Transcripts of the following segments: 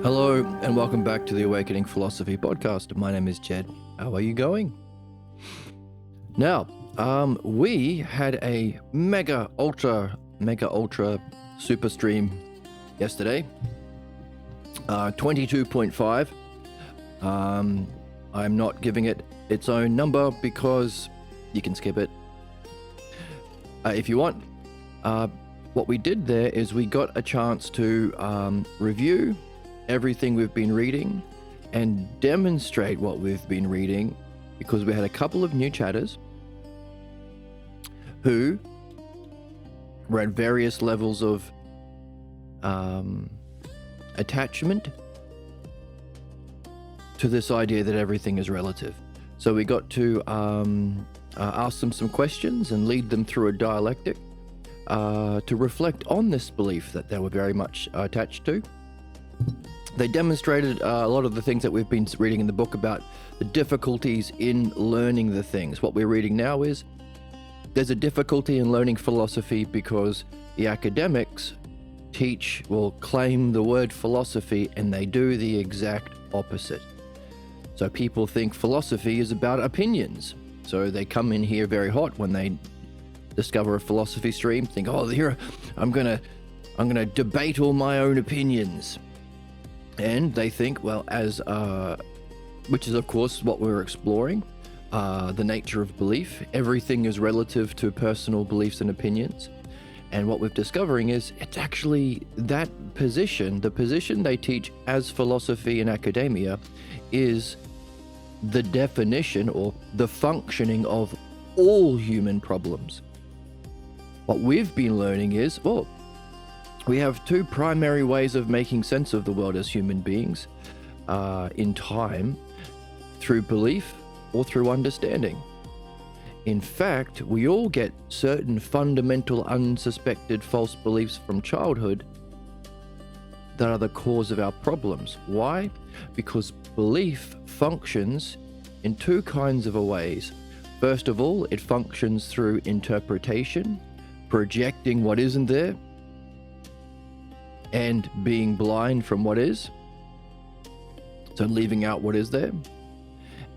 Hello, and welcome back to the Awakening Philosophy Podcast. My name is Jed. How are you going? Now, we had a mega ultra super stream yesterday. 22.5. I'm not giving it its own number because you can skip it if you want. What we did there is we got a chance to review everything we've been reading and demonstrate what we've been reading, because we had a couple of new chatters who were at various levels of attachment to this idea that everything is relative. So we got to ask them some questions and lead them through a dialectic to reflect on this belief that they were very much attached to. They demonstrated a lot of the things that we've been reading in the book about the difficulties in learning the things. What we're reading now is there's a difficulty in learning philosophy because the academics claim the word philosophy, and they do the exact opposite. So people think philosophy is about opinions. So they come in here very hot when they discover a philosophy stream, think, oh, here I'm gonna debate all my own opinions. And they think, well, which is of course what we're exploring, the nature of belief. Everything is relative to personal beliefs and opinions. And what we're discovering is it's actually that position, the position they teach as philosophy in academia, is the definition or the functioning of all human problems. What we've been learning is, we have two primary ways of making sense of the world as human beings in time, through belief or through understanding. In fact, we all get certain fundamental, unsuspected false beliefs from childhood that are the cause of our problems. Why? Because belief functions in two kinds of ways. First of all, it functions through interpretation, projecting what isn't there, and being blind from what is, so leaving out what is there.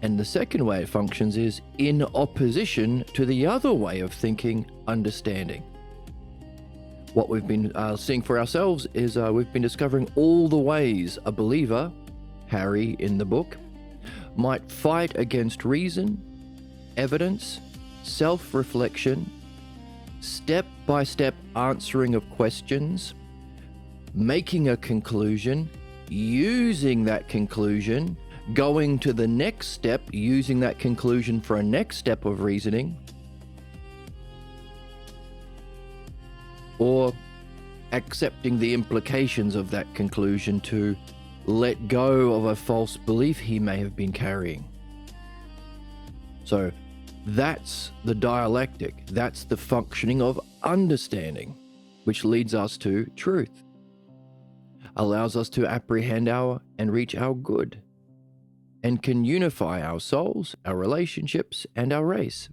And the second way it functions is in opposition to the other way of thinking, understanding. What we've been seeing for ourselves is we've been discovering all the ways a believer, Harry in the book, might fight against reason, evidence, self-reflection, step-by-step answering of questions, making a conclusion, using that conclusion, going to the next step, using that conclusion for a next step of reasoning, or accepting the implications of that conclusion to let go of a false belief he may have been carrying. So that's the dialectic, that's the functioning of understanding, which leads us to truth. Allows us to apprehend and reach our good, and can unify our souls, our relationships, and our race.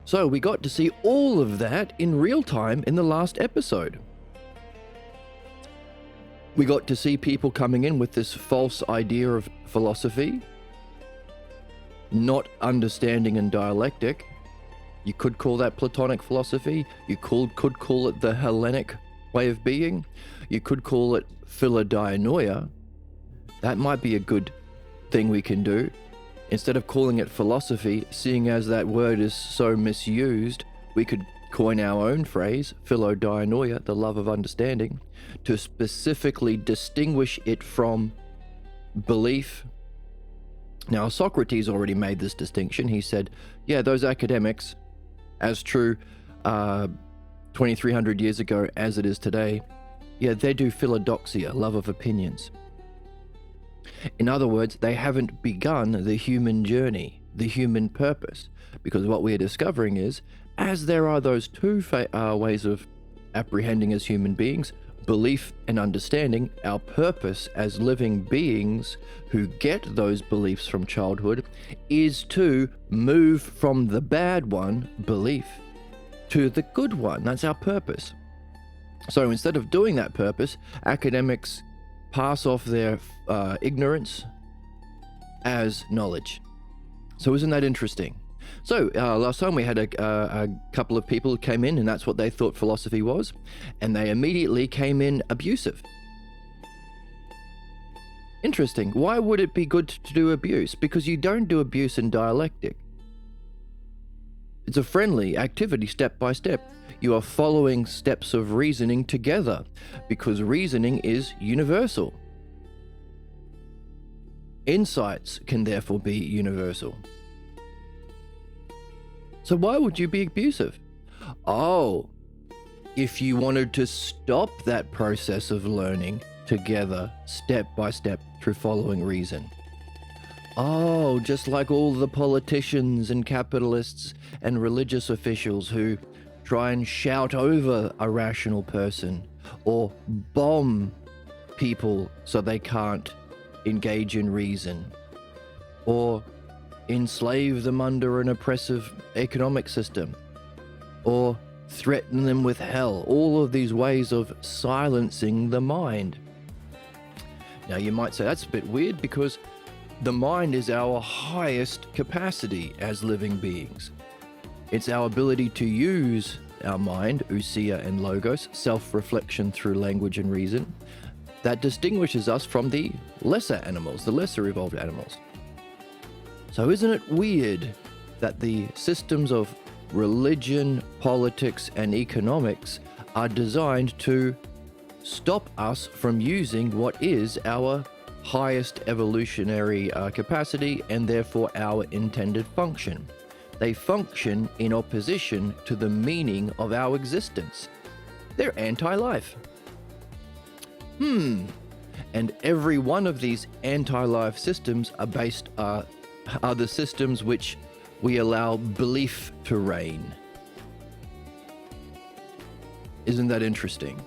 So we got to see all of that in real time in the last episode. We got to see people coming in with this false idea of philosophy, not understanding and dialectic. You could call that Platonic philosophy. You could call it the Hellenic way of being. You could call it Philodianoia. That might be a good thing we can do. Instead of calling it philosophy, seeing as that word is so misused, we could coin our own phrase, Philodianoia, the love of understanding, to specifically distinguish it from belief. Now, Socrates already made this distinction. He said, yeah, those academics, as true 2,300 years ago as it is today, yeah, they do philodoxia, love of opinions. In other words, they haven't begun the human journey, the human purpose, because what we are discovering is, as there are those two ways of apprehending as human beings, belief and understanding, our purpose as living beings who get those beliefs from childhood is to move from the bad one, belief, to the good one. That's our purpose. So instead of doing that purpose, academics pass off their ignorance as knowledge. So isn't that interesting? So last time we had a couple of people who came in, and that's what they thought philosophy was, and they immediately came in abusive. Interesting. Why would it be good to do abuse? Because you don't do abuse in dialectic. It's a friendly activity, step by step. You are following steps of reasoning together, because reasoning is universal. Insights can therefore be universal. So why would you be abusive? Oh, if you wanted to stop that process of learning together, step by step, through following reason. Oh, just like all the politicians and capitalists and religious officials who try and shout over a rational person or bomb people so they can't engage in reason, or enslave them under an oppressive economic system, or threaten them with hell. All of these ways of silencing the mind. Now you might say that's a bit weird, because the mind is our highest capacity as living beings. It's our ability to use our mind, ousia and logos, self-reflection through language and reason, that distinguishes us from the lesser animals, the lesser evolved animals. So isn't it weird that the systems of religion, politics, and economics are designed to stop us from using what is our highest evolutionary capacity, and therefore our intended function? They function in opposition to the meaning of our existence. They're anti-life. And every one of these anti-life systems are based are the systems which we allow belief to reign. Isn't that interesting?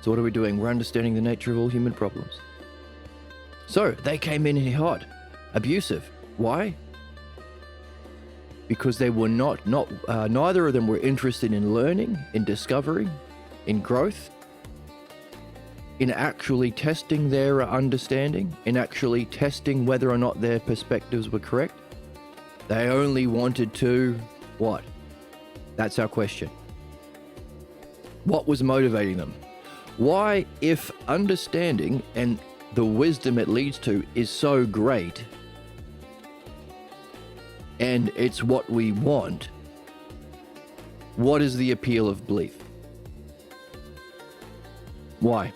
So what are we doing? We're understanding the nature of all human problems. So they came in hot, abusive. Why? Because they were neither of them were interested in learning, in discovery, in growth, in actually testing their understanding, in actually testing whether or not their perspectives were correct. They only wanted to, what? That's our question. What was motivating them? Why, if understanding and the wisdom it leads to is so great, and it's what we want, what is the appeal of belief? Why?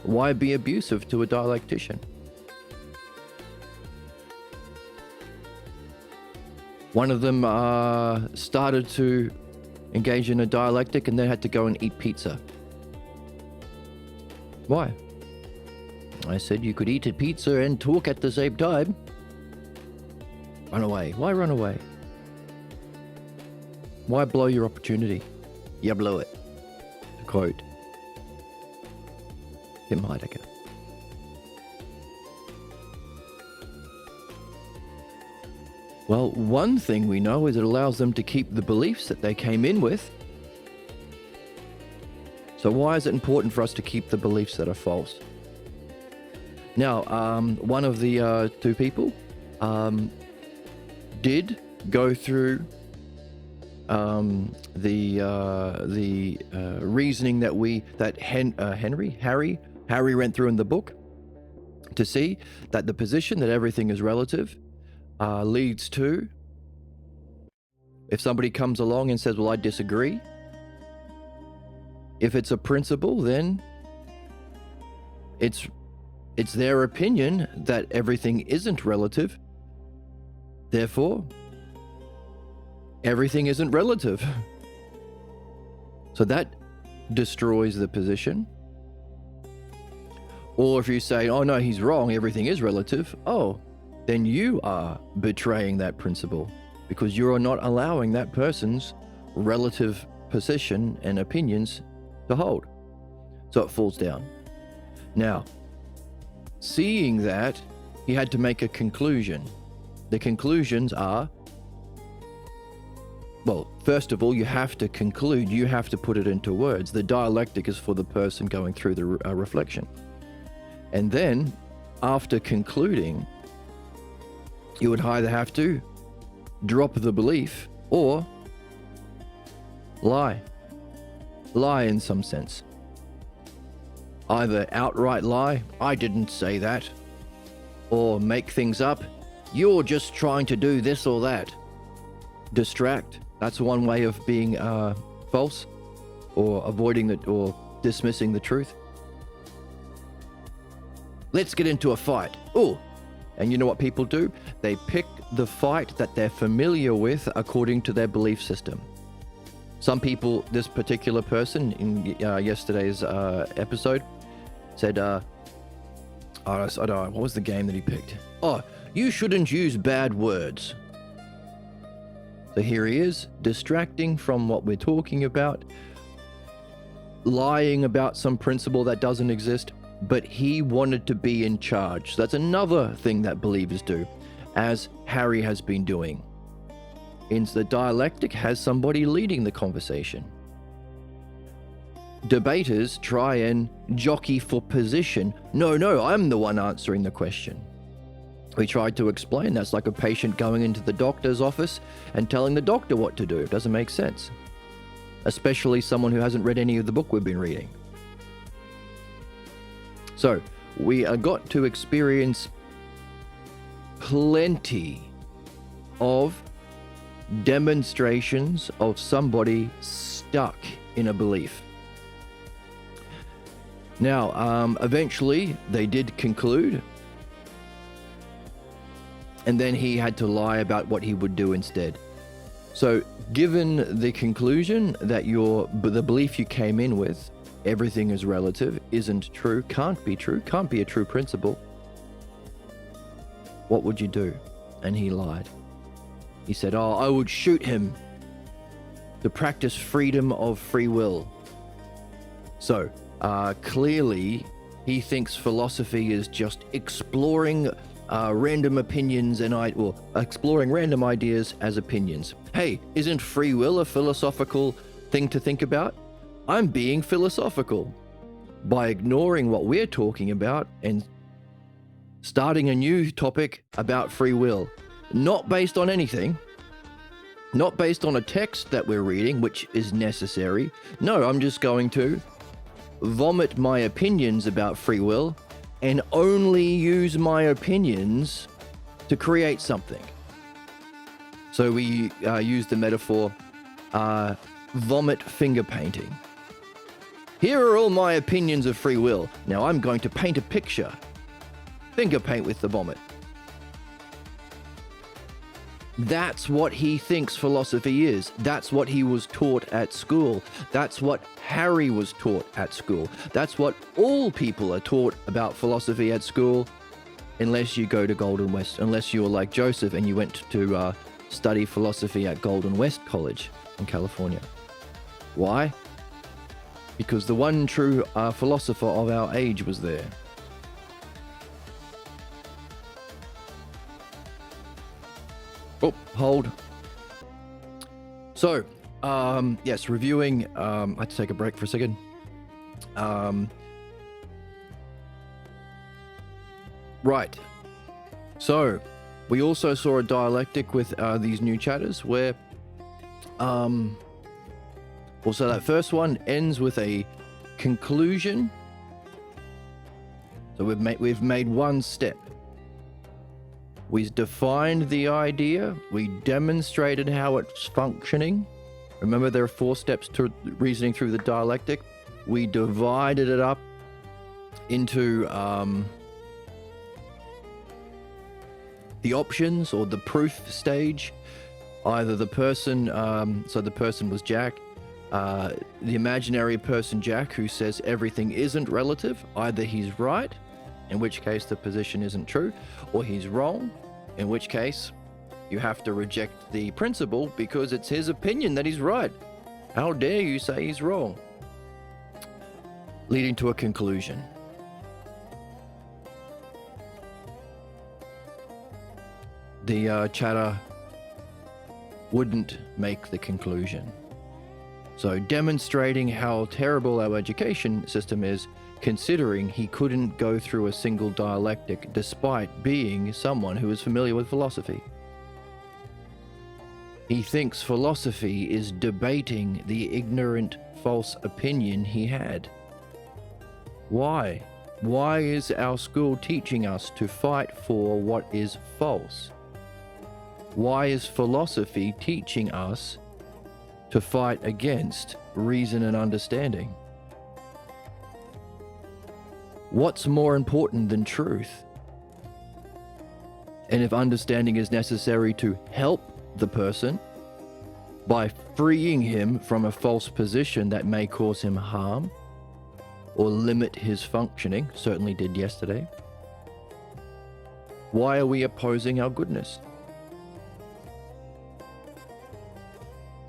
Why be abusive to a dialectician? One of them started to engage in a dialectic and then had to go and eat pizza. Why? I said you could eat a pizza and talk at the same time. Run away. Why run away? Why blow your opportunity? You blew it. To quote Tim Heidegger. Well, one thing we know is it allows them to keep the beliefs that they came in with. So why is it important for us to keep the beliefs that are false? Now, one of the two people did go through the reasoning that Harry went through in the book, to see that the position that everything is relative leads to, if somebody comes along and says, well, I disagree, if it's a principle, then it's their opinion that everything isn't relative. Therefore, everything isn't relative. So that destroys the position. Or if you say, oh no, he's wrong, everything is relative, oh, then you are betraying that principle, because you are not allowing that person's relative position and opinions to hold. So it falls down. Now, seeing that, he had to make a conclusion. The conclusions are, well, first of all, you have to conclude, you have to put it into words. The dialectic is for the person going through the reflection. And then, after concluding, you would either have to drop the belief or lie. Lie in some sense. Either outright lie, I didn't say that, or make things up, you're just trying to do this or that. Distract, that's one way of being false, or avoiding it, or dismissing the truth. Let's get into a fight. Oh, and you know what people do? They pick the fight that they're familiar with according to their belief system. Some people, this particular person in yesterday's episode said, I don't know, what was the game that he picked? Oh, you shouldn't use bad words. So here he is, distracting from what we're talking about, lying about some principle that doesn't exist, but he wanted to be in charge. So that's another thing that believers do, as Harry has been doing. In the dialectic has somebody leading the conversation. Debaters try and jockey for position. No, I'm the one answering the question. We tried to explain that's like a patient going into the doctor's office and telling the doctor what to do. It doesn't make sense. Especially someone who hasn't read any of the book we've been reading. So, we got to experience plenty of demonstrations of somebody stuck in a belief. Now, eventually they did conclude, and then he had to lie about what he would do instead. So, given the conclusion that the belief you came in with, everything is relative, isn't true, can't be a true principle, what would you do? And he lied. He said, I would shoot him to practice freedom of free will. So, clearly, he thinks philosophy is just exploring random opinions or exploring random ideas as opinions. Hey, isn't free will a philosophical thing to think about? I'm being philosophical by ignoring what we're talking about and starting a new topic about free will. Not based on anything, not based on a text that we're reading, which is necessary. No, I'm just going to vomit my opinions about free will and only use my opinions to create something. So we use the metaphor vomit finger painting. Here are all my opinions of free will. Now I'm going to paint a picture. Finger paint with the vomit. That's what he thinks philosophy is. That's what he was taught at school. That's what Harry was taught at school. That's what all people are taught about philosophy at school, unless you go to Golden West, unless you were like Joseph and you went to study philosophy at Golden West College in California. Why? Because the one true philosopher of our age was there. Oh, hold. So, yes, reviewing. I had to take a break for a second. Right. So, we also saw a dialectic with these new chatters where, also that first one ends with a conclusion. So we've made one step. We defined the idea, we demonstrated how it's functioning. Remember, there are 4 steps to reasoning through the dialectic. We divided it up into the options or the proof stage. Either the person, so the person was Jack, the imaginary person Jack, who says everything isn't relative. Either he's right, in which case the position isn't true, or he's wrong, in which case you have to reject the principle because it's his opinion that he's right. How dare you say he's wrong? Leading to a conclusion. The chatter wouldn't make the conclusion. So demonstrating how terrible our education system is, considering he couldn't go through a single dialectic despite being someone who is familiar with philosophy. He thinks philosophy is debating the ignorant, false opinion he had. Why? Why is our school teaching us to fight for what is false? Why is philosophy teaching us to fight against reason and understanding? What's more important than truth? And if understanding is necessary to help the person by freeing him from a false position that may cause him harm or limit his functioning, certainly did yesterday, why are we opposing our goodness?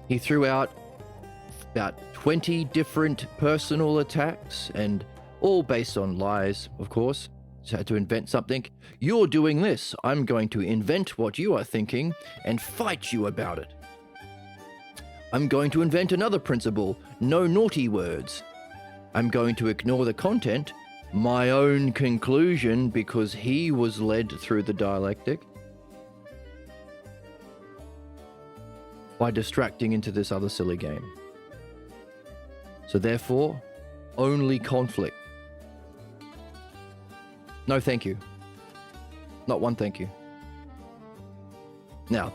He threw out about 20 different personal attacks, and all based on lies, of course. So had to invent something. You're doing this. I'm going to invent what you are thinking and fight you about it. I'm going to invent another principle. No naughty words. I'm going to ignore the content, my own conclusion, because he was led through the dialectic, by distracting into this other silly game. So therefore, only conflict. No thank you. Not one thank you. Now,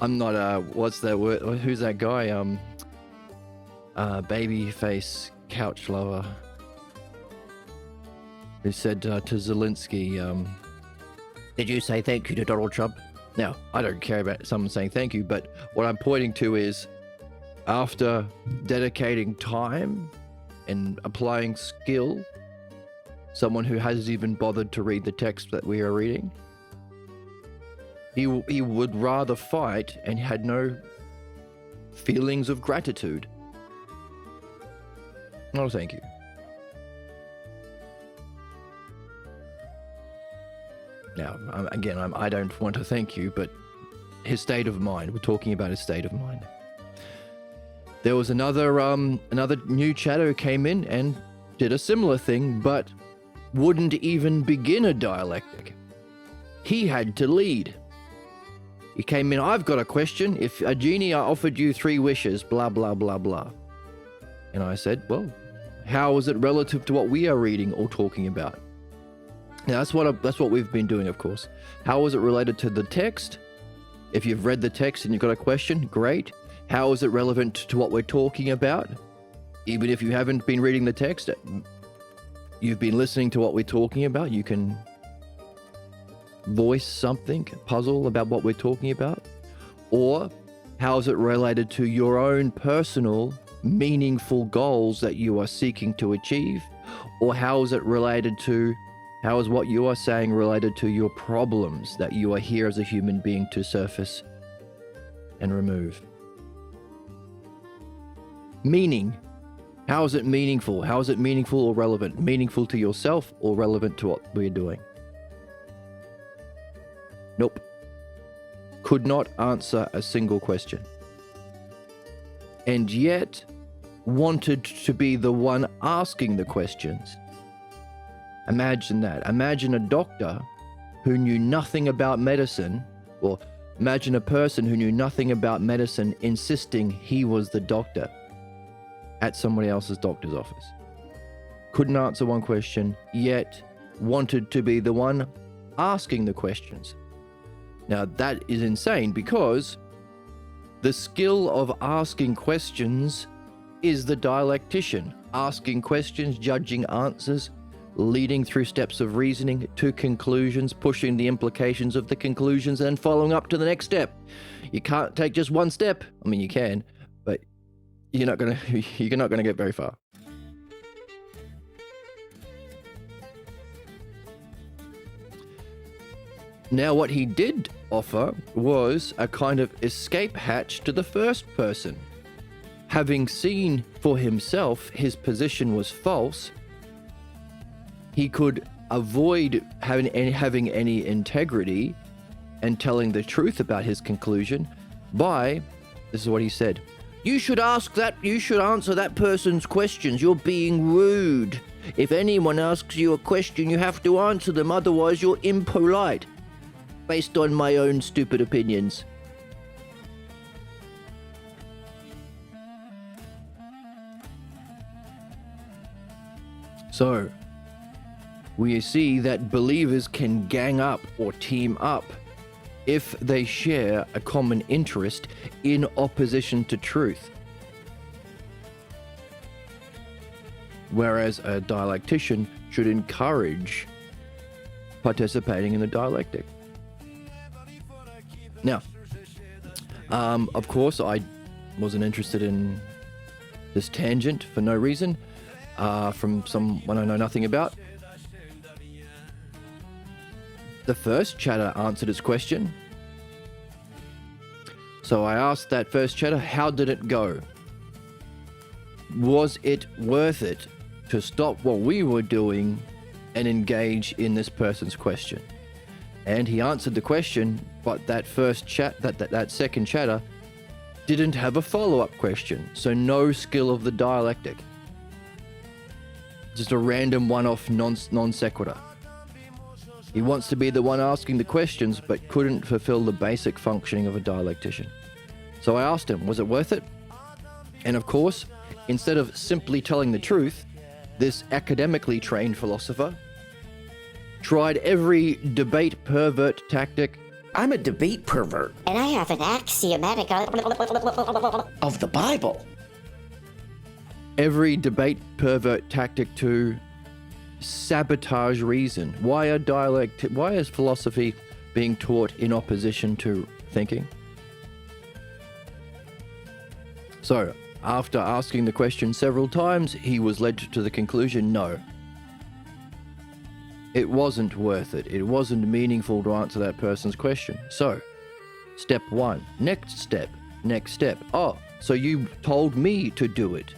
I'm not what's that word? Who's that guy? Babyface couch lover who said to Zelensky, did you say thank you to Donald Trump? Now, I don't care about someone saying thank you, but what I'm pointing to is after dedicating time and applying skill, someone who hasn't even bothered to read the text that we are reading, he would rather fight and had no feelings of gratitude. No, thank you. Now, again, I don't want to thank you, but his state of mind. We're talking about his state of mind. There was another new chatter who came in and did a similar thing, but wouldn't even begin a dialectic. He had to lead. He came in, I've got a question. If a genie offered you 3 wishes, blah, blah, blah, blah. And I said, well, how is it relative to what we are reading or talking about? Now, that's what we've been doing, of course. How is it related to the text? If you've read the text and you've got a question, great. How is it relevant to what we're talking about? Even if you haven't been reading the text, you've been listening to what we're talking about, you can voice something, puzzle about what we're talking about. Or how is it related to your own personal, meaningful goals that you are seeking to achieve? Or how is what you are saying related to your problems that you are here as a human being to surface and remove? Meaning. How is it meaningful? How is it meaningful or relevant? Meaningful to yourself or relevant to what we're doing? Nope. Could not answer a single question. And yet wanted to be the one asking the questions. Imagine that. Imagine a doctor who knew nothing about medicine, or imagine a person who knew nothing about medicine insisting he was the doctor at somebody else's doctor's office. Couldn't answer one question, yet wanted to be the one asking the questions. Now that is insane, because the skill of asking questions is the dialectician. Asking questions, judging answers, leading through steps of reasoning to conclusions, pushing the implications of the conclusions, and following up to the next step. You can't take just one step. I mean, you can, but you're not gonna get very far. Now, what he did offer was a kind of escape hatch to the first person. Having seen for himself his position was false, he could avoid having any integrity and telling the truth about his conclusion this is what he said. You should answer that person's questions. You're being rude. If anyone asks you a question, you have to answer them. Otherwise, you're impolite. Based on my own stupid opinions. So, we see that believers can gang up or team up if they share a common interest in opposition to truth. Whereas a dialectician should encourage participating in the dialectic. Now, of course, I wasn't interested in this tangent for no reason, from someone I know nothing about. The first chatter answered his question. So I asked that first chatter, how did it go? Was it worth it to stop what we were doing and engage in this person's question? And he answered the question, but that second chatter didn't have a follow-up question, so no skill of the dialectic. Just a random one-off non sequitur. He wants to be the one asking the questions, but couldn't fulfill the basic functioning of a dialectician. So I asked him, was it worth it? And of course, instead of simply telling the truth, this academically trained philosopher tried every debate pervert tactic. I'm a debate pervert. And I have an axiomatic Of the Bible. Every debate pervert tactic to sabotage reason. Why is philosophy being taught in opposition to thinking? So, after asking the question several times, he was led to the conclusion, no. It wasn't worth it. It wasn't meaningful to answer that person's question. So, step one, next step. Oh, so you told me to do it.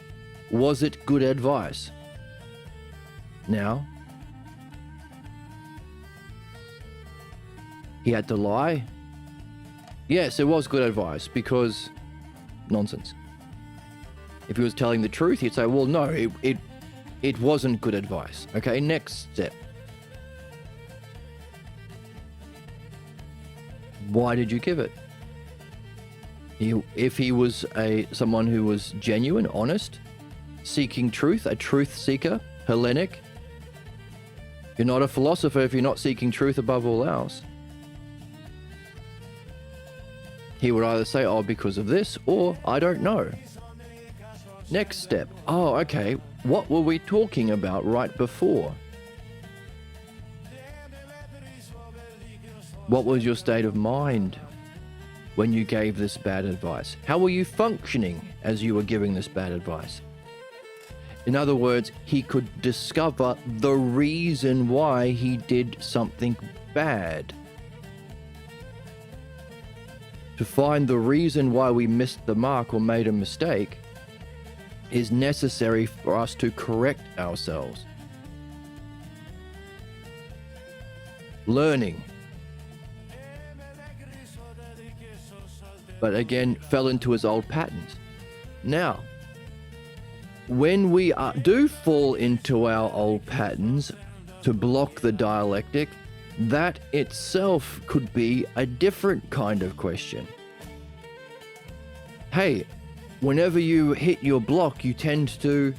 Was it good advice? Now, he had to lie. Yes, it was good advice because nonsense. If he was telling the truth, he'd say, well, no, it wasn't good advice. Okay, next step. Why did you give it? If he was someone who was genuine, honest, seeking truth, a truth seeker, Hellenic, you're not a philosopher if you're not seeking truth above all else. He would either say, oh, because of this, or I don't know. Next step. Oh, okay. What were we talking about right before? What was your state of mind when you gave this bad advice? How were you functioning as you were giving this bad advice? In other words, he could discover the reason why he did something bad. To find the reason why we missed the mark or made a mistake is necessary for us to correct ourselves. Learning. But again, fell into his old patterns. Now, when we do fall into our old patterns to block the dialectic, that itself could be a different kind of question. Hey, whenever you hit your block, you tend to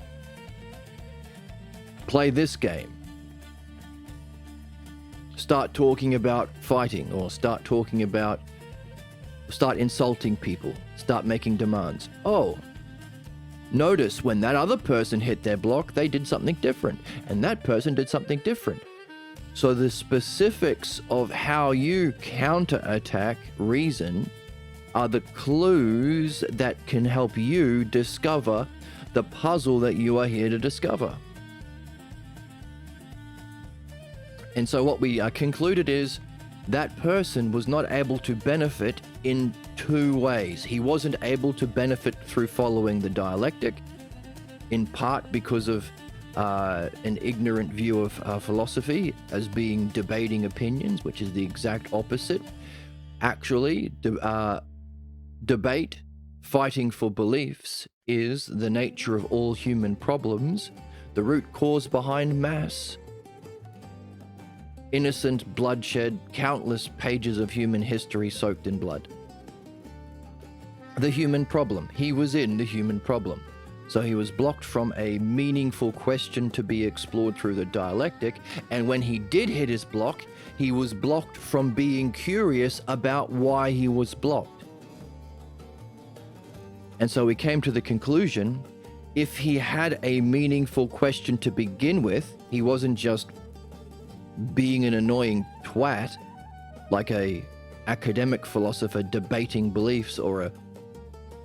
play this game. Start talking about fighting, or start insulting people, start making demands. Oh, notice when that other person hit their block, they did something different, and that person did something different. So the specifics of how you counterattack reason are the clues that can help you discover the puzzle that you are here to discover. And so what we concluded is that person was not able to benefit in two ways. He wasn't able to benefit through following the dialectic, in part because of an ignorant view of philosophy as being debating opinions, which is the exact opposite. Actually, Debate, fighting for beliefs, is the nature of all human problems, the root cause behind mass. Innocent bloodshed, countless pages of human history soaked in blood. The human problem. He was in the human problem. So he was blocked from a meaningful question to be explored through the dialectic, and when he did hit his block, he was blocked from being curious about why he was blocked. And so he came to the conclusion, if he had a meaningful question to begin with, he wasn't just being an annoying twat, like a academic philosopher debating beliefs, or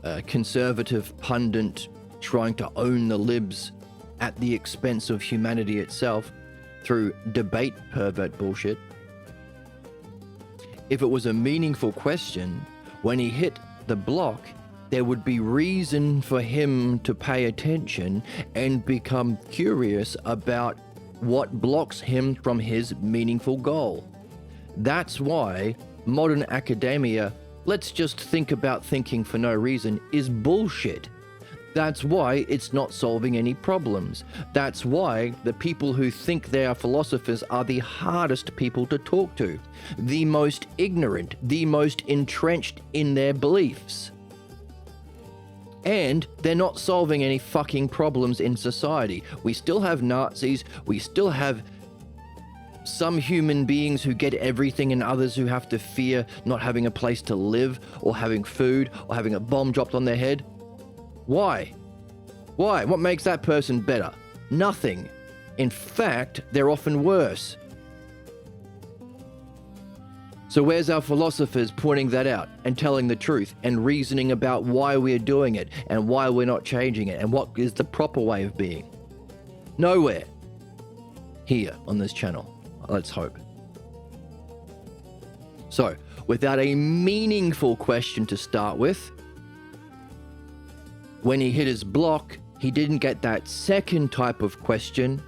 a conservative pundit trying to own the libs at the expense of humanity itself through debate pervert bullshit. If it was a meaningful question, when he hit the block, there would be reason for him to pay attention and become curious about what blocks him from his meaningful goal. That's why modern academia, let's just think about thinking for no reason, is bullshit. That's why it's not solving any problems. That's why the people who think they are philosophers are the hardest people to talk to, the most ignorant, the most entrenched in their beliefs. And they're not solving any fucking problems in society. We still have Nazis, we still have some human beings who get everything and others who have to fear not having a place to live, or having food, or having a bomb dropped on their head. Why? Why? What makes that person better? Nothing. In fact, they're often worse. So where's our philosophers pointing that out and telling the truth and reasoning about why we're doing it and why we're not changing it and what is the proper way of being? Nowhere. Here on this channel. Let's hope. So, without a meaningful question to start with, when he hit his block, he didn't get that second type of question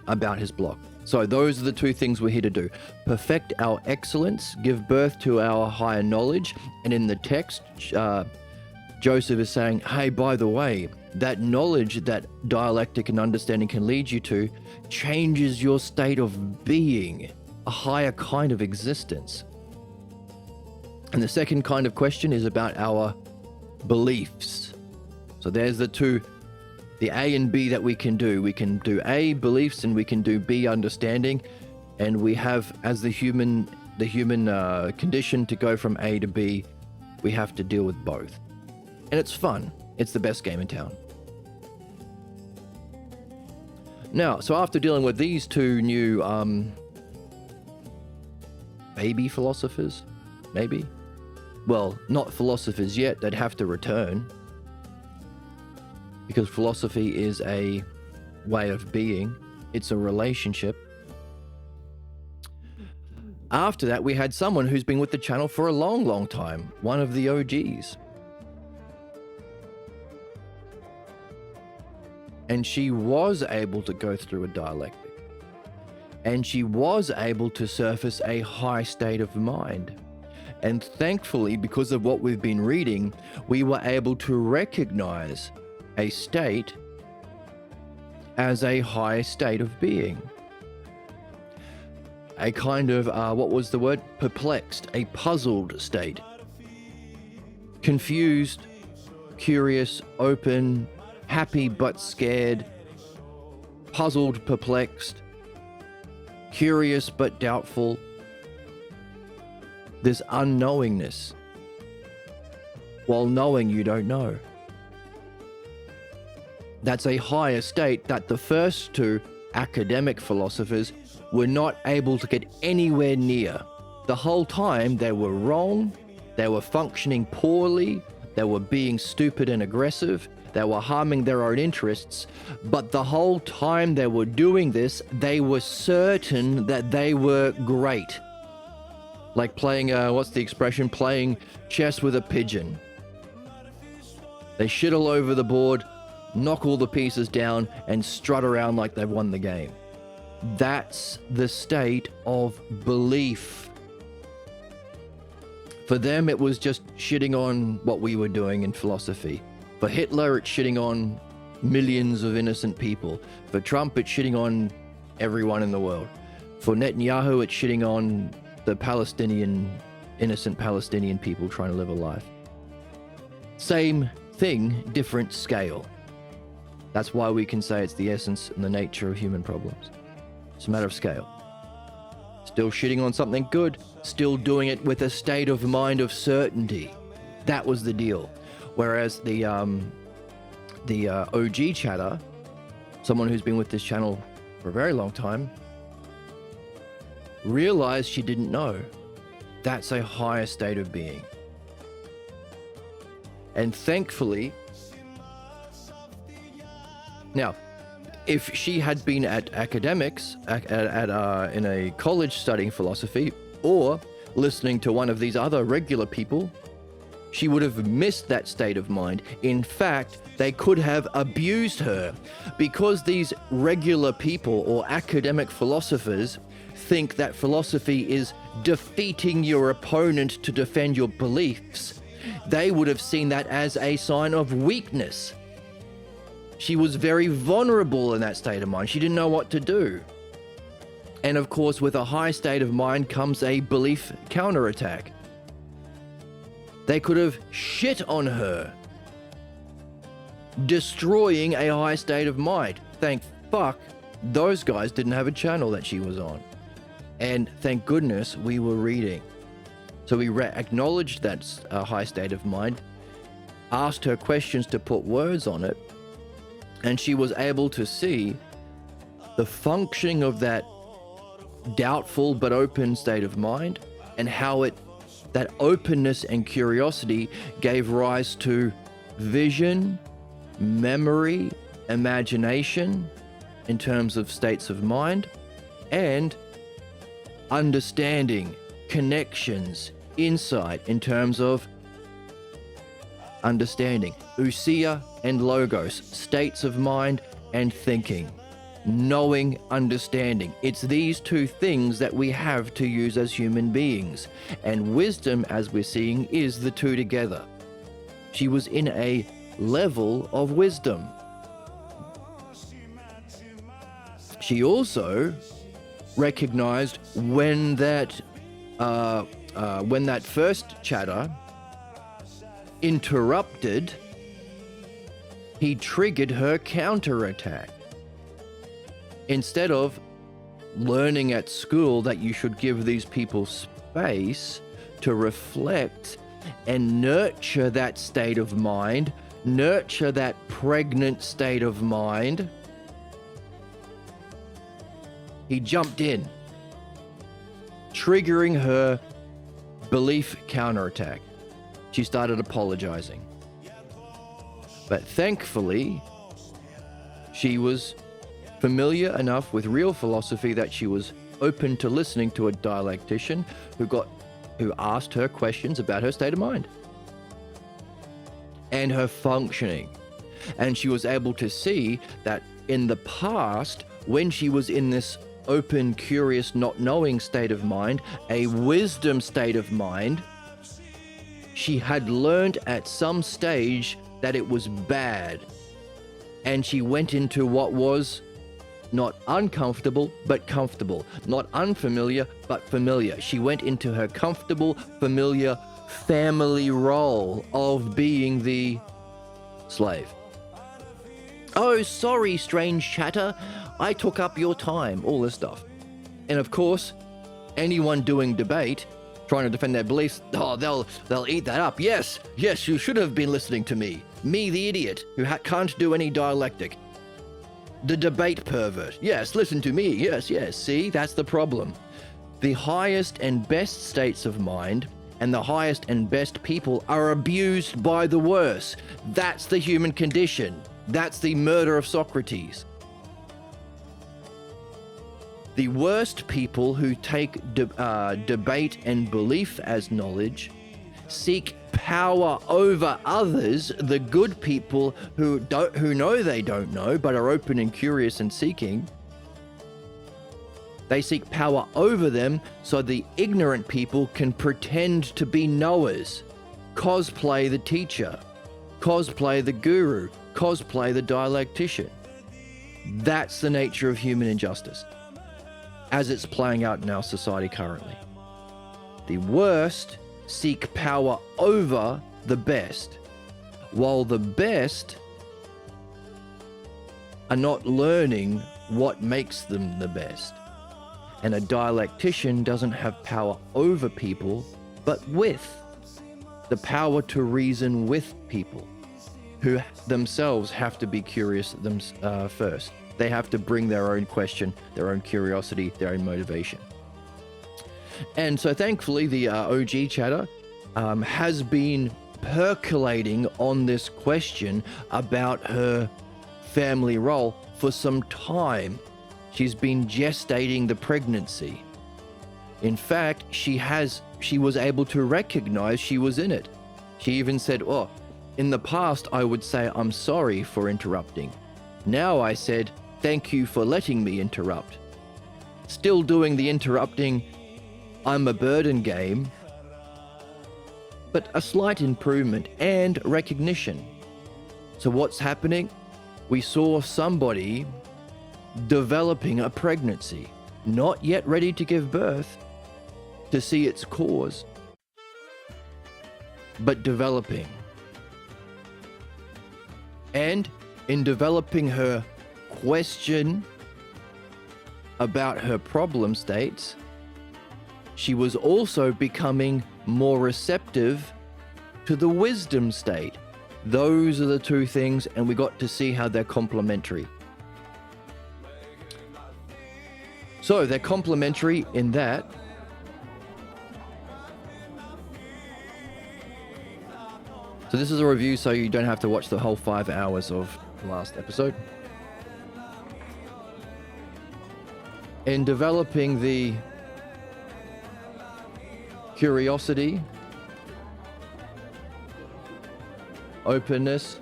about his block. So those are the two things we're here to do. Perfect our excellence, give birth to our higher knowledge. And in the text, Joseph is saying, hey, by the way, that knowledge that dialectic and understanding can lead you to changes your state of being, a higher kind of existence. And the second kind of question is about our beliefs. So there's the two, the A and B that we can do. We can do A, beliefs, and we can do B, understanding. And we have, as the human condition to go from A to B, we have to deal with both. And it's fun. It's the best game in town. Now, so after dealing with these two new baby philosophers, maybe? Well, not philosophers yet, they'd have to return. Because philosophy is a way of being. It's a relationship. After that, we had someone who's been with the channel for a long, long time. One of the OGs. And she was able to go through a dialectic. And she was able to surface a high state of mind. And thankfully, because of what we've been reading, we were able to recognize a state as a high state of being. A kind of, what was the word? Perplexed, a puzzled state. Confused, curious, open, happy but scared, puzzled, perplexed, curious but doubtful. This unknowingness, while knowing you don't know. That's a higher state that the first two academic philosophers were not able to get anywhere near. The whole time they were wrong, they were functioning poorly, they were being stupid and aggressive, they were harming their own interests, but the whole time they were doing this, they were certain that they were great. Like playing, what's the expression? Playing chess with a pigeon. They shit all over the board, knock all the pieces down, and strut around like they've won the game. That's the state of belief. For them, it was just shitting on what we were doing in philosophy. For Hitler, it's shitting on millions of innocent people. For Trump, it's shitting on everyone in the world. For Netanyahu, it's shitting on the innocent Palestinian people trying to live a life. Same thing, different scale. That's why we can say it's the essence and the nature of human problems. It's a matter of scale. Still shitting on something good, still doing it with a state of mind of certainty. That was the deal. Whereas the OG chatter, someone who's been with this channel for a very long time, realized she didn't know. That's a higher state of being. And thankfully, now, if she had been at academics, in a college studying philosophy, or listening to one of these other regular people, she would have missed that state of mind. In fact, they could have abused her, because these regular people or academic philosophers think that philosophy is defeating your opponent to defend your beliefs. They would have seen that as a sign of weakness. She was very vulnerable in that state of mind. She didn't know what to do. And of course, with a high state of mind comes a belief counterattack. They could have shit on her, destroying a high state of mind. Thank fuck those guys didn't have a channel that she was on. And thank goodness we were reading. So we acknowledged that high state of mind, asked her questions to put words on it, and she was able to see the functioning of that doubtful but open state of mind, and how that openness and curiosity gave rise to vision, memory, imagination in terms of states of mind, and understanding, connections, insight in terms of understanding, ousia and logos, states of mind and thinking, knowing, understanding. It's these two things that we have to use as human beings, and wisdom, as we're seeing, is the two together. She was in a level of wisdom. She also recognized when that first chatter interrupted, he triggered her counterattack. Instead of learning at school that you should give these people space to reflect and nurture that state of mind, nurture that pregnant state of mind, he jumped in, triggering her belief counterattack. She started apologizing. But thankfully, she was familiar enough with real philosophy that she was open to listening to a dialectician who asked her questions about her state of mind and her functioning. And she was able to see that in the past, when she was in this open, curious, not knowing state of mind, a wisdom state of mind, she had learned at some stage that it was bad. And she went into what was not uncomfortable, but comfortable. Not unfamiliar, but familiar. She went into her comfortable, familiar family role of being the slave. Oh, sorry, strange chatter. I took up your time. All this stuff. And of course, anyone doing debate, trying to defend their beliefs, oh, they'll eat that up. Yes, you should have been listening to me. Me, the idiot, who can't do any dialectic. The debate pervert. Yes, listen to me. Yes. See, that's the problem. The highest and best states of mind and the highest and best people are abused by the worst. That's the human condition. That's the murder of Socrates. The worst people who take debate and belief as knowledge seek power over others. The good people who know they don't know but are open and curious and seeking, They seek power over them so the ignorant people can pretend to be knowers, cosplay the teacher, cosplay the guru, cosplay the dialectician. That's the nature of human injustice as it's playing out in our society currently. The worst seek power over the best, while the best are not learning what makes them the best. And a dialectician doesn't have power over people, but with the power to reason with people who themselves have to be curious first. They have to bring their own question, their own curiosity, their own motivation. And so thankfully, the OG chatter has been percolating on this question about her family role for some time. She's been gestating the pregnancy. In fact, she was able to recognize she was in it. She even said, "Oh, in the past, I would say I'm sorry for interrupting. Now I said, thank you for letting me interrupt." Still doing the interrupting, I'm a burden game, but a slight improvement and recognition. So what's happening? We saw somebody developing a pregnancy, not yet ready to give birth to see its cause, but developing. And in developing her question about her problem states, she was also becoming more receptive to the wisdom state. Those are the two things, and we got to see how they're complementary. So they're complementary in that so this is a review, so you don't have to watch the whole 5 hours of the last episode. In developing the curiosity, openness,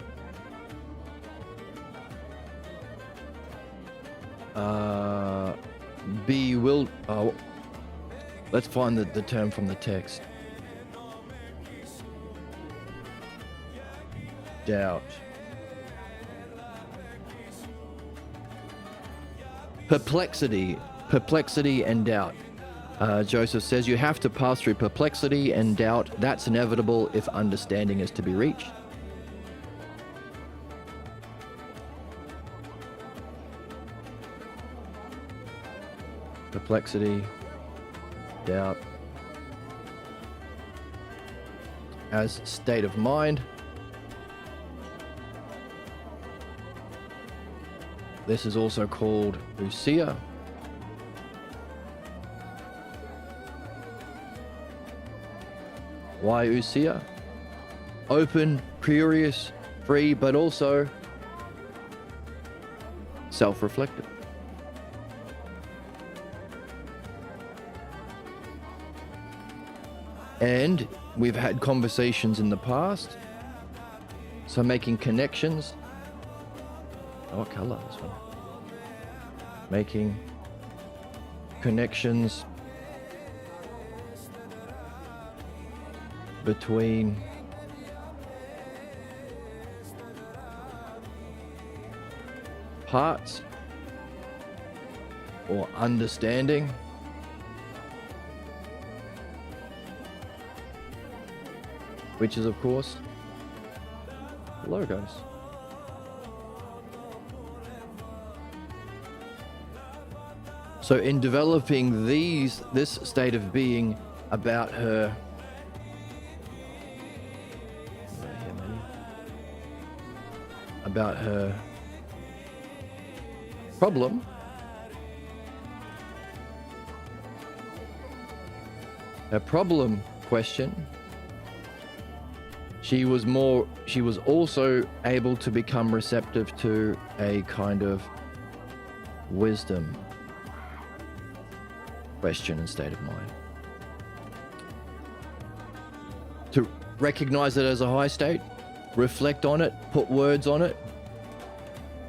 let's find the term from the text. Doubt. Perplexity and doubt. Joseph says you have to pass through perplexity and doubt. That's inevitable if understanding is to be reached. Perplexity, doubt, as state of mind. This is also called ousia. Why ousia? Open, curious, free, but also self-reflective. And we've had conversations in the past, so making connections. Oh, what color this one? Making connections between parts or understanding which is of course logos. So in developing this state of being about her problem, her problem question, she was also able to become receptive to a kind of wisdom question and state of mind. To recognize it as a high state, reflect on it, put words on it,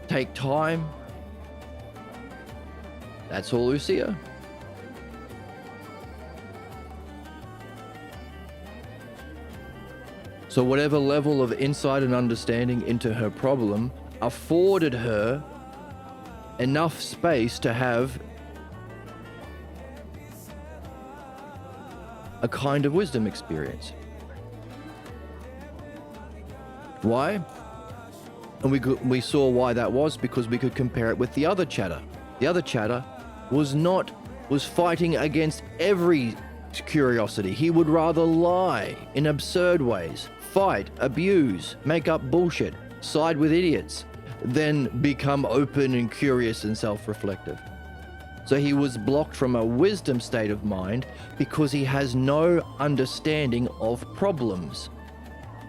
take time. That's all ousia. So whatever level of insight and understanding into her problem afforded her enough space to have a kind of wisdom experience. Why? And we saw why that was, because we could compare it with the other chatter. The other chatter was fighting against every curiosity. He would rather lie in absurd ways, fight, abuse, make up bullshit, side with idiots, than become open and curious and self-reflective. So he was blocked from a wisdom state of mind because he has no understanding of problems.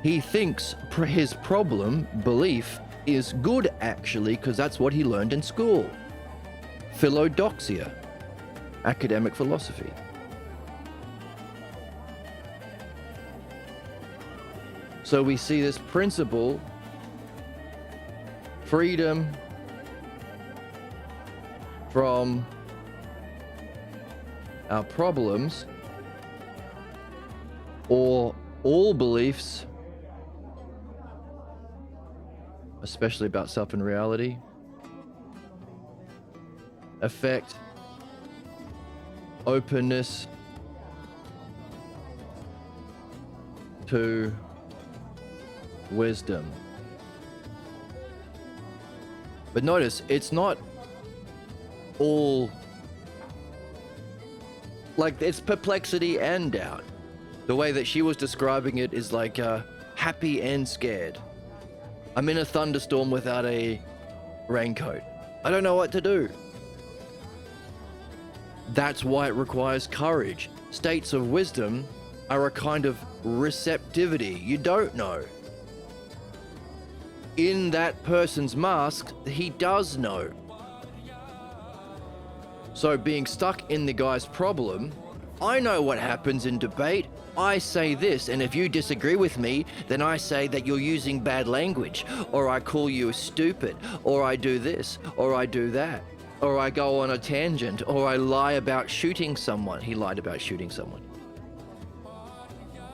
He thinks his problem, belief, is good actually, because that's what he learned in school. Philodoxia, academic philosophy. So we see this principle, freedom from our problems, or all beliefs, especially about self and reality, affect openness to wisdom. But notice, it's not all like it's perplexity and doubt. The way that she was describing it is like happy and scared. I'm in a thunderstorm without a raincoat. I don't know what to do. That's why it requires courage. States of wisdom are a kind of receptivity. You don't know. In that person's mask, he does know. So being stuck in the guy's problem, I know what happens in debate. I say this, and if you disagree with me, then I say that you're using bad language, or I call you stupid, or I do this, or I do that, or I go on a tangent, or I lie about shooting someone. He lied about shooting someone.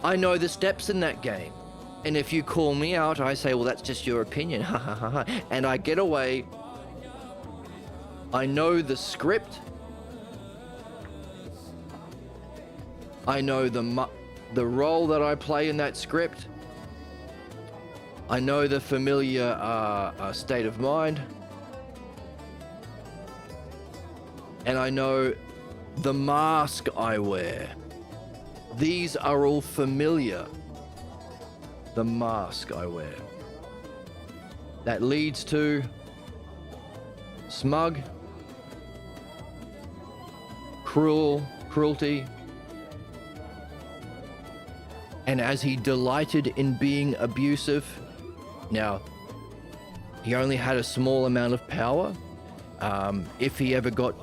I know the steps in that game. And if you call me out, I say, well, that's just your opinion, ha ha ha ha, and I get away. I know the script. I know the role that I play in that script. I know the familiar state of mind. And I know the mask I wear. These are all familiar. The mask I wear. That leads to smug, cruelty. And as he delighted in being abusive, now, he only had a small amount of power. If he ever got,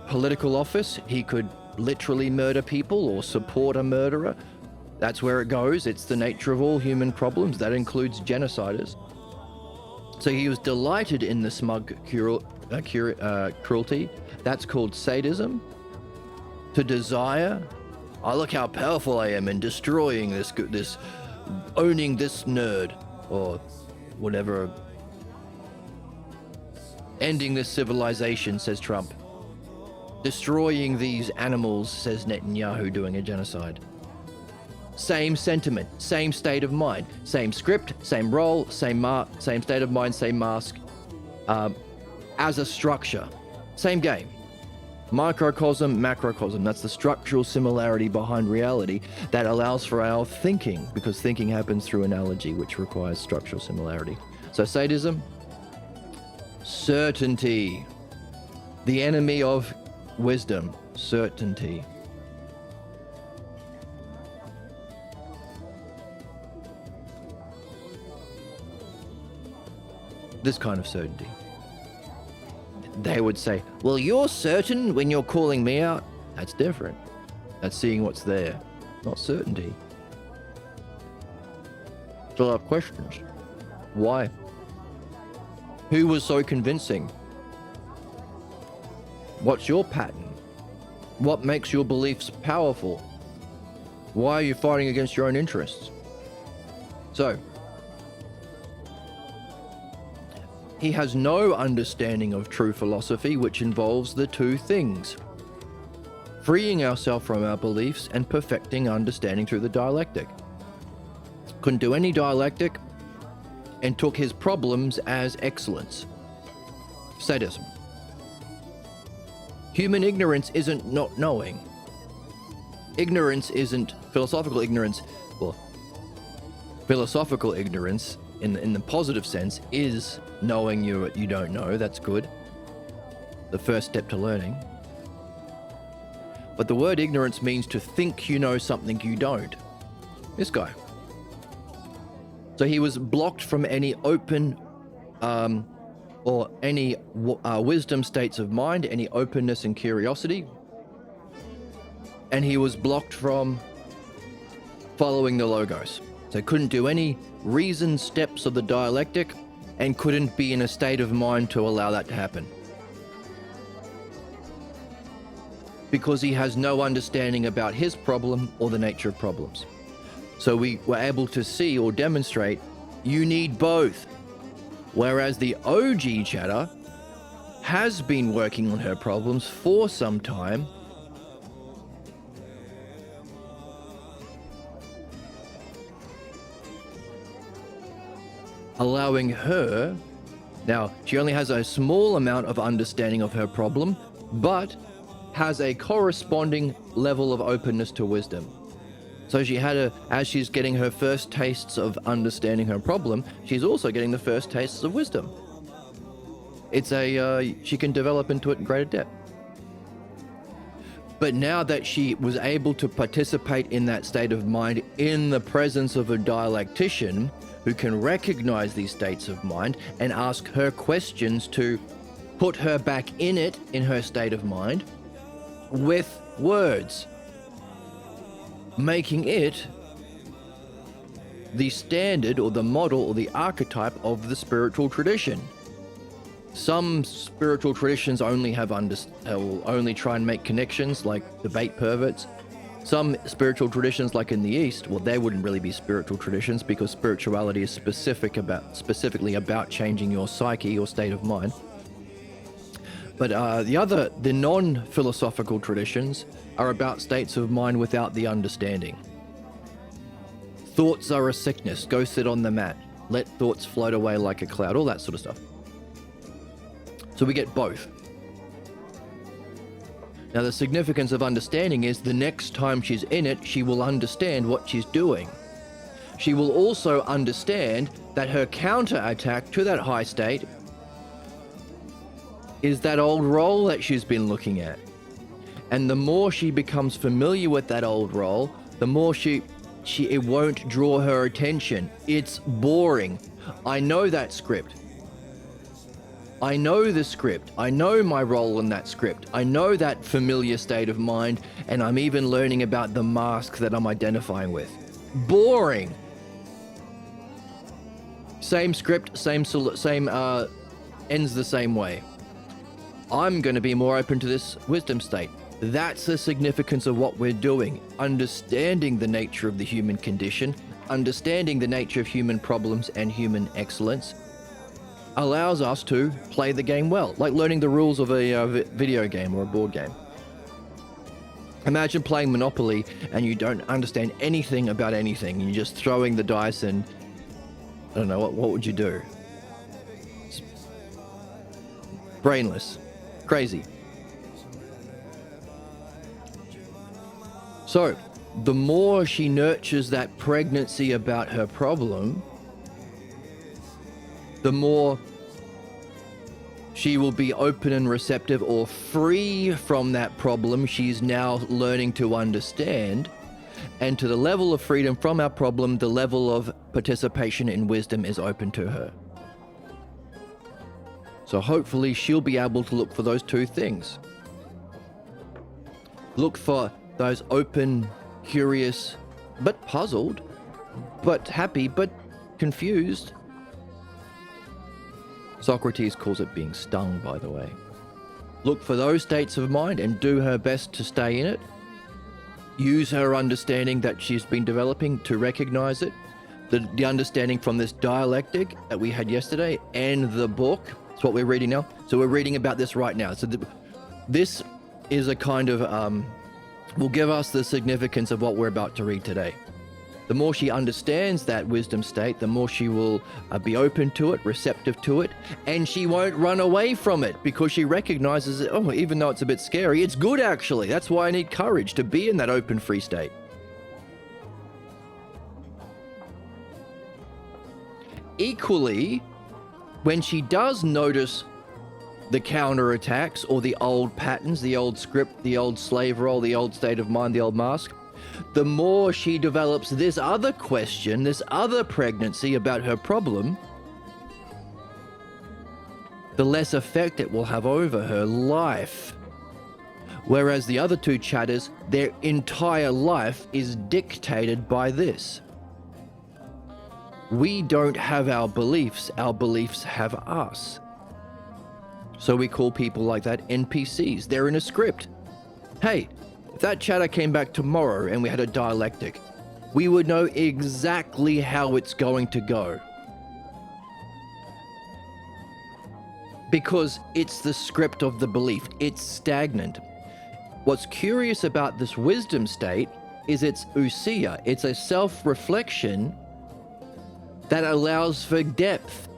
political office, he could literally murder people or support a murderer. That's where it goes. It's the nature of all human problems. That includes genociders. So he was delighted in the smug cruelty. That's called sadism. To desire, oh, look how powerful I am in destroying this, owning this nerd, or whatever. Ending this civilization, says Trump. Destroying these animals, says Netanyahu, doing a genocide. Same sentiment, same state of mind, same script, same role, same state of mind, same mask, as a structure. Same game. Microcosm, macrocosm. That's the structural similarity behind reality that allows for our thinking, because thinking happens through analogy, which requires structural similarity. So sadism, certainty. The enemy of wisdom, certainty. This kind of certainty. They would say, well, you're certain when you're calling me out. That's different. That's seeing what's there, not certainty. Still have questions. Why? Who was so convincing? What's your pattern? What makes your beliefs powerful? Why are you fighting against your own interests? So, he has no understanding of true philosophy, which involves the two things: freeing ourselves from our beliefs and perfecting understanding through the dialectic. Couldn't do any dialectic and took his problems as excellence. Sadism. Human ignorance isn't not knowing. Ignorance isn't philosophical ignorance. Well, philosophical ignorance in the positive sense is knowing you don't know. That's good. The first step to learning. But the word ignorance means to think you know something you don't. This guy. So he was blocked from any open or any wisdom states of mind, any openness and curiosity. And he was blocked from following the logos. So couldn't do any reasoned steps of the dialectic and couldn't be in a state of mind to allow that to happen. Because he has no understanding about his problem or the nature of problems. So we were able to see or demonstrate you need both. Whereas the OG chatter has been working on her problems for some time, allowing her, now she only has a small amount of understanding of her problem, but has a corresponding level of openness to wisdom. So she had as she's getting her first tastes of understanding her problem, she's also getting the first tastes of wisdom. It's she can develop into it in greater depth. But now that she was able to participate in that state of mind in the presence of a dialectician who can recognize these states of mind and ask her questions to put her back in it, in her state of mind, with words, making it the standard or the model or the archetype of the spiritual tradition. Some spiritual traditions only have will only try and make connections, like debate perverts. Some spiritual traditions, like in the East, well, they wouldn't really be spiritual traditions because spirituality is specifically about changing your psyche, your state of mind. But the non-philosophical traditions are about states of mind without the understanding. Thoughts are a sickness. Go sit on the mat. Let thoughts float away like a cloud. All that sort of stuff. So we get both. Now the significance of understanding is the next time she's in it, she will understand what she's doing. She will also understand that her counter-attack to that high state is that old role that she's been looking at. And the more she becomes familiar with that old role, the more it won't draw her attention. It's boring. I know that script. I know the script. I know my role in that script. I know that familiar state of mind, and I'm even learning about the mask that I'm identifying with. Boring. Same script, same ends the same way. I'm going to be more open to this wisdom state. That's the significance of what we're doing. Understanding the nature of the human condition, understanding the nature of human problems and human excellence, allows us to play the game well, like learning the rules of a video game or a board game. Imagine playing Monopoly and you don't understand anything about anything. You're just throwing the dice and, I don't know, what would you do? It's brainless. Crazy. So, the more she nurtures that pregnancy about her problem, the more she will be open and receptive or free from that problem she's now learning to understand. And to the level of freedom from our problem, the level of participation in wisdom is open to her. So hopefully she'll be able to look for those two things. Look for those open, curious, but puzzled, but happy, but confused. Socrates calls it being stung, by the way. Look for those states of mind and do her best to stay in it. Use her understanding that she's been developing to recognize it. the understanding from this dialectic that we had yesterday and the book. It's what we're reading now. So we're reading about this right now. So this is a kind of will give us the significance of what we're about to read today. The more she understands that wisdom state, the more she will be open to it, receptive to it, and she won't run away from it because she recognizes that, oh, even though it's a bit scary, it's good actually. That's why I need courage to be in that open, free state. Equally, when she does notice the counterattacks or the old patterns, the old script, the old slave role, the old state of mind, the old mask, the more she develops this other question, this other pregnancy about her problem, the less effect it will have over her life. Whereas the other two chatters, their entire life is dictated by this. We don't have our beliefs have us. So we call people like that NPCs. They're in a script. Hey, if that chatter came back tomorrow and we had a dialectic, we would know exactly how it's going to go. Because it's the script of the belief. It's stagnant. What's curious about this wisdom state is it's ousia. It's a self-reflection that allows for depth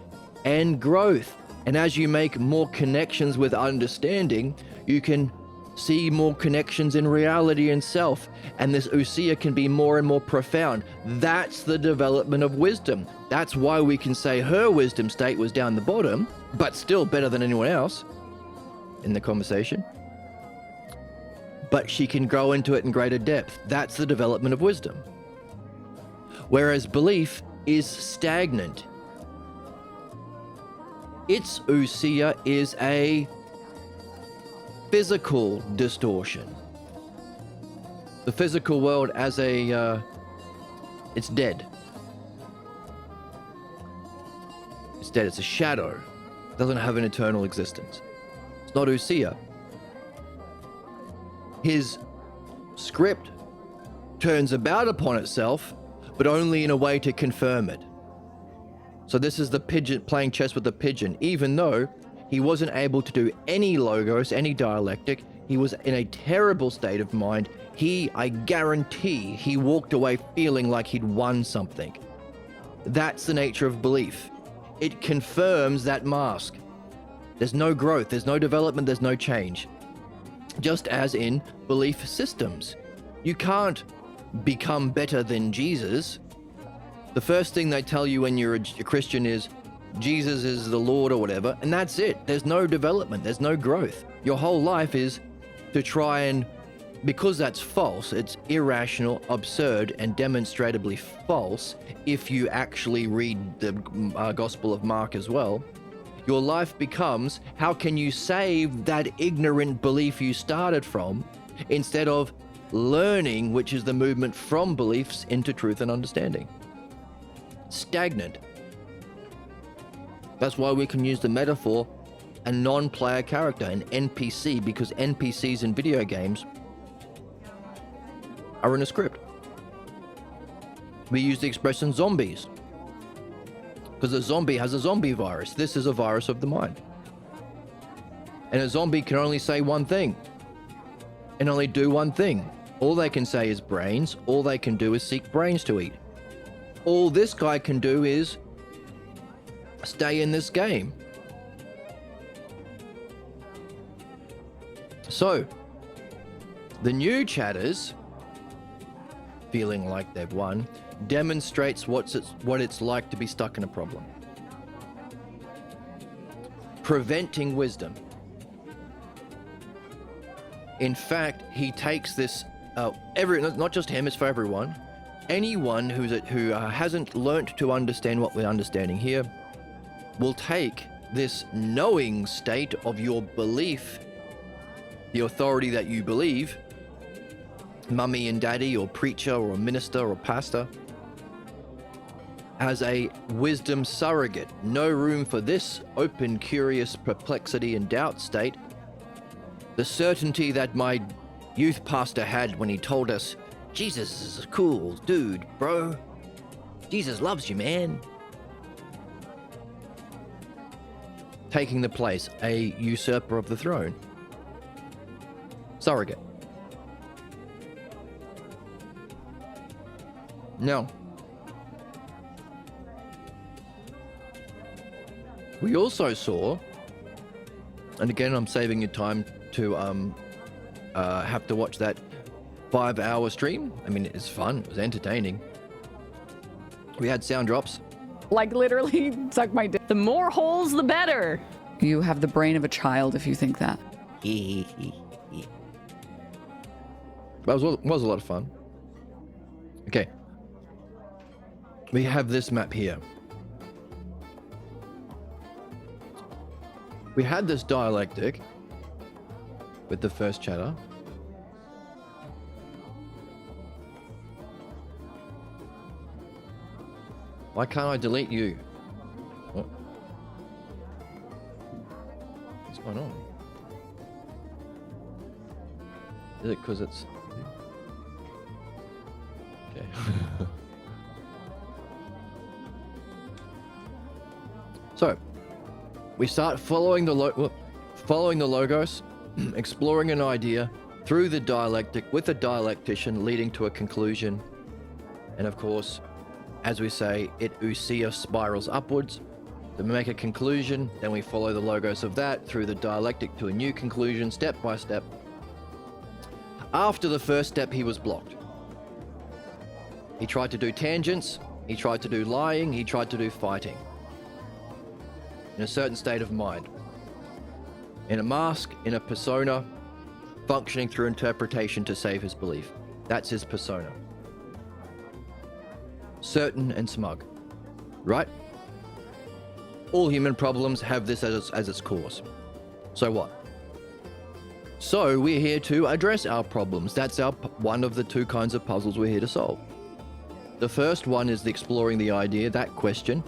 and growth. And as you make more connections with understanding, you can see more connections in reality and self. And this ousia can be more and more profound. That's the development of wisdom. That's why we can say her wisdom state was down the bottom, but still better than anyone else in the conversation. But she can grow into it in greater depth. That's the development of wisdom. Whereas belief is stagnant. Its ousia is a physical distortion. The physical world as it's dead. It's dead, it's a shadow. It doesn't have an eternal existence. It's not ousia. His script turns about upon itself, but only in a way to confirm it. So this is the pigeon playing chess with the pigeon. Even though he wasn't able to do any logos, any dialectic, he was in a terrible state of mind. I guarantee he walked away feeling like he'd won something. That's the nature of belief. It confirms that mask. There's no growth, there's no development, there's no change. Just as in belief systems. You can't become better than Jesus. The first thing they tell you when you're a Christian is Jesus is the Lord or whatever, and that's it. There's no development, there's no growth. Your whole life is to try and, because that's false, it's irrational, absurd, and demonstrably false. If you actually read the Gospel of Mark as well, your life becomes, how can you save that ignorant belief you started from, instead of learning, which is the movement from beliefs into truth and understanding. Stagnant. That's why we can use the metaphor a non-player character, an NPC, because NPCs in video games are in a script. We use the expression zombies because a zombie has a zombie virus. This is a virus of the mind. And a zombie can only say one thing and only do one thing. All they can say is brains. All they can do is seek brains to eat. All this guy can do is stay in this game. So, the new chatters, feeling like they've won, demonstrates what it's like to be stuck in a problem. Preventing wisdom. In fact, he takes this, not just him, it's for everyone. Anyone who hasn't learnt to understand what we're understanding here will take this knowing state of your belief, the authority that you believe, mummy and daddy or preacher or minister or pastor, as a wisdom surrogate. No room for this open, curious perplexity and doubt state. The certainty that my youth pastor had when he told us, Jesus is a cool dude, bro. Jesus loves you, man. Taking the place, a usurper of the throne. Surrogate. Now, we also saw, and again, I'm saving you time to have to watch that 5-hour stream. I mean, it's fun. It was entertaining. We had sound drops. Like literally suck my dick. The more holes, the better. You have the brain of a child if you think that. That was a lot of fun. Okay. We have this map here. We had this dialectic with the first chatter. Why can't I delete you? What? What's going on? Is it because it's... Okay. So, we start following the logos, exploring an idea through the dialectic with a dialectician leading to a conclusion. And of course, as we say, it ousia spirals upwards. Then we make a conclusion, then we follow the logos of that through the dialectic to a new conclusion, step by step. After the first step, he was blocked. He tried to do tangents, he tried to do lying, he tried to do fighting. In a certain state of mind. In a mask, in a persona, functioning through interpretation to save his belief. That's his persona. Certain and smug. Right? All human problems have this as its cause. So what? So we're here to address our problems. That's one of the two kinds of puzzles we're here to solve. The first one is exploring the idea, that question.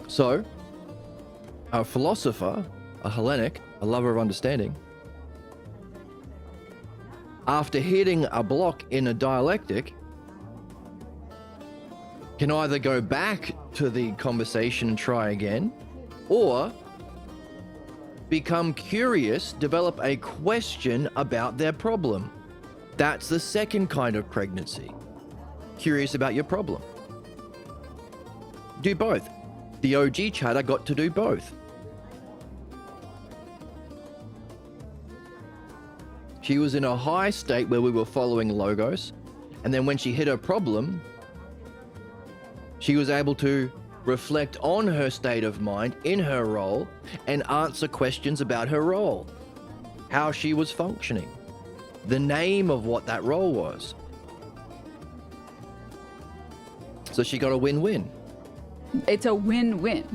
So, a philosopher, a Hellenic, a lover of understanding, after hitting a block in a dialectic, can either go back to the conversation and try again, or become curious, develop a question about their problem. That's the second kind of pregnancy. Curious about your problem. Do both. The OG chatter got to do both. She was in a high state where we were following logos, and then when she hit her problem, she was able to reflect on her state of mind in her role and answer questions about her role, how she was functioning, the name of what that role was. So she got a win-win. It's a win-win.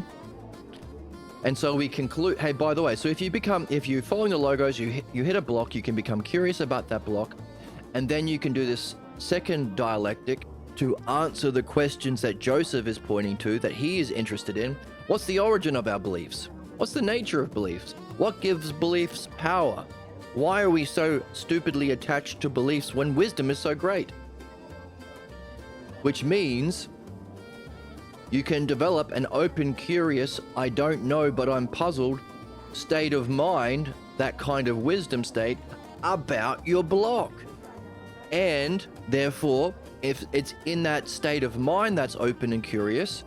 And so we conclude, hey, by the way, so if you're following the logos, you hit a block, you can become curious about that block, and then you can do this second dialectic to answer the questions that Joseph is pointing to, that he is interested in. What's the origin of our beliefs? What's the nature of beliefs? What gives beliefs power? Why are we so stupidly attached to beliefs when wisdom is so great? Which means you can develop an open, curious, I don't know, but I'm puzzled state of mind, that kind of wisdom state, about your block. And therefore, if it's in that state of mind that's open and curious,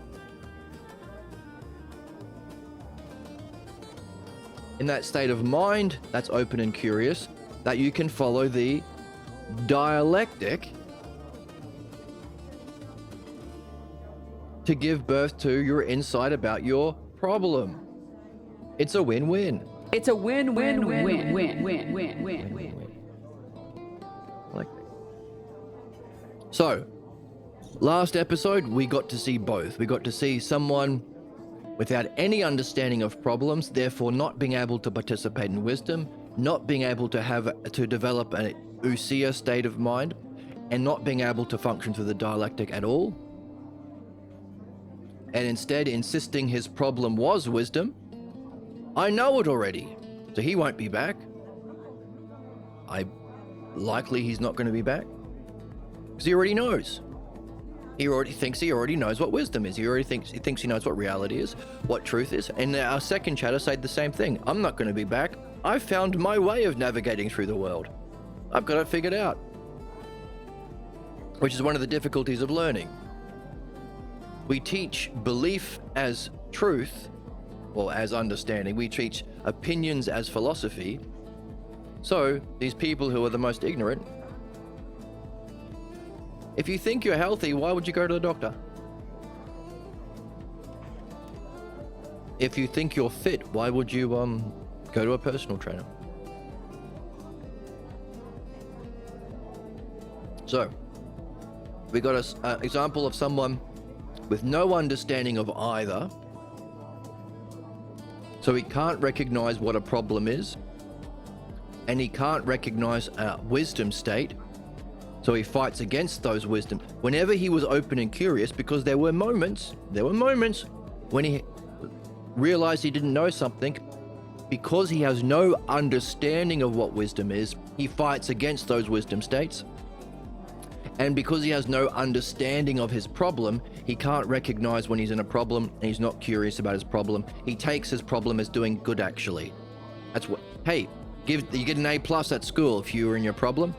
in that state of mind that's open and curious, that you can follow the dialectic to give birth to your insight about your problem. It's a win-win. It's a win-win-win-win-win-win-win-win. Like that. So, last episode, we got to see both. We got to see someone without any understanding of problems, therefore not being able to participate in wisdom, not being able to develop an ousia state of mind, and not being able to function through the dialectic at all. And instead insisting his problem was wisdom. I know it already, so he won't be back. Likely he's not going to be back, because he already knows. He already knows what wisdom is. He thinks he knows what reality is, what truth is. And our second chatter said the same thing. I'm not going to be back. I found my way of navigating through the world. I've got it figured out. Which is one of the difficulties of learning. We teach belief as truth, or as understanding. We teach opinions as philosophy. So these people who are the most ignorant, if you think you're healthy, why would you go to the doctor? If you think you're fit, why would you go to a personal trainer? So we got an example of someone with no understanding of either. So he can't recognize what a problem is, and he can't recognize a wisdom state. So he fights against those wisdom. Whenever he was open and curious, because there were moments when he realized he didn't know something, because he has no understanding of what wisdom is, he fights against those wisdom states. And because he has no understanding of his problem, he can't recognize when he's in a problem, and he's not curious about his problem. He takes his problem as doing good, actually. That's what, hey, you get an A+ at school if you were in your problem,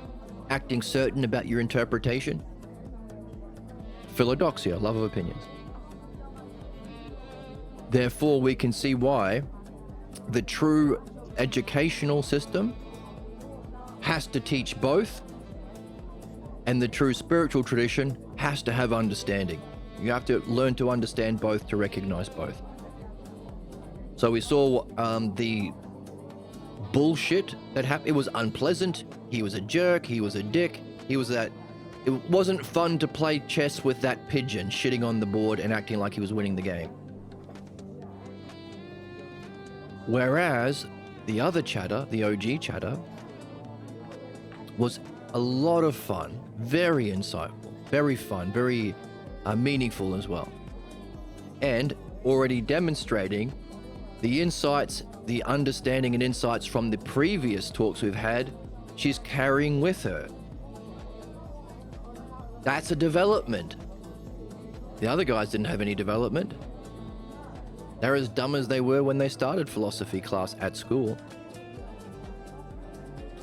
acting certain about your interpretation. Philodoxia, love of opinions. Therefore, we can see why the true educational system has to teach both, and the true spiritual tradition has to have understanding. You have to learn to understand both to recognize both. So we saw the bullshit that happened. It was unpleasant. He was a jerk. He was a dick. It wasn't fun to play chess with that pigeon shitting on the board and acting like he was winning the game. Whereas the other chatter, the OG chatter, was a lot of fun, very insightful, very fun, very meaningful as well. And already demonstrating the insights, the understanding and insights from the previous talks we've had, she's carrying with her. That's a development. The other guys didn't have any development. They're as dumb as they were when they started philosophy class at school.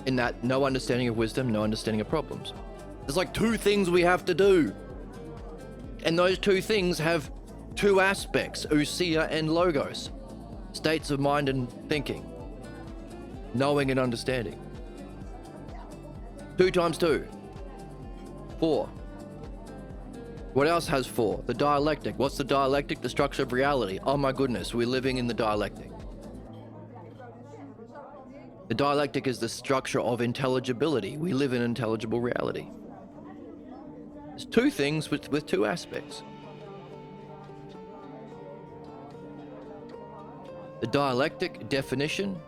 In that, no understanding of wisdom, no understanding of problems. There's like two things we have to do. And those two things have two aspects, ousia and logos. States of mind and thinking. Knowing and understanding. 2 times 2. 4. What else has 4? The dialectic. What's the dialectic? The structure of reality. Oh my goodness, we're living in the dialectic. The dialectic is the structure of intelligibility. We live in intelligible reality. There's two things with two aspects. The dialectic definition,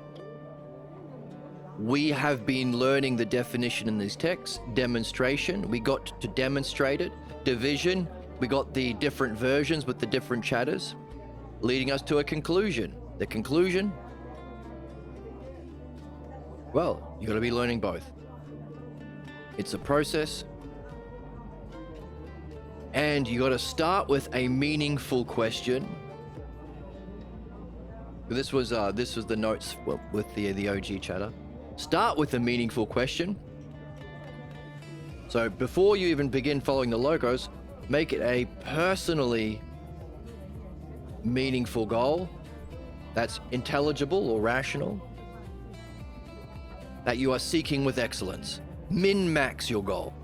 we have been learning the definition in these texts. Demonstration, we got to demonstrate it. Division, we got the different versions with the different chatters, leading us to a conclusion. The conclusion, well, you got to be learning both. It's a process. And you got to start with a meaningful question. This was the notes with the OG chatter. Start with a meaningful question. So before you even begin following the logos, make it a personally meaningful goal that's intelligible or rational, that you are seeking with excellence. Min-max your goal.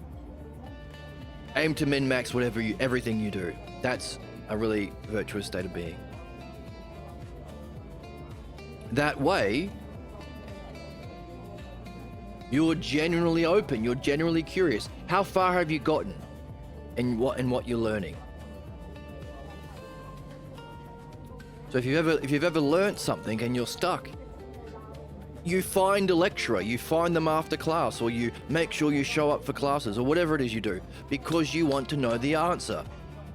Aim to min-max everything you do. That's a really virtuous state of being. That way, you're genuinely open, you're genuinely curious. How far have you gotten in what you're learning? So if you've ever learned something and you're stuck, you find a lecturer, you find them after class, or you make sure you show up for classes, or whatever it is you do, because you want to know the answer.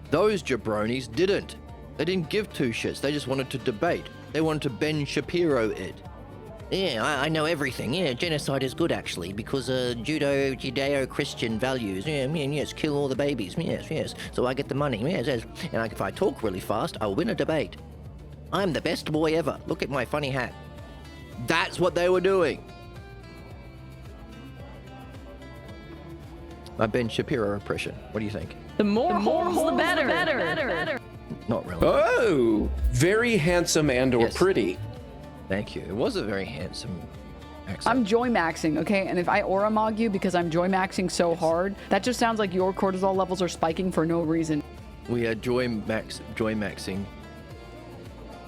Those jabronis didn't. They didn't give two shits. They just wanted to debate. They wanted to Ben Shapiro it. Yeah, I know everything. Yeah, genocide is good actually because Judeo-Christian values. Yeah, yes, kill all the babies. Yes. So I get the money. Yes. And if I talk really fast, I'll win a debate. I'm the best boy ever. Look at my funny hat. That's what they were doing. My Ben Shapiro impression. What do you think? The more holes, the better. Not really. Oh, very handsome and or Yes. pretty. Thank you. It was a very handsome accent. I'm joy maxing, okay? And if I aura mog you because I'm joy maxing so hard, that just sounds like your cortisol levels are spiking for no reason. We are joy maxing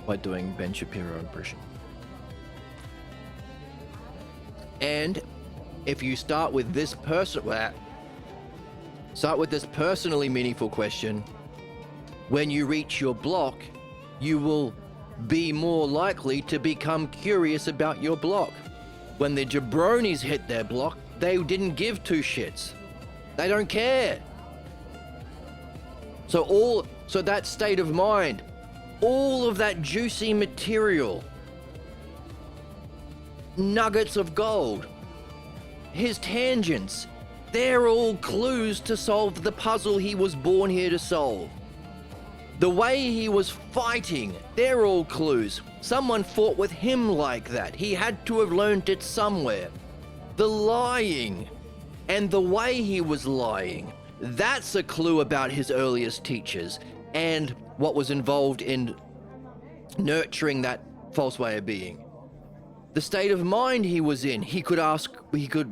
by doing Ben Shapiro impression. And if you start with this personally meaningful question, when you reach your block, you will be more likely to become curious about your block. When the jabronis hit their block, they didn't give two shits. They don't care. So that state of mind, all of that juicy material, nuggets of gold, his tangents, they're all clues to solve the puzzle he was born here to solve. The way he was fighting, they're all clues. Someone fought with him like that. He had to have learned it somewhere. The lying and the way he was lying, that's a clue about his earliest teachers and what was involved in nurturing that false way of being. The state of mind he was in, he could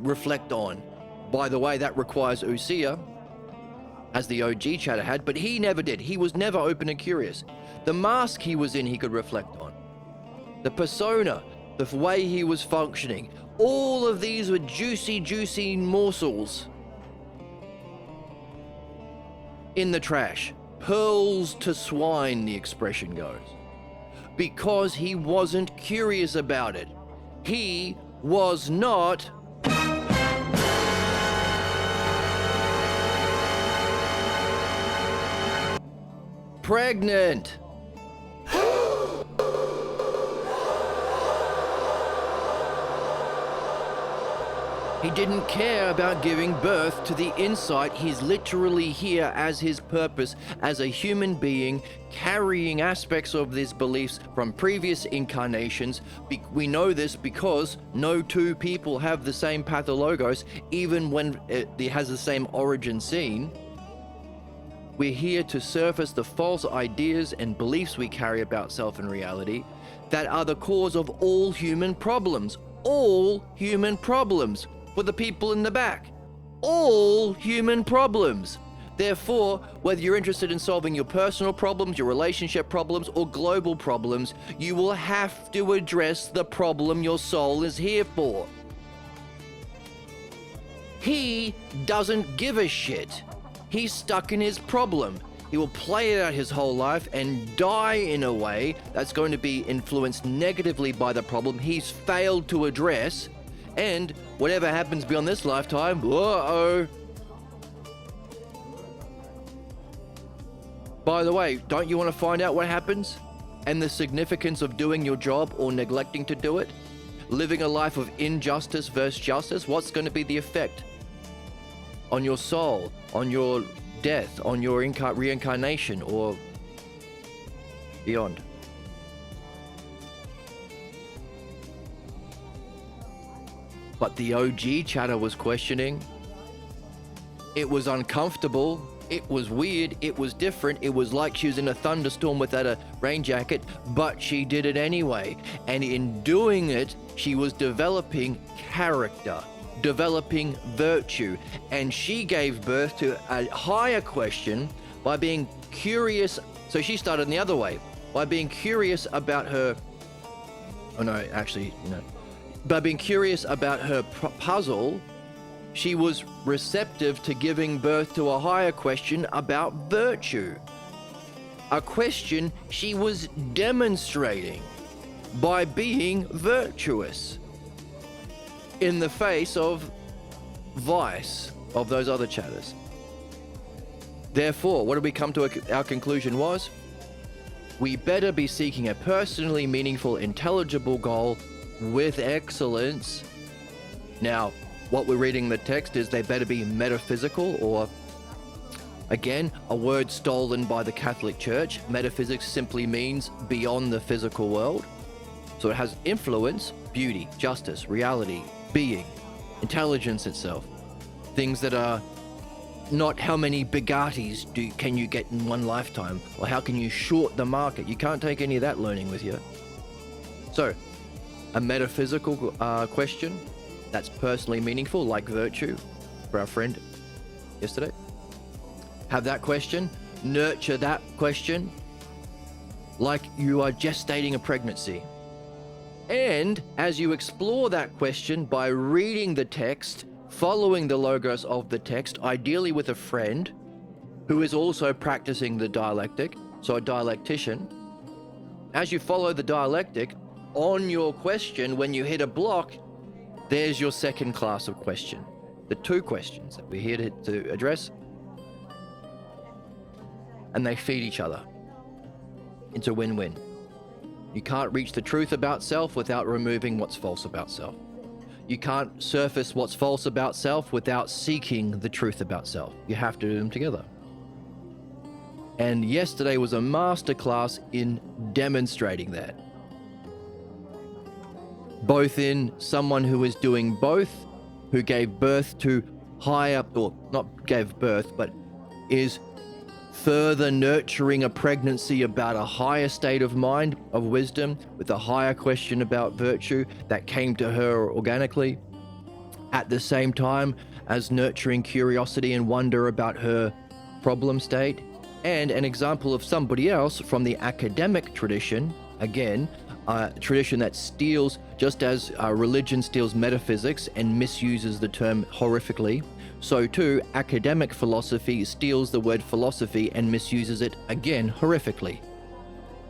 reflect on. By the way, that requires Usia, as the OG chatter had, but he never did. He was never open and curious. The mask he was in, he could reflect on. The persona, the way he was functioning, all of these were juicy morsels in the trash. Pearls to swine, the expression goes. Because he wasn't curious about it. He was not pregnant. He didn't care about giving birth to the insight. He's literally here as his purpose as a human being, carrying aspects of these beliefs from previous incarnations. We know this because no two people have the same pathologos, even when it has the same origin scene. We're here to surface the false ideas and beliefs we carry about self and reality that are the cause of all human problems. All human problems. For the people in the back. All human problems. Therefore, whether you're interested in solving your personal problems, your relationship problems, or global problems, you will have to address the problem your soul is here for. He doesn't give a shit. He's stuck in his problem. He will play it out his whole life and die in a way that's going to be influenced negatively by the problem he's failed to address. And whatever happens beyond this lifetime, uh-oh. By the way, don't you want to find out what happens? And the significance of doing your job or neglecting to do it? Living a life of injustice versus justice? What's going to be the effect? On your soul, on your death, on your reincarnation, or beyond? But the OG chatter was questioning. It was uncomfortable. It was weird. It was different. It was like she was in a thunderstorm without a rain jacket, but she did it anyway. And in doing it, she was developing character, developing virtue. And she gave birth to a higher question by being curious. So she started in the other way, by being curious about her. Oh no, actually, no. By being curious about her puzzle, she was receptive to giving birth to a higher question about virtue. A question she was demonstrating by being virtuous in the face of vice of those other chatters. Therefore, what did we come to our conclusion was? We better be seeking a personally meaningful, intelligible goal with excellence. Now, what we're reading in the text is they better be metaphysical, or again, a word stolen by the Catholic Church. Metaphysics simply means beyond the physical world. So it has influence, beauty, justice, reality, being, intelligence itself. Things that are not how many Bugattis can you get in one lifetime, or how can you short the market. You can't take any of that learning with you. So, a metaphysical question that's personally meaningful, like virtue, for our friend yesterday. Have that question, nurture that question, like you are gestating a pregnancy. And as you explore that question by reading the text, following the logos of the text, ideally with a friend who is also practicing the dialectic, so a dialectician, as you follow the dialectic, on your question, when you hit a block, there's your second class of question. The two questions that we're here to address. And they feed each other. It's a win-win. You can't reach the truth about self without removing what's false about self. You can't surface what's false about self without seeking the truth about self. You have to do them together. And yesterday was a masterclass in demonstrating that. Both in someone who is doing both, who gave birth to higher, or not gave birth, but is further nurturing a pregnancy about a higher state of mind, of wisdom, with a higher question about virtue that came to her organically, at the same time as nurturing curiosity and wonder about her problem state. And an example of somebody else from the academic tradition, again, a tradition that steals, just as religion steals metaphysics and misuses the term horrifically, so too academic philosophy steals the word philosophy and misuses it again horrifically.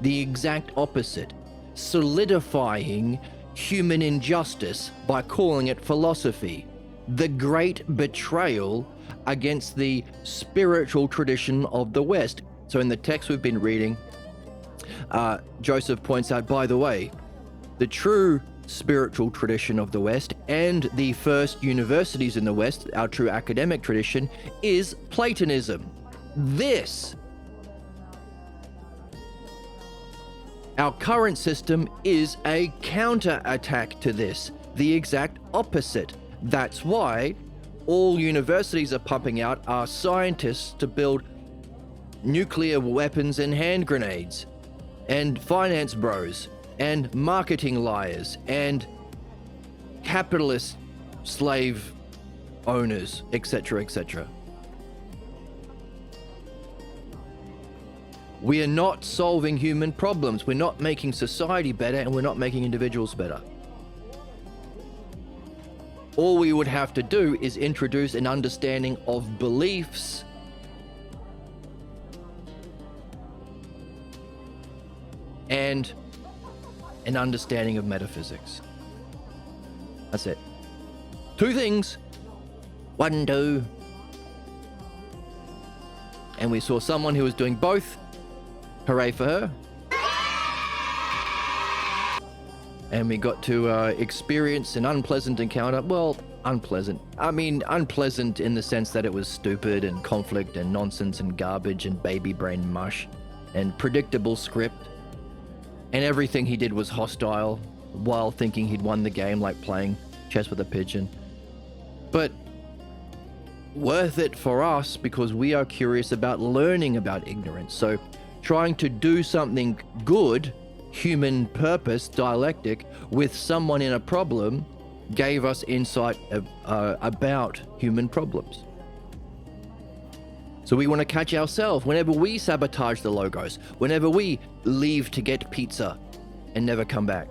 The exact opposite, solidifying human injustice by calling it philosophy. The great betrayal against the spiritual tradition of the West. So in the text we've been reading, Joseph points out, by the way, the true spiritual tradition of the West and the first universities in the West, our true academic tradition, is Platonism. This, our current system, is a counter-attack to this, the exact opposite. That's why all universities are pumping out our scientists to build nuclear weapons and hand grenades, and finance bros, and marketing liars, and capitalist slave owners, etc., etc. We are not solving human problems. We're not making society better, and we're not making individuals better. All we would have to do is introduce an understanding of beliefs and an understanding of metaphysics. That's it. Two things. 1, 2. And we saw someone who was doing both. Hooray for her. And we got to experience an unpleasant encounter. Well, unpleasant. I mean, unpleasant in the sense that it was stupid and conflict and nonsense and garbage and baby brain mush and predictable script. And everything he did was hostile while thinking he'd won the game, like playing chess with a pigeon. But worth it for us because we are curious about learning about ignorance. So trying to do something good, human purpose, dialectic, with someone in a problem gave us insight about human problems. So we want to catch ourselves whenever we sabotage the logos, whenever we leave to get pizza and never come back.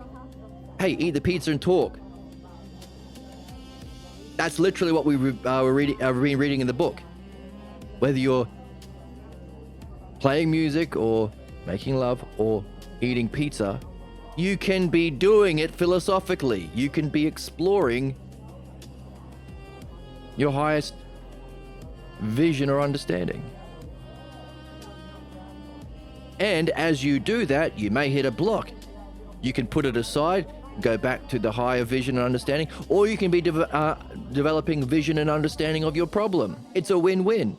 Hey, eat the pizza and talk. That's literally what we've been reading in the book. Whether you're playing music or making love or eating pizza, you can be doing it philosophically. You can be exploring your highest vision or understanding. And as you do that, you may hit a block. You can put it aside, go back to the higher vision and understanding, or you can be developing vision and understanding of your problem. It's a win-win.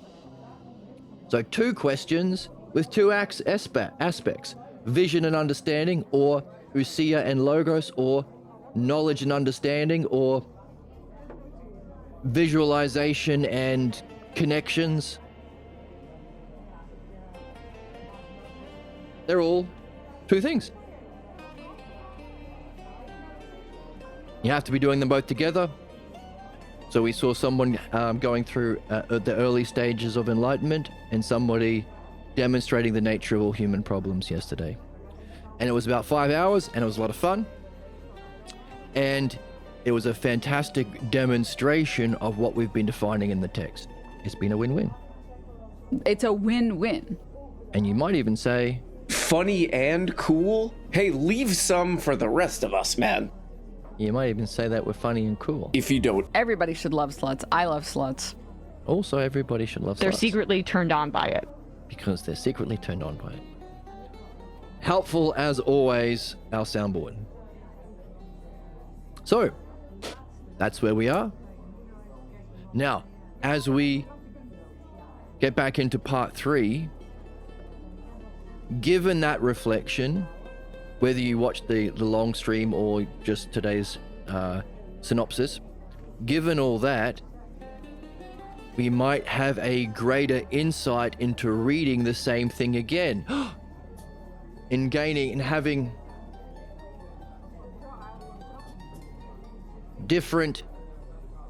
So 2 questions with 2 aspects: vision and understanding, or ousia and logos, or knowledge and understanding, or visualization and connections. They're all 2 things. You have to be doing them both together. So we saw someone going through the early stages of enlightenment, and somebody demonstrating the nature of all human problems yesterday. And it was about 5 hours, and it was a lot of fun. And it was a fantastic demonstration of what we've been defining in the text. It's been a win-win. It's a win-win. And you might even say, Funny and cool? Hey, leave some for the rest of us, man. you might even say that we're funny and cool. If you don't. Everybody should love sluts. I love sluts. Also, everybody should love They're sluts. secretly turned on by it. Because they're secretly turned on by it. Helpful as always, our soundboard. So, that's where we are. Now, as we get back into part 3, given that reflection, whether you watch the long stream or just today's synopsis, given all that, we might have a greater insight into reading the same thing again. In gaining and having different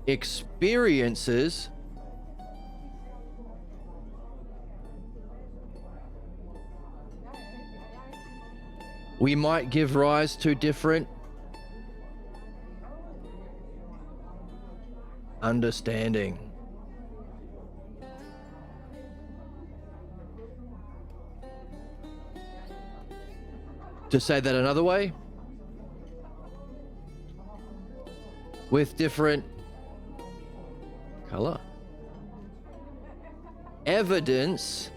experiences we might give rise to different understanding. To say that another way, with different color evidence,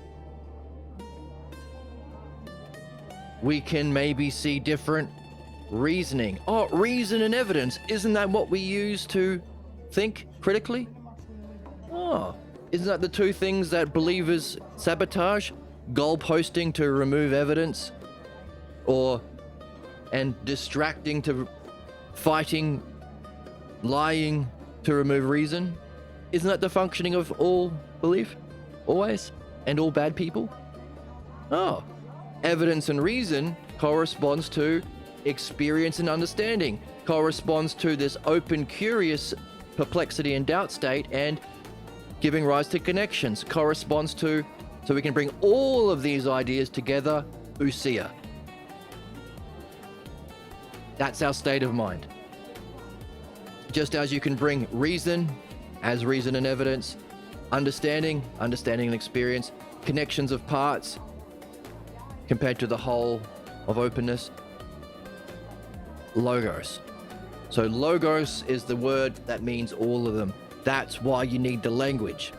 we can maybe see different reasoning. Oh, reason and evidence. Isn't that what we use to think critically? Oh, isn't that the 2 things that believers sabotage? Goalposting to remove evidence, and distracting to fighting, lying to remove reason? Isn't that the functioning of all belief? Always? And all bad people? Oh. Evidence and reason corresponds to experience and understanding, corresponds to this open, curious perplexity and doubt state, and giving rise to connections, corresponds to, so we can bring all of these ideas together, ousia. That's our state of mind. Just as you can bring reason as reason and evidence, understanding and experience, connections of parts compared to the whole of openness, logos. So logos is the word that means all of them. That's why you need the language.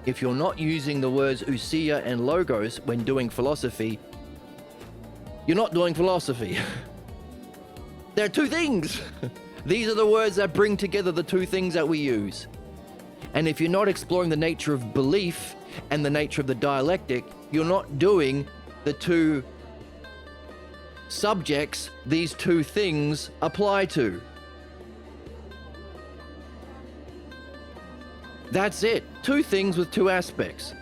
If you're not using the words ousia and logos when doing philosophy, you're not doing philosophy. They're 2 things. These are the words that bring together the 2 things that we use. And if you're not exploring the nature of belief and the nature of the dialectic, you're not doing the 2 subjects these 2 things apply to. That's it. 2 things with 2 aspects.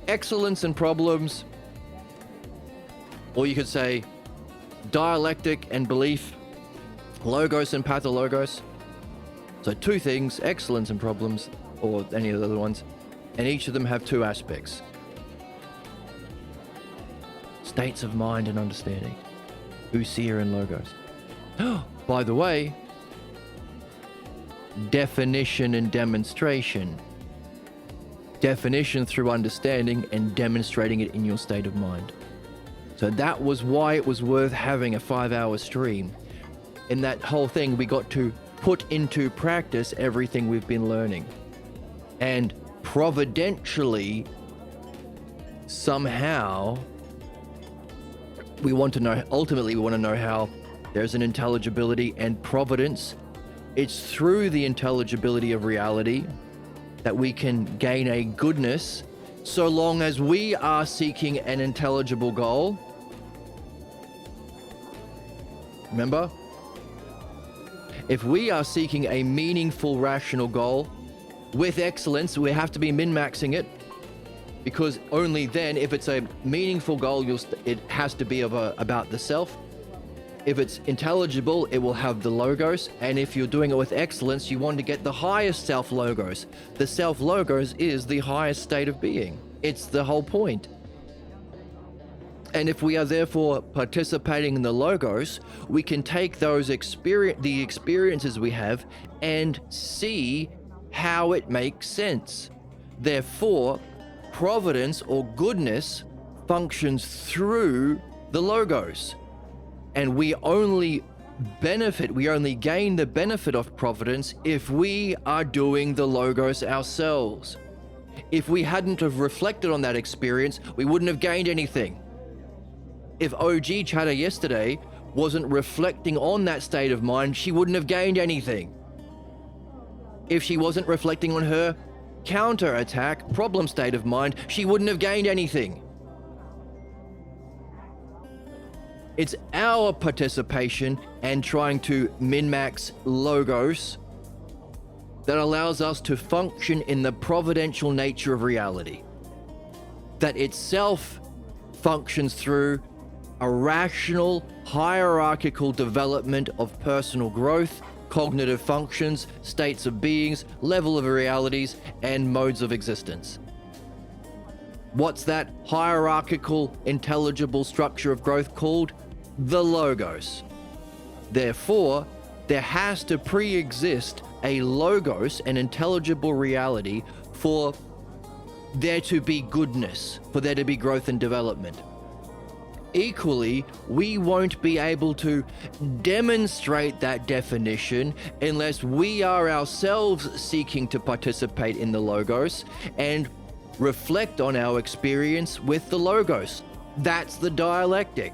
Excellence and problems. Or you could say dialectic and belief, logos and pathologos. So 2 things, excellence and problems, or any of the other ones, and each of them have 2 aspects. States of mind and understanding, ousia and logos. By the way, definition and demonstration. Definition through understanding and demonstrating it in your state of mind. So that was why it was worth having a 5-hour stream. In that whole thing, we got to put into practice everything we've been learning. And providentially, somehow, ultimately we want to know how There's an intelligibility and providence. It's through the intelligibility of reality that we can gain a goodness, so long as we are seeking an intelligible goal. Remember? If we are seeking a meaningful, rational goal with excellence, we have to be min-maxing it, because only then, if it's a meaningful goal, it has to be about the self. If it's intelligible, it will have the logos. And if you're doing it with excellence, you want to get the highest self logos. The self logos is the highest state of being. It's the whole point. And if we are therefore participating in the logos, we can take those the experiences we have and see how it makes sense. Therefore, providence or goodness functions through the logos. And we only gain the benefit of providence if we are doing the logos ourselves. If we hadn't have reflected on that experience, we wouldn't have gained anything. If OG Chatter yesterday wasn't reflecting on that state of mind, she wouldn't have gained anything. If she wasn't reflecting on her counter-attack problem state of mind, she wouldn't have gained anything. It's our participation and trying to min-max logos that allows us to function in the providential nature of reality. That itself functions through a rational, hierarchical development of personal growth, cognitive functions, states of beings, level of realities, and modes of existence. What's that hierarchical, intelligible structure of growth called? The logos. Therefore, there has to pre-exist a logos, an intelligible reality, for there to be goodness, for there to be growth and development. Equally, we won't be able to demonstrate that definition unless we are ourselves seeking to participate in the logos and reflect on our experience with the logos. That's the dialectic.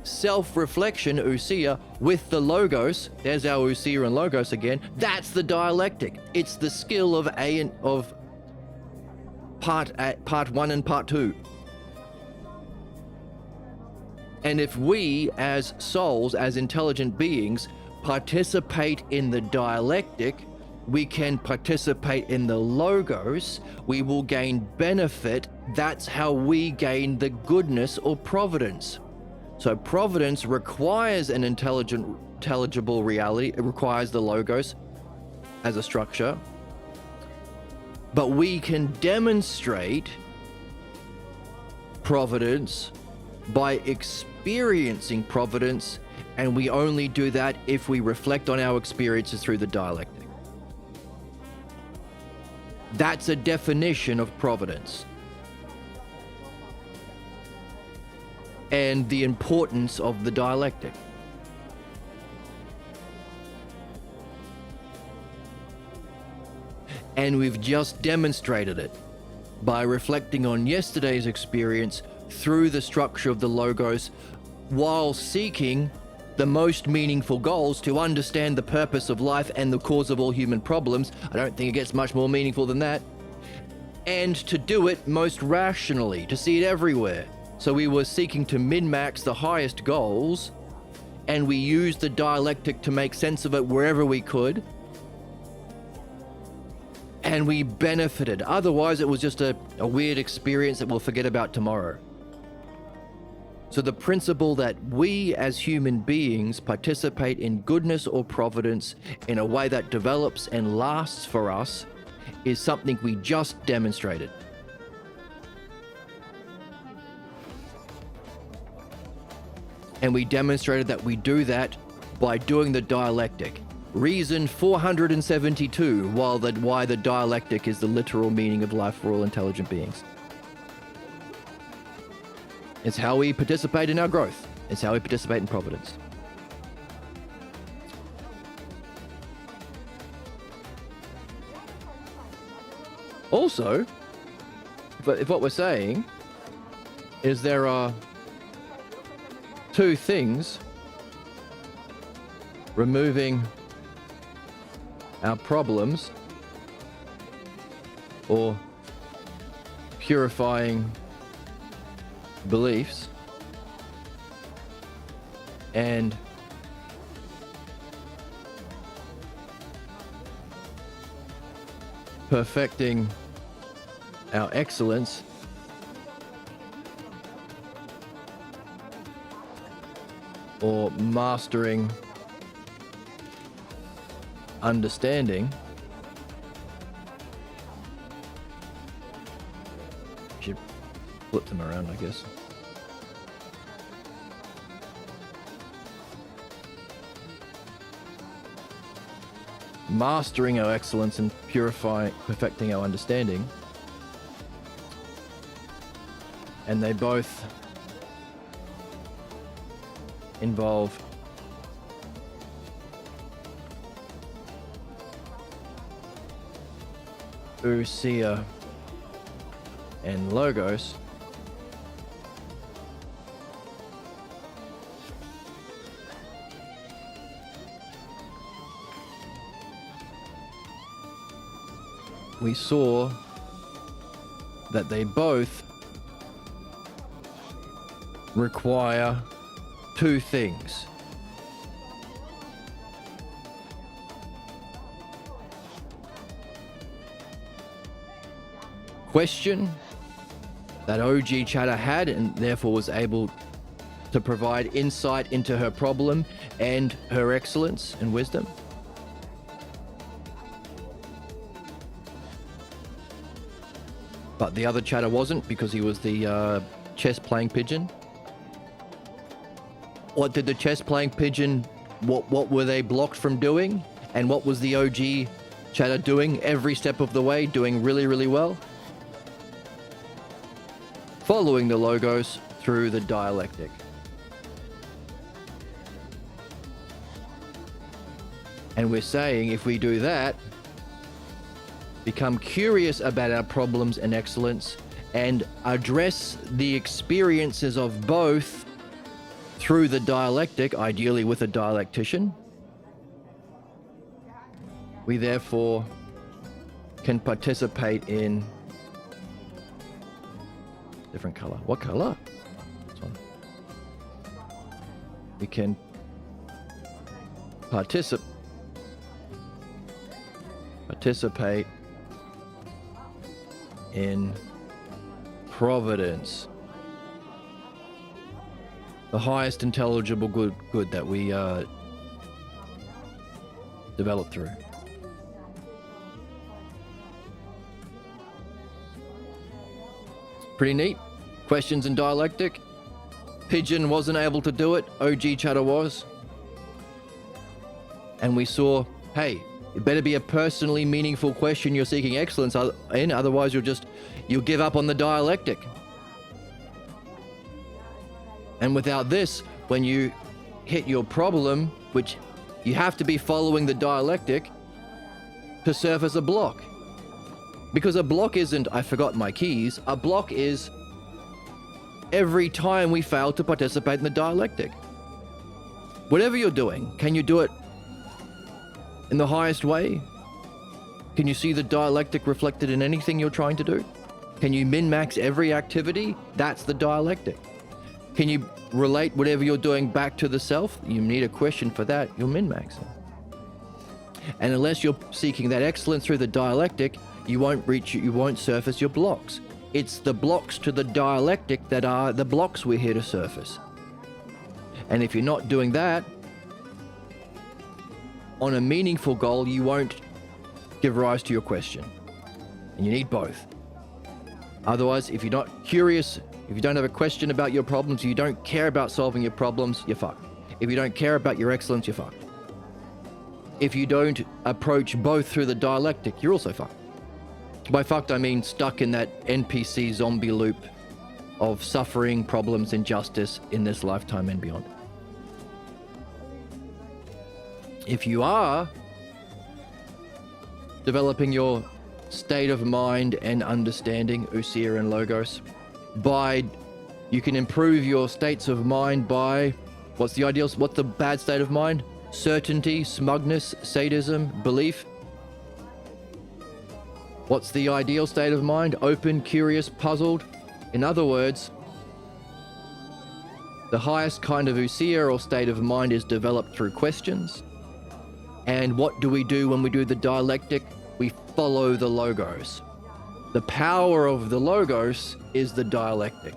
Self-reflection, ousia, with the logos, there's our ousia and logos again, that's the dialectic. It's the skill of part 1 and part 2. And if we, as souls, as intelligent beings, participate in the dialectic, we can participate in the logos, we will gain benefit. That's how we gain the goodness or providence. So providence requires an intelligible reality. It requires the logos as a structure. But we can demonstrate providence by experiencing providence, and we only do that if we reflect on our experiences through the dialectic. That's a definition of providence. And the importance of the dialectic. And we've just demonstrated it by reflecting on yesterday's experience through the structure of the logos, while seeking the most meaningful goals to understand the purpose of life and the cause of all human problems. I don't think it gets much more meaningful than that. And to do it most rationally, to see it everywhere. So we were seeking to min-max the highest goals, and we used the dialectic to make sense of it wherever we could. And we benefited. Otherwise, it was just a weird experience that we'll forget about tomorrow. So the principle that we as human beings participate in goodness or providence in a way that develops and lasts for us is something we just demonstrated. And we demonstrated that we do that by doing the dialectic. Reason 472, why the dialectic is the literal meaning of life for all intelligent beings. It's how we participate in our growth. It's how we participate in providence. Also, if what we're saying is there are two things removing our problems or purifying beliefs and perfecting our excellence or mastering understanding. Should flip them around, I guess. Mastering our excellence and perfecting our understanding. And they both involve Usia and Logos. We saw that they both require two things. Question that OG Chatter had and therefore was able to provide insight into her problem and her excellence and wisdom. But the other Chatter wasn't, because he was the chess playing pigeon. What did the chess playing pigeon, what were they blocked from doing? And what was the OG Chatter doing every step of the way, doing really, really well? Following the Logos through the dialectic. And we're saying if we do that, become curious about our problems and excellence, and address the experiences of both through the dialectic, ideally with a dialectician, we therefore can participate in different color. What color? This one. We can participate in providence, the highest intelligible good that we develop through. Pretty neat. Questions in dialectic. Pigeon wasn't able to do it. OG Chatter was. And we saw, hey, it better be a personally meaningful question you're seeking excellence in, otherwise you'll give up on the dialectic. And without this, when you hit your problem, which you have to be following the dialectic to serve as a block. Because a block isn't, I forgot my keys, a block is every time we fail to participate in the dialectic. Whatever you're doing, can you do it in the highest way? Can you see the dialectic reflected in anything you're trying to do? Can you min-max every activity? That's the dialectic. Can you relate whatever you're doing back to the self? You need a question for that, you're min-maxing. And unless you're seeking that excellence through the dialectic, you won't surface your blocks. It's the blocks to the dialectic that are the blocks we're here to surface. And if you're not doing that, on a meaningful goal, you won't give rise to your question. And you need both. Otherwise, if you're not curious, if you don't have a question about your problems, you don't care about solving your problems, you're fucked. If you don't care about your excellence, you're fucked. If you don't approach both through the dialectic, you're also fucked. By fucked, I mean stuck in that NPC zombie loop of suffering, problems, injustice in this lifetime and beyond. If you are developing your state of mind and understanding, Usia and Logos, you can improve your states of mind by, what's the bad state of mind? certainty, smugness, sadism, belief. What's the ideal state of mind? Open, curious, puzzled. In other words, the highest kind of ousia or state of mind is developed through questions. And what do we do when we do the dialectic? We follow the logos. The power of the logos is the dialectic.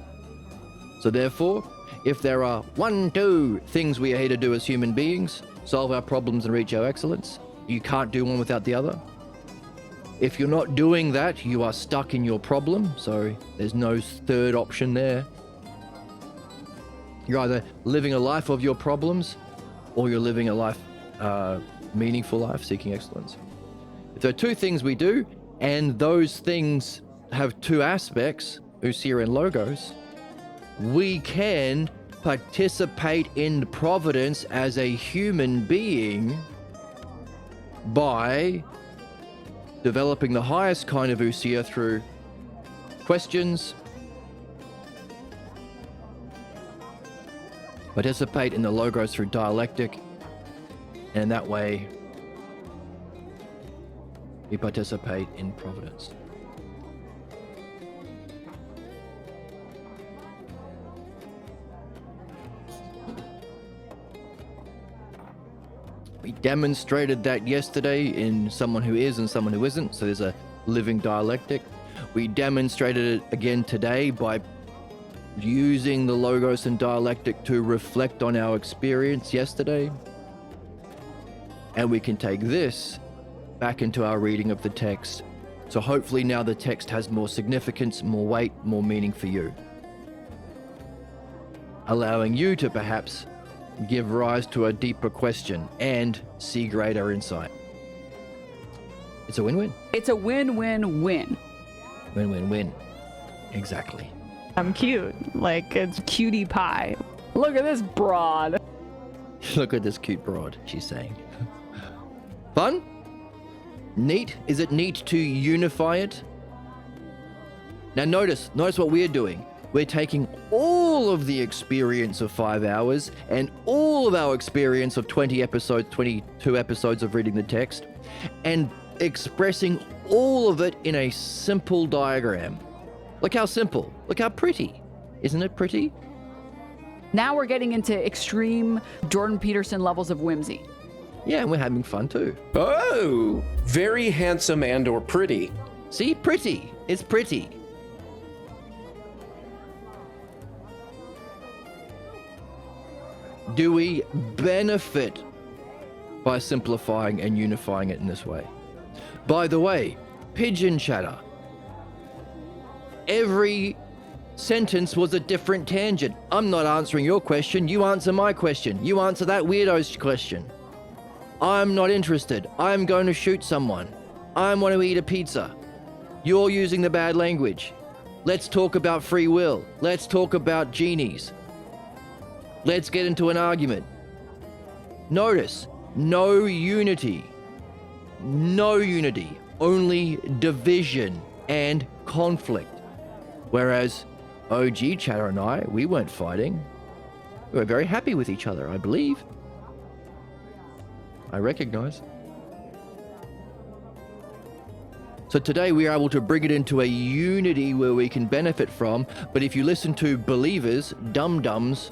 So therefore, if there are 1, 2 things we are here to do as human beings, solve our problems and reach our excellence, you can't do one without the other. If you're not doing that, you are stuck in your problem, so there's no third option there. You're either living a life of your problems, or you're living a life, meaningful life, seeking excellence. If there are 2 things we do, and those things have 2 aspects, ousia and logos, we can participate in providence as a human being by developing the highest kind of ousia through questions, participate in the logos through dialectic, and in that way we participate in providence. We demonstrated that yesterday in someone who is and someone who isn't, so there's a living dialectic. We demonstrated it again today by using the logos and dialectic to reflect on our experience yesterday. And we can take this back into our reading of the text. So hopefully now the text has more significance, more weight, more meaning for you, allowing you to perhaps give rise to a deeper question and see greater insight. It's a win-win. It's a win-win-win. Win-win-win. Exactly. I'm cute. Like, it's cutie pie. Look at this broad. Look at this cute broad, she's saying. Fun? Neat? Is it neat to unify it? Now notice what we're doing. We're taking all of the experience of 5 hours and all of our experience of 20 episodes, 22 episodes of reading the text, and expressing all of it in a simple diagram. Look how simple. Look how pretty. Isn't it pretty? Now we're getting into extreme Jordan Peterson levels of whimsy. Yeah, and we're having fun too. Oh, very handsome and or pretty. See, pretty. It's pretty. Do we benefit by simplifying and unifying it in this way? By the way, pigeon chatter. Every sentence was a different tangent. I'm not answering your question. You answer my question. You answer that weirdo's question. I'm not interested. I'm going to shoot someone. I want to eat a pizza. You're using the bad language. Let's talk about free will. Let's talk about genies. Let's get into an argument. Notice, no unity. No unity. Only division and conflict. Whereas OG Chatter and I, we weren't fighting. We were very happy with each other, I believe. I recognize. So today we are able to bring it into a unity where we can benefit from. But if you listen to believers, dum-dums,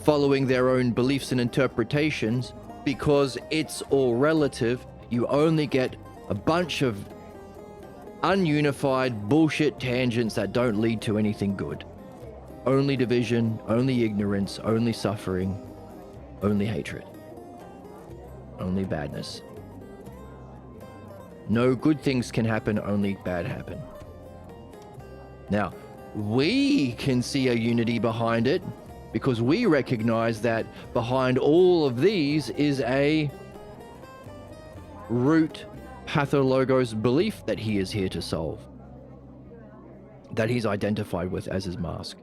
following their own beliefs and interpretations, because it's all relative, you only get a bunch of ununified bullshit tangents that don't lead to anything good. Only division, only ignorance, only suffering, only hatred, only badness. No good things can happen, only bad happen. Now, we can see a unity behind it because we recognize that behind all of these is a root pathologos belief that he is here to solve, that he's identified with as his mask.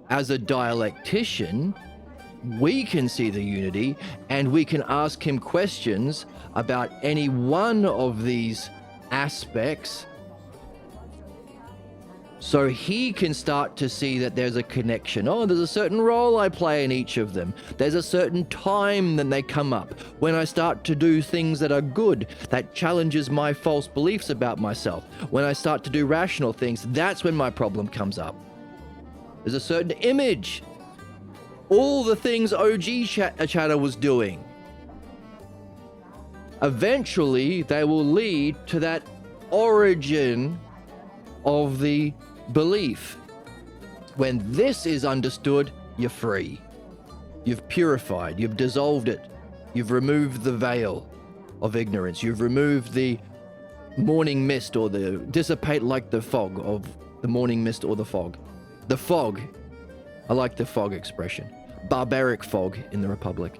As a dialectician, we can see the unity and we can ask him questions about any one of these aspects So he can start to see that there's a connection. Oh, there's a certain role I play in each of them. There's a certain time that they come up. When I start to do things that are good, that challenges my false beliefs about myself. When I start to do rational things, that's when my problem comes up. There's a certain image. All the things OG Chatter was doing. Eventually, they will lead to that origin of the belief. When this is understood, you're free. You've purified, you've dissolved it. You've removed the veil of ignorance. You've removed the morning mist or the dissipate like the fog of the morning mist or the fog. The fog. I like the fog expression. Barbaric fog in the Republic.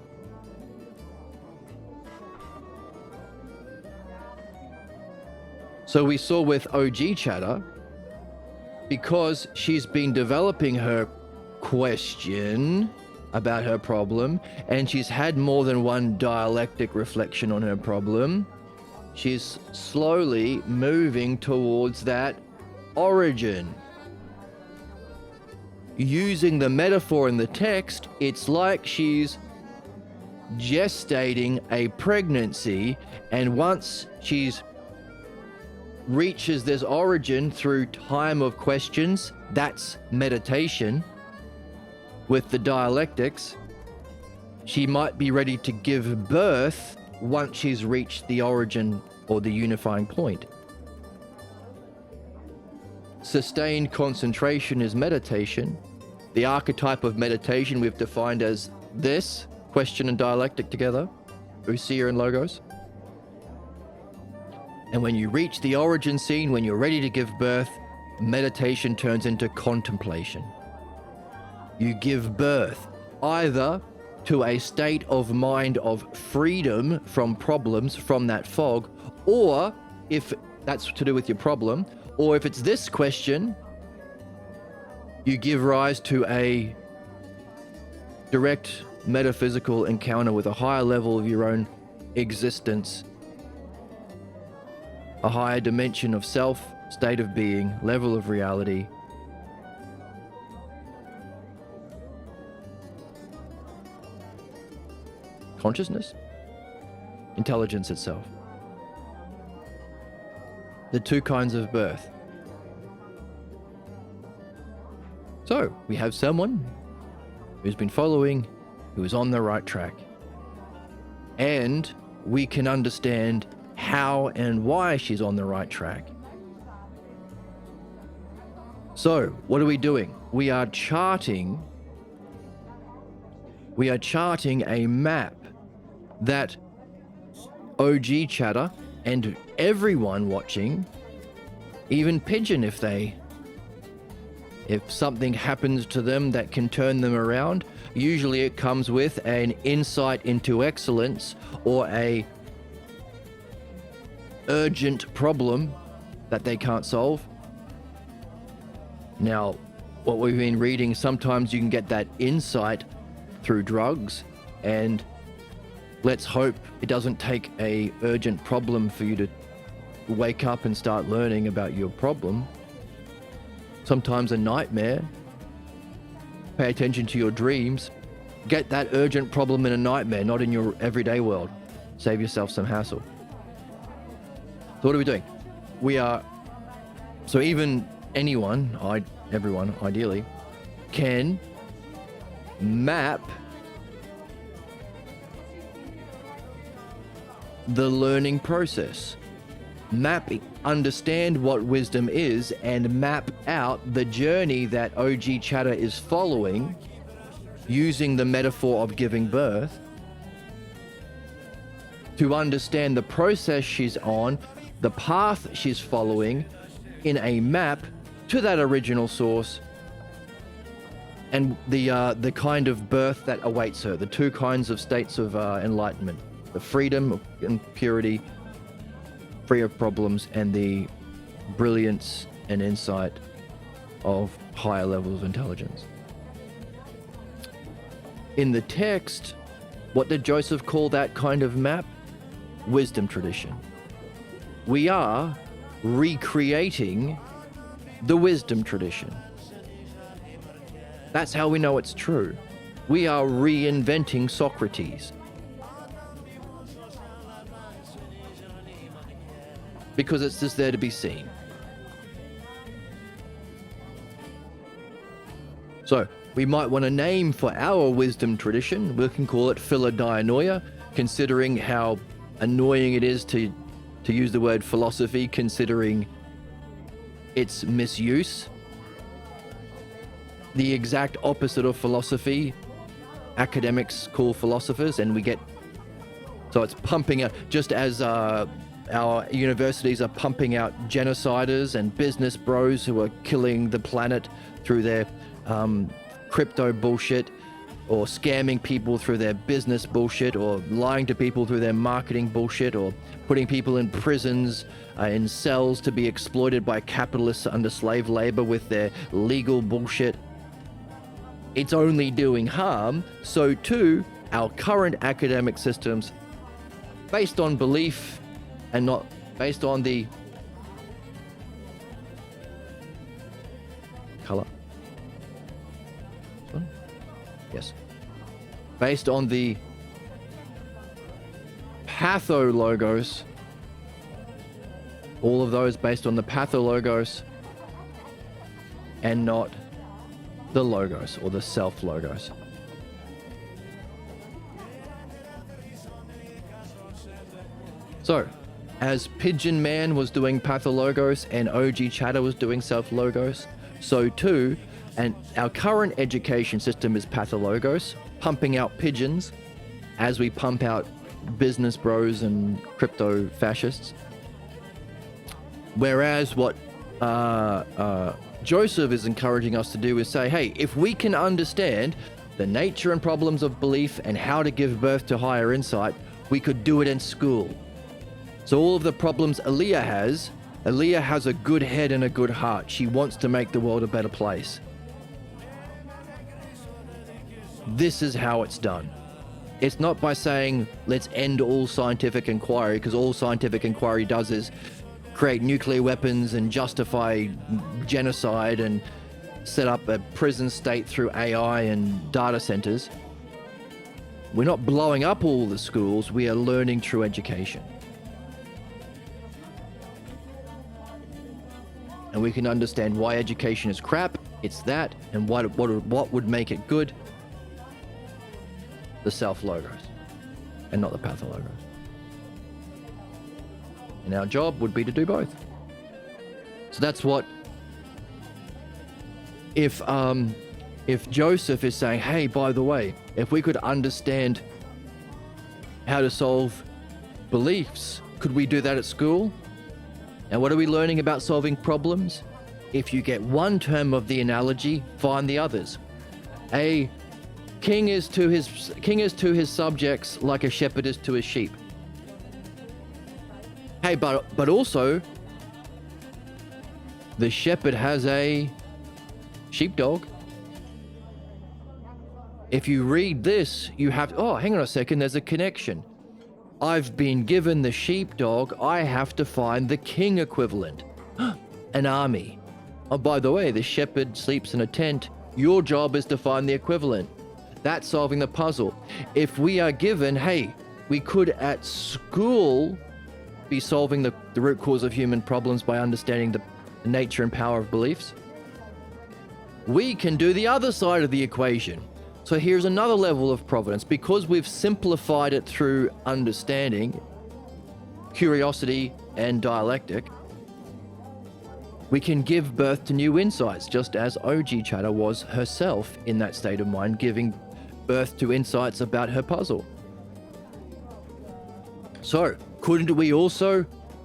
So we saw with OG Chatter, because she's been developing her question about her problem, and she's had more than one dialectic reflection on her problem, she's slowly moving towards that origin. Using the metaphor in the text, it's like she's gestating a pregnancy, and once she's reaches this origin through time of questions, that's meditation. With the dialectics, she might be ready to give birth once she's reached the origin or the unifying point. Sustained concentration is meditation. The archetype of meditation we've defined as this, question and dialectic together, Usia and Logos. And when you reach the origin scene, when you're ready to give birth, meditation turns into contemplation. You give birth either to a state of mind of freedom from problems, from that fog, or if that's to do with your problem, or if it's this question, you give rise to a direct metaphysical encounter with a higher level of your own existence, a higher dimension of self, state of being, level of reality. Consciousness, intelligence itself. The two kinds of birth. So, we have someone who's been following, who is on the right track. And we can understand how and why she's on the right track. So, what are we doing? We are charting a map that OG Chatter and everyone watching, even Pigeon if something happens to them that can turn them around, usually it comes with an insight into excellence or a urgent problem that they can't solve. Now, what we've been reading, sometimes you can get that insight through drugs, and let's hope it doesn't take a urgent problem for you to wake up and start learning about your problem. Sometimes a nightmare. Pay attention to your dreams. Get that urgent problem in a nightmare, not in your everyday world. Save yourself some hassle. So what are we doing? So even everyone ideally, can map the learning process. Understand what wisdom is and map out the journey that OG Chatter is following using the metaphor of giving birth to understand the process she's on, the path she's following in a map to that original source, and the kind of birth that awaits her, the two kinds of states of enlightenment, the freedom and purity, free of problems, and the brilliance and insight of higher levels of intelligence. In the text, what did Joseph call that kind of map? Wisdom tradition. We are recreating the wisdom tradition. That's how we know it's true. We are reinventing Socrates. Because it's just there to be seen. So, we might want a name for our wisdom tradition. We can call it Philodianoia, considering how annoying it is to use the word philosophy, considering its misuse. The exact opposite of philosophy, academics call philosophers, and we get... So it's pumping out, just as our universities are pumping out genociders and business bros who are killing the planet through their crypto bullshit, or scamming people through their business bullshit, or lying to people through their marketing bullshit, or putting people in prisons, in cells to be exploited by capitalists under slave labor with their legal bullshit. It's only doing harm. So too, our current academic systems, based on belief and not based on the color. Yes. Based on the pathologos, all of those based on the pathologos and not the logos or the self-logos. So, as Pigeon Man was doing pathologos and OG Chatter was doing self-logos, so too, and our current education system is pathologos, pumping out pigeons as we pump out business bros and crypto fascists. Whereas what Joseph is encouraging us to do is say, hey, if we can understand the nature and problems of belief and how to give birth to higher insight, we could do it in school. So all of the problems Aaliyah has a good head and a good heart. She wants to make the world a better place. This is how it's done. It's not by saying, let's end all scientific inquiry, because all scientific inquiry does is create nuclear weapons and justify genocide and set up a prison state through AI and data centers. We're not blowing up all the schools, we are learning through education. And we can understand why education is crap, it's that, and what would make it good. The self-logos, and not the pathologos. And our job would be to do both. So that's what, if Joseph is saying, hey, by the way, if we could understand how to solve beliefs, could we do that at school? And what are we learning about solving problems? If you get one term of the analogy, find the others. A king is to his subjects like a shepherd is to his sheep. Hey, but also, the shepherd has a sheepdog. If you read this, you have, oh, hang on a second, there's a connection. I've been given the sheepdog, I have to find the king equivalent. An army. Oh, by the way, the shepherd sleeps in a tent. Your job is to find the equivalent. That's solving the puzzle. If we are given, hey, we could at school be solving the root cause of human problems by understanding the nature and power of beliefs, we can do the other side of the equation. So here's another level of providence. Because we've simplified it through understanding, curiosity, and dialectic, we can give birth to new insights, just as OG Chatter was herself in that state of mind, giving birth to insights about her puzzle. So, couldn't we also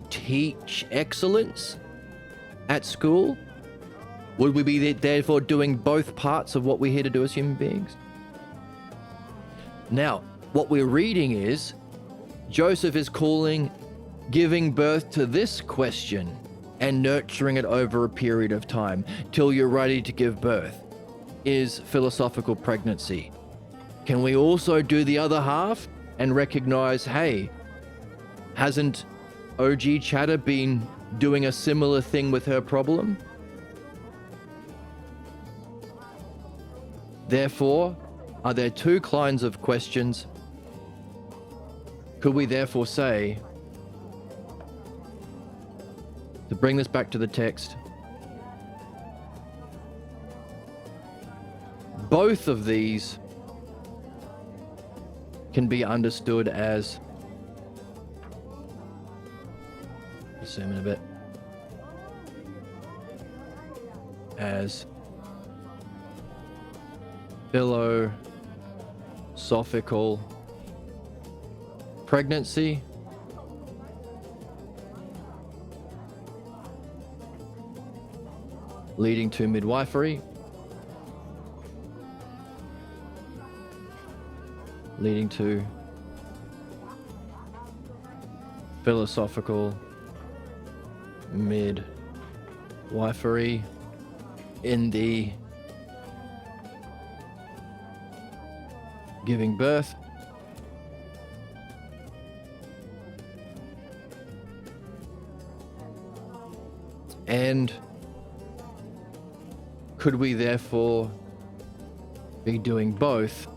teach excellence at school? Would we be therefore doing both parts of what we're here to do as human beings? Now, what we're reading is, Joseph is calling giving birth to this question and nurturing it over a period of time till you're ready to give birth is philosophical pregnancy. Can we also do the other half and recognize, hey, hasn't OG Chatter been doing a similar thing with her problem? Therefore, are there two kinds of questions? Could we therefore say, to bring this back to the text, both of these can be understood as, zoom in a bit, as philosophical pregnancy, leading to midwifery, leading to philosophical midwifery in the giving birth. And could we therefore be doing both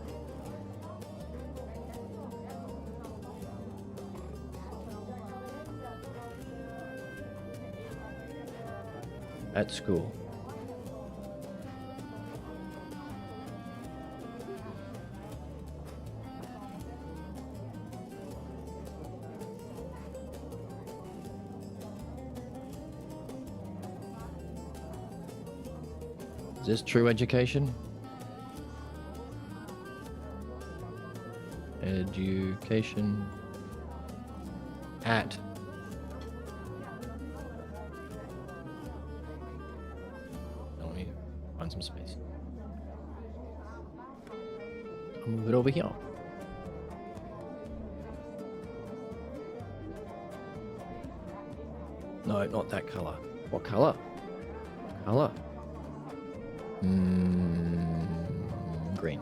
at school? Is this true education? Education at let me find some space. I'll move it over here. No, not that color. What color? What color? Green.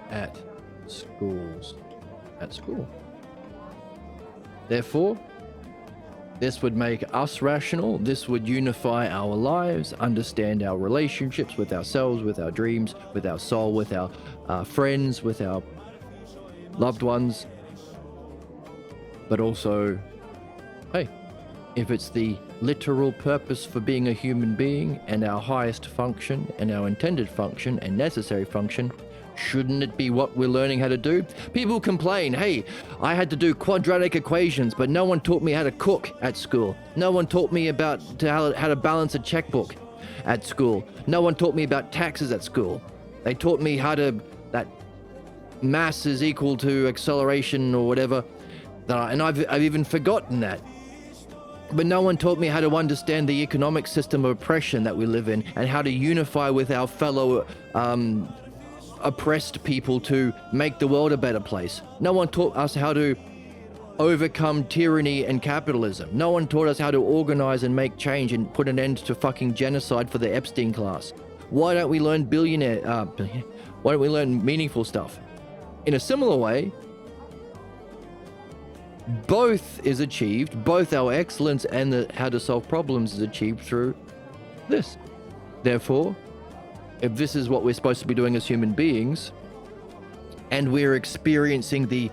At schools. At school. Therefore, this would make us rational. This would unify our lives, understand our relationships with ourselves, with our dreams, with our soul, with our friends, with our loved ones. But also, hey, if it's the literal purpose for being a human being and our highest function and our intended function and necessary function, shouldn't it be what we're learning how to do? People complain, hey, I had to do quadratic equations, but no one taught me how to cook at school. No one taught me about how to balance a checkbook at school. No one taught me about taxes at school. They taught me that mass is equal to acceleration or whatever. And I've even forgotten that. But no one taught me how to understand the economic system of oppression that we live in and how to unify with our fellow oppressed people to make the world a better place. No one taught us how to overcome tyranny and capitalism. No one taught us how to organize and make change and put an end to fucking genocide for the Epstein class. Why don't we learn why don't we learn meaningful stuff? In a similar way, both is achieved, both our excellence and how to solve problems is achieved through this. Therefore, if this is what we're supposed to be doing as human beings, and we're experiencing the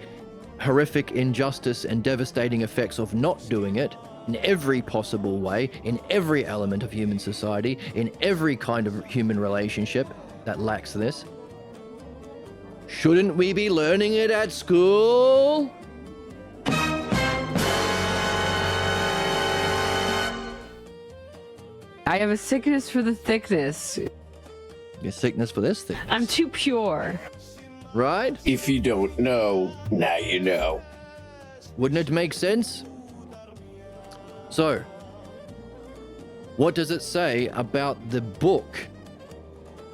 horrific injustice and devastating effects of not doing it in every possible way, in every element of human society, in every kind of human relationship that lacks this, shouldn't we be learning it at school? I have a sickness for the thickness. Your sickness for this thing. I'm too pure. Right? If you don't know, now you know. Wouldn't it make sense? So, what does it say about the book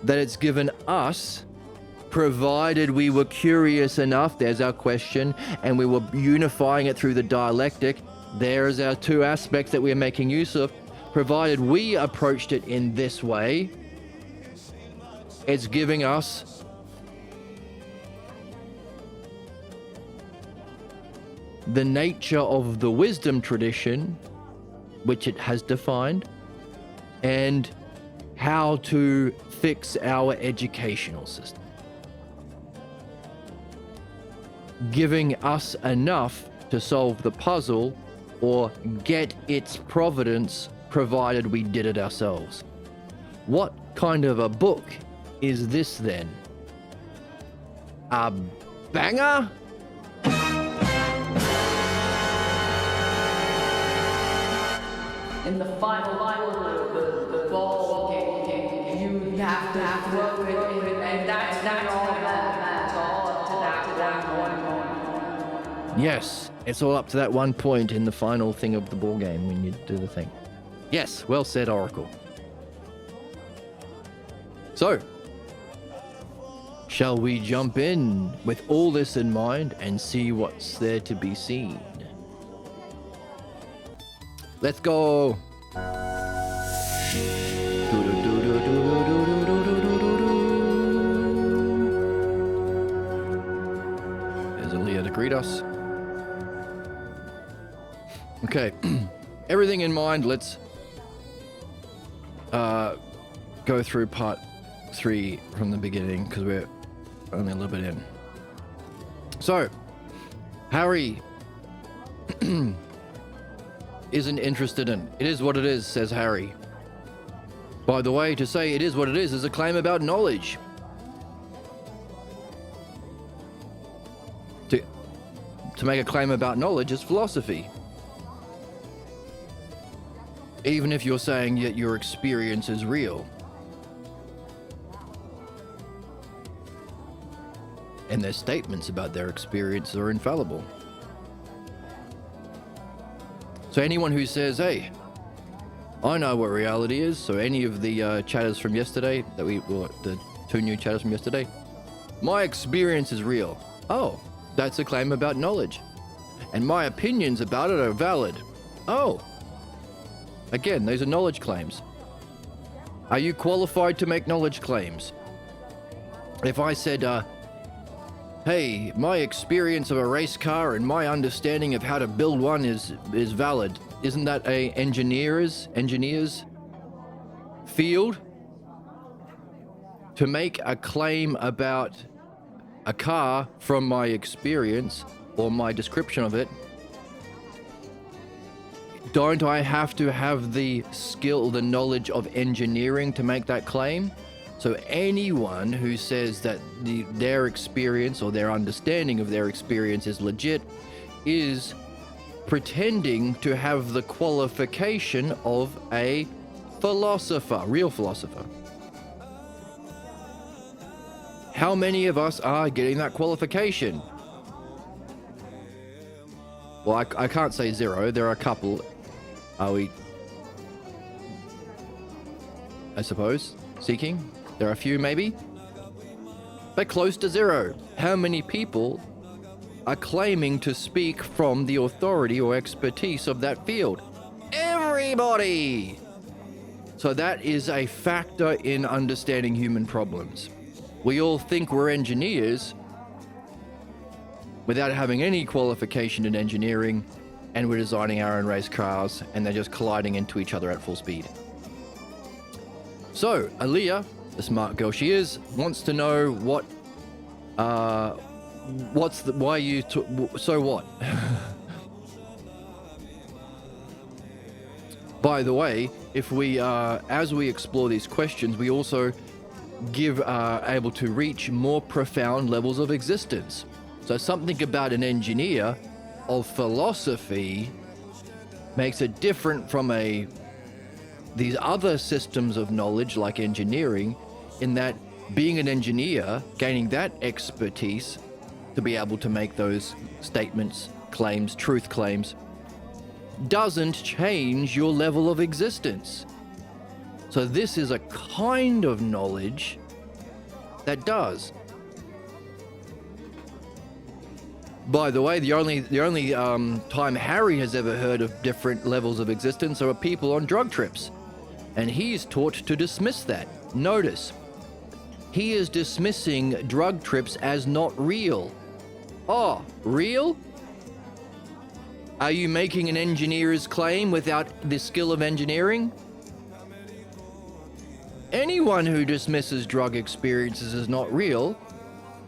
that it's given us, provided we were curious enough, there's our question, and we were unifying it through the dialectic, there's our two aspects that we're making use of, provided we approached it in this way, it's giving us the nature of the wisdom tradition, which it has defined, and how to fix our educational system. Giving us enough to solve the puzzle or get its providence, provided we did it ourselves. What kind of a book is this then? A banger? In the final the ball game, you have to throw it, and that's all that's all up to that one point. Yes, it's all up to that one point in the final thing of the ball game when you do the thing. Yes, well said, Oracle. So, shall we jump in with all this in mind and see what's there to be seen? Let's go. There's Aaliyah to greet us. Okay, everything in mind, let's go through part 3 from the beginning because we're only a little bit in. So, Harry isn't interested in. It is what it is, says Harry. By the way, to say it is what it is a claim about knowledge. To make a claim about knowledge is philosophy. Even if you're saying that your experience is real. And their statements about their experience are infallible. So anyone who says, hey, I know what reality is, so any of the chatters from yesterday, the 2 new chatters from yesterday, my experience is real. Oh, that's a claim about knowledge. And my opinions about it are valid. Oh. Again, those are knowledge claims. Are you qualified to make knowledge claims? If I said, hey, my experience of a race car and my understanding of how to build one is valid. Isn't that a engineer's field? To make a claim about a car from my experience or my description of it, don't I have to have the skill, the knowledge of engineering to make that claim? So anyone who says that their experience or their understanding of their experience is legit is pretending to have the qualification of a philosopher, real philosopher. How many of us are getting that qualification? Well, I can't say 0. There are a couple. Are we, I suppose, seeking? There are a few maybe, but close to 0. How many people are claiming to speak from the authority or expertise of that field? Everybody! So that is a factor in understanding human problems. We all think we're engineers without having any qualification in engineering, and we're designing our own race cars, and they're just colliding into each other at full speed. So, Aaliyah, the smart girl she is, wants to know so what? By the way, if we, as we explore these questions, we also able to reach more profound levels of existence. So something about an engineer of philosophy makes it different from these other systems of knowledge like engineering, in that being an engineer, gaining that expertise to be able to make those statements, claims, truth claims, doesn't change your level of existence. So this is a kind of knowledge that does. By the way, the only time Harry has ever heard of different levels of existence are people on drug trips, and he's taught to dismiss that. Notice, he is dismissing drug trips as not real. Oh, real? Are you making an engineer's claim without the skill of engineering? anyone who dismisses drug experiences as not real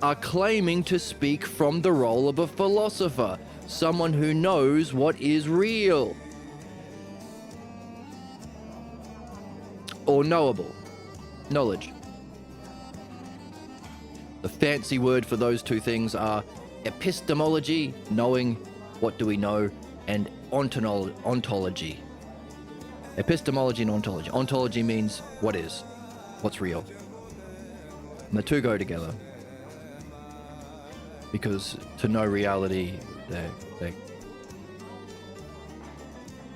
are claiming to speak from the role of a philosopher, someone who knows what is real or knowable. Knowledge. The fancy word for those two things are epistemology, knowing what do we know, and ontology. Epistemology and ontology. Ontology means what is, what's real. And the two go together. Because to know reality,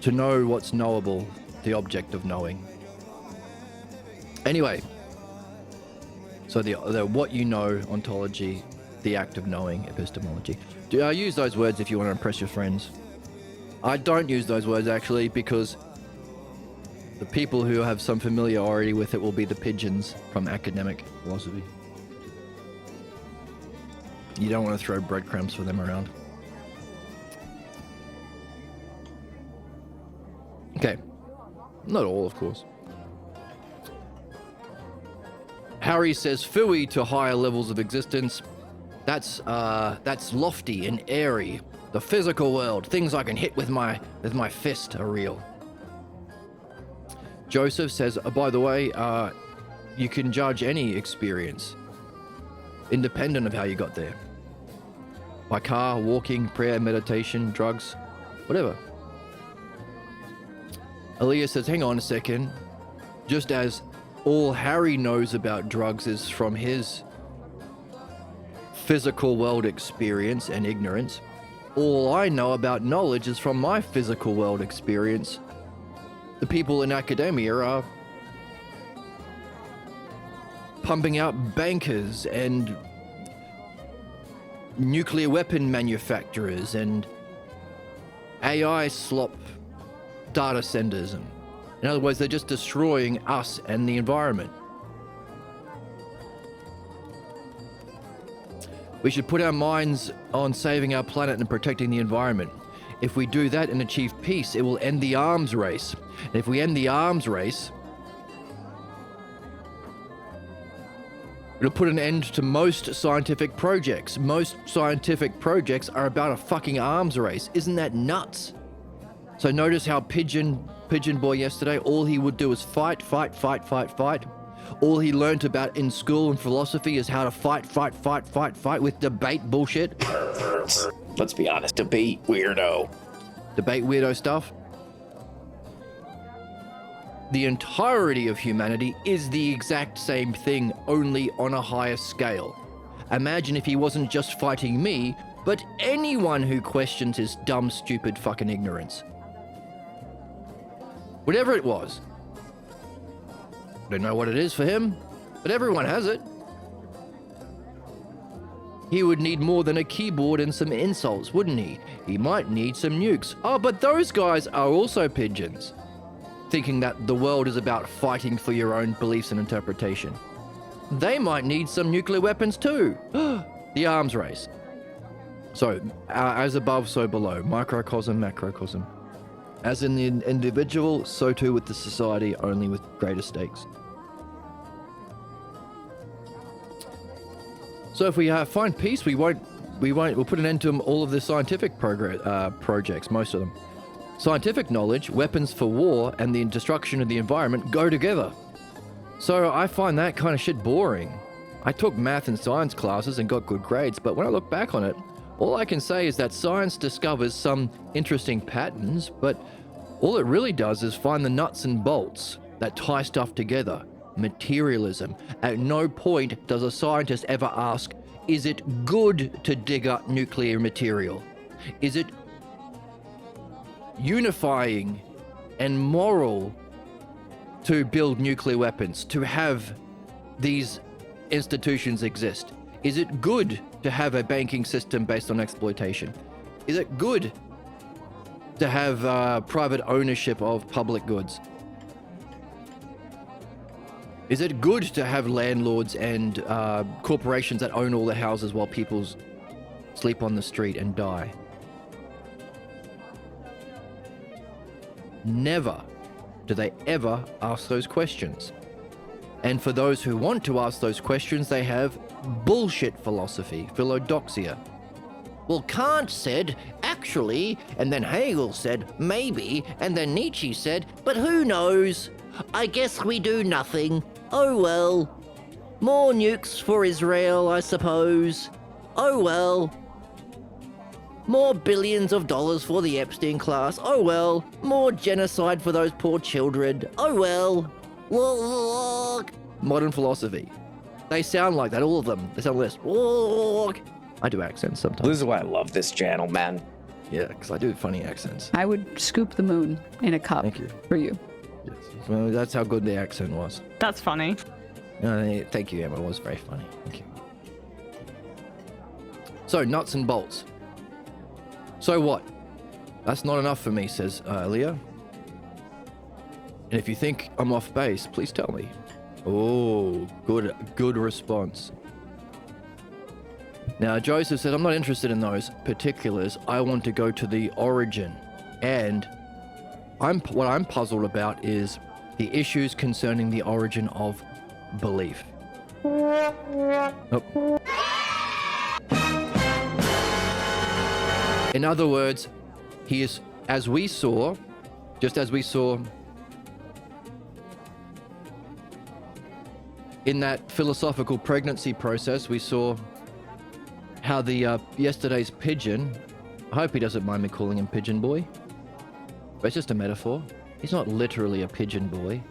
to know what's knowable, the object of knowing. Anyway, so the what you know, ontology, the act of knowing, epistemology. Do I use those words if you want to impress your friends? I don't use those words actually, because the people who have some familiarity with it will be the pigeons from academic philosophy. You don't want to throw breadcrumbs for them around. Okay. Not all, of course. Harry says phooey to higher levels of existence. That's lofty and airy. The physical world, things I can hit with my fist are real. Joseph says, by the way, you can judge any experience, independent of how you got there. By car, walking, prayer, meditation, drugs, whatever. Elias says, hang on a second. Just as all Harry knows about drugs is from his physical world experience and ignorance, all I know about knowledge is from my physical world experience. The people in academia are pumping out bankers and nuclear weapon manufacturers and AI slop data centers. And in other words, they're just destroying us and the environment. We should put our minds on saving our planet and protecting the environment. If we do that and achieve peace, it will end the arms race. And if we end the arms race, it'll put an end to most scientific projects. Most scientific projects are about a fucking arms race. Isn't that nuts? So notice how Pigeon Boy yesterday, all he would do is fight. All he learnt about in school and philosophy is how to fight with debate bullshit. Let's be honest, debate weirdo. Debate weirdo stuff. The entirety of humanity is the exact same thing, only on a higher scale. Imagine if he wasn't just fighting me, but anyone who questions his dumb, stupid fucking ignorance. Whatever it was. Don't know what it is for him, but everyone has it. He would need more than a keyboard and some insults, wouldn't he? He might need some nukes. Oh, but those guys are also pigeons, thinking that the world is about fighting for your own beliefs and interpretation. They might need some nuclear weapons too. The arms race. So, as above, so below. Microcosm, macrocosm. As in the individual, so too with the society, only with greater stakes. So if we find peace, we'll put an end to all of the scientific projects, most of them. Scientific knowledge, weapons for war, and the destruction of the environment go together. So I find that kind of shit boring. I took math and science classes and got good grades, but when I look back on it, all I can say is that science discovers some interesting patterns, but all it really does is find the nuts and bolts that tie stuff together. Materialism. At no point does a scientist ever ask, is it good to dig up nuclear material? Is it unifying and moral to build nuclear weapons, to have these institutions exist? Is it good to have a banking system based on exploitation? Is it good to have private ownership of public goods? Is it good to have landlords and corporations that own all the houses while people sleep on the street and die? Never do they ever ask those questions. And for those who want to ask those questions, they have bullshit philosophy, philodoxia. Well, Kant said, actually, and then Hegel said, maybe, and then Nietzsche said, but who knows? I guess we do nothing. Oh well. More nukes for Israel, I suppose. Oh well. More billions of dollars for the Epstein class. Oh well. More genocide for those poor children. Oh well. Modern philosophy. They sound like that, all of them. They sound like this. I do accents sometimes. This is why I love this channel, man. Yeah, because I do funny accents. I would scoop the moon in a cup Thank you. for you. Yes. Well, that's how good the accent was. That's funny. Thank you, Emma. It was very funny. Thank you. So, nuts and bolts. So what? That's not enough for me, says Leah. And if you think I'm off base, please tell me. Oh, good response. Now, Joseph said, I'm not interested in those particulars. I want to go to the origin. And what I'm puzzled about is the issues concerning the origin of belief. Oh. In other words, he is, just as we saw in that philosophical pregnancy process, we saw how the yesterday's pigeon, I hope he doesn't mind me calling him Pigeon Boy, but it's just a metaphor. He's not literally a pigeon boy.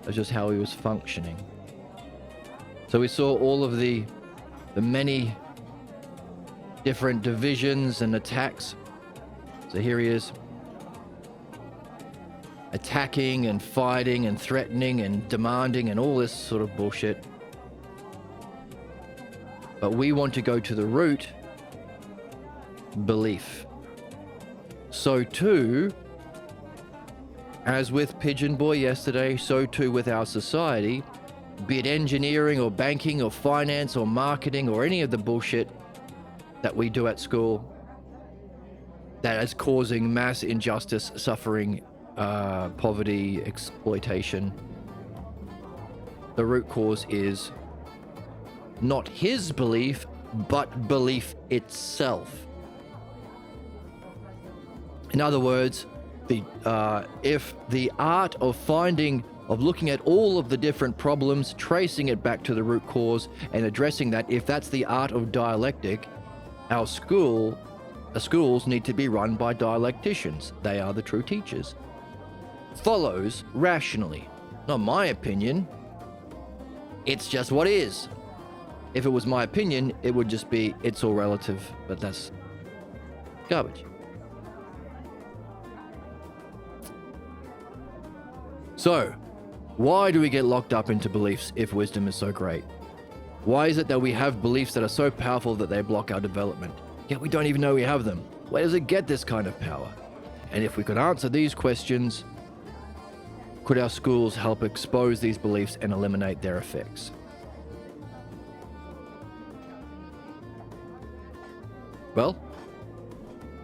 It's just how he was functioning. So we saw all of the many different divisions and attacks. So here he is, attacking and fighting and threatening and demanding and all this sort of bullshit. But we want to go to the root, belief. So too, as with Pigeon Boy yesterday, so too with our society, be it engineering or banking or finance or marketing or any of the bullshit that we do at school that is causing mass injustice, suffering, poverty, exploitation. The root cause is not his belief, but belief itself. In other words, if the art of looking at all of the different problems, tracing it back to the root cause and addressing that, if that's the art of dialectic, our schools need to be run by dialecticians. They are the true teachers. Follows rationally. Not my opinion. It's just what is. If it was my opinion, it would just be, it's all relative, but that's garbage. So, why do we get locked up into beliefs if wisdom is so great? Why is it that we have beliefs that are so powerful that they block our development? Yet we don't even know we have them. Where does it get this kind of power? And if we could answer these questions, could our schools help expose these beliefs and eliminate their effects? Well,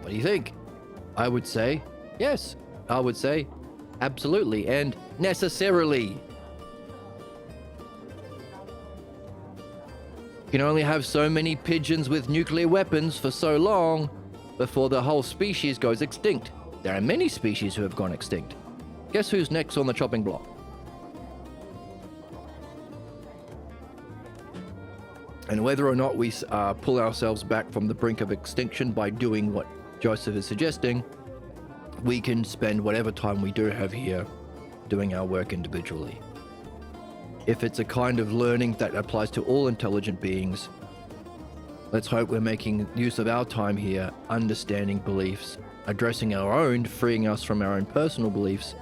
what do you think? I would say yes. I would say absolutely and necessarily. You can only have so many pigeons with nuclear weapons for so long before the whole species goes extinct. There are many species who have gone extinct. Guess who's next on the chopping block? And whether or not we pull ourselves back from the brink of extinction by doing what Joseph is suggesting, we can spend whatever time we do have here doing our work individually. If it's a kind of learning that applies to all intelligent beings, let's hope we're making use of our time here, understanding beliefs, addressing our own, freeing us from our own personal beliefs,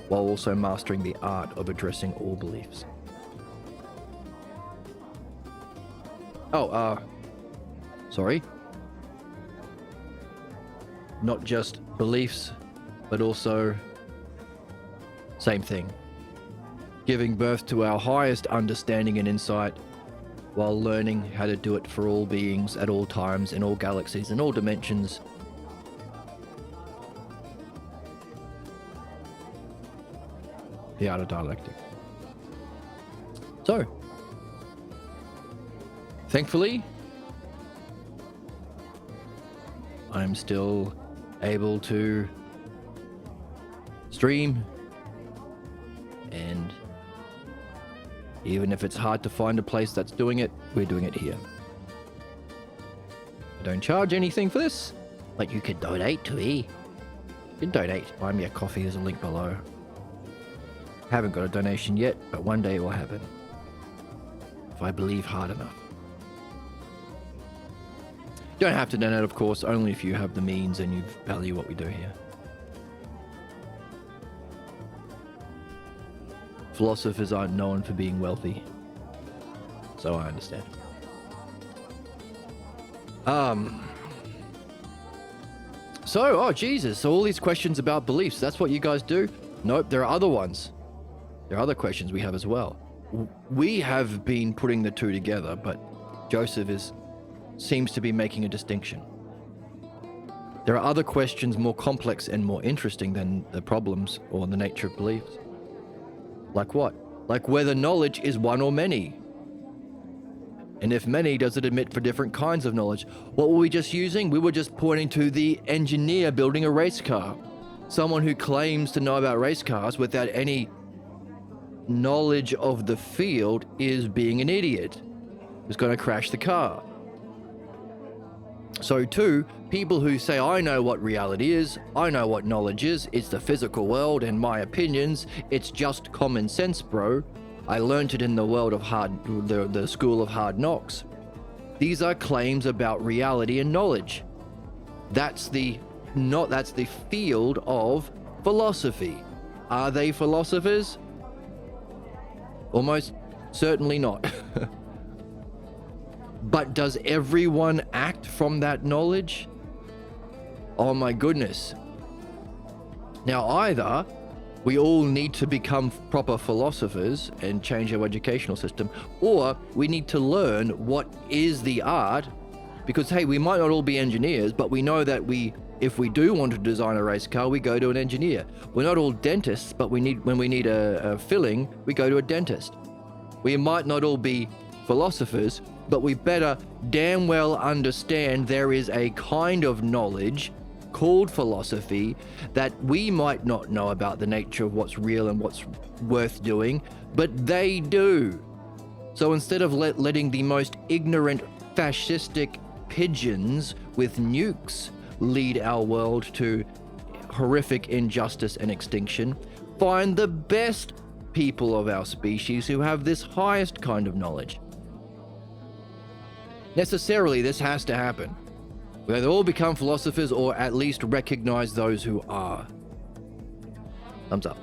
while also mastering the art of addressing all beliefs. Sorry. Not just beliefs, but also same thing. Giving birth to our highest understanding and insight while learning how to do it for all beings at all times, in all galaxies, in all dimensions. The art of dialectic. So, thankfully, I'm still able to stream, and even if it's hard to find a place that's doing it, we're doing it here. I don't charge anything for this. But you could donate to me. You can donate. Buy me a coffee. There's a link below. Haven't got a donation yet, but one day it will happen. If I believe hard enough. Don't have to donate, of course, only if you have the means and you value what we do here. Philosophers aren't known for being wealthy. So I understand. So, oh Jesus, so all these questions about beliefs, that's what you guys do? Nope, there are other ones. There are other questions we have as well. We have been putting the two together, but Joseph seems to be making a distinction. There are other questions more complex and more interesting than the problems or the nature of beliefs. Like what? Like whether knowledge is one or many. And if many, does it admit for different kinds of knowledge? What were we just using? We were just pointing to the engineer building a race car. Someone who claims to know about race cars without any knowledge of the field is being an idiot. Who's going to crash the car. So too, people who say, I know what reality is, I know what knowledge is, it's the physical world and my opinions, it's just common sense, bro. I learned it in the world of the school of hard knocks. These are claims about reality and knowledge. That's the field of philosophy. Are they philosophers? Almost certainly not. But does everyone act from that knowledge? Oh my goodness. Now either we all need to become proper philosophers and change our educational system, or we need to learn what is the art, because hey, we might not all be engineers, but we know that if we do want to design a race car, we go to an engineer. We're not all dentists, but when we need a filling, we go to a dentist. We might not all be philosophers, but we better damn well understand there is a kind of knowledge called philosophy that we might not know about the nature of what's real and what's worth doing, but they do. So instead of letting the most ignorant fascistic pigeons with nukes lead our world to horrific injustice and extinction, find the best people of our species who have this highest kind of knowledge. Necessarily, this has to happen. We either all become philosophers or at least recognize those who are. Thumbs up.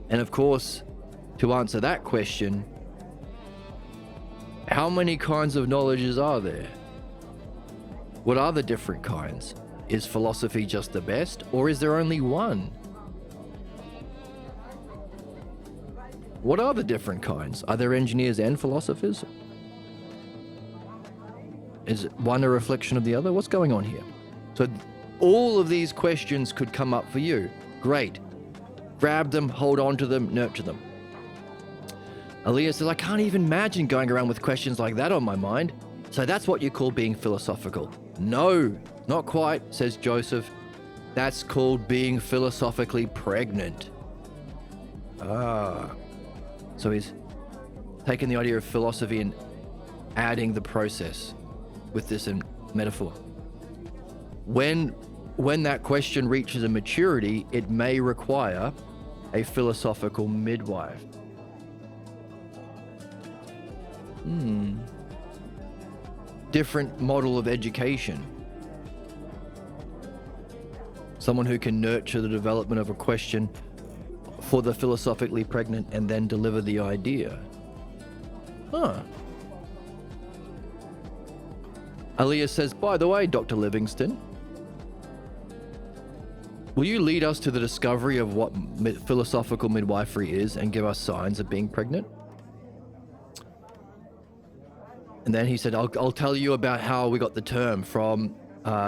And of course, to answer that question, how many kinds of knowledges are there? What are the different kinds? Is philosophy just the best, or is there only one? What are the different kinds? Are there engineers and philosophers? Is one a reflection of the other? What's going on here? So all of these questions could come up for you. Great. Grab them, hold on to them, nurture them. Aaliyah says, I can't even imagine going around with questions like that on my mind. So that's what you call being philosophical. No, not quite, says Joseph. That's called being philosophically pregnant. So he's taking the idea of philosophy and adding the process with this metaphor. When that question reaches a maturity, it may require a philosophical midwife. Different model of education. Someone who can nurture the development of a question for the philosophically pregnant and then deliver the idea. Aaliyah says, by the way, Dr. Livingston, will you lead us to the discovery of what philosophical midwifery is and give us signs of being pregnant? And then he said, I'll tell you about how we got the term from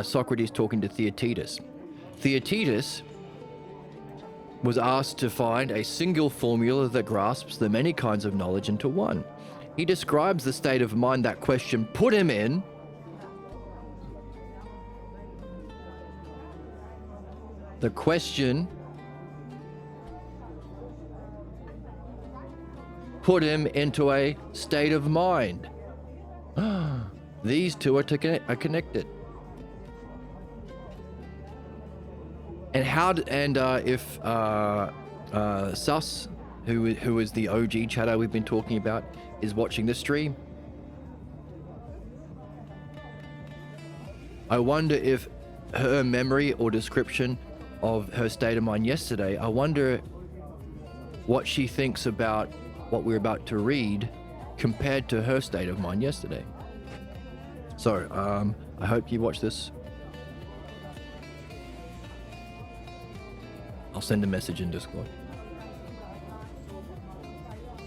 Socrates talking to Theaetetus. Theaetetus was asked to find a single formula that grasps the many kinds of knowledge into one. He describes the state of mind that question put him in. The question put him into a state of mind. These two are connected. And if Sus, who is the OG chatter we've been talking about, is watching this stream, I wonder if her memory or description of her state of mind yesterday, I wonder what she thinks about what we're about to read compared to her state of mind yesterday. So, I hope you watch this. I'll send a message in Discord.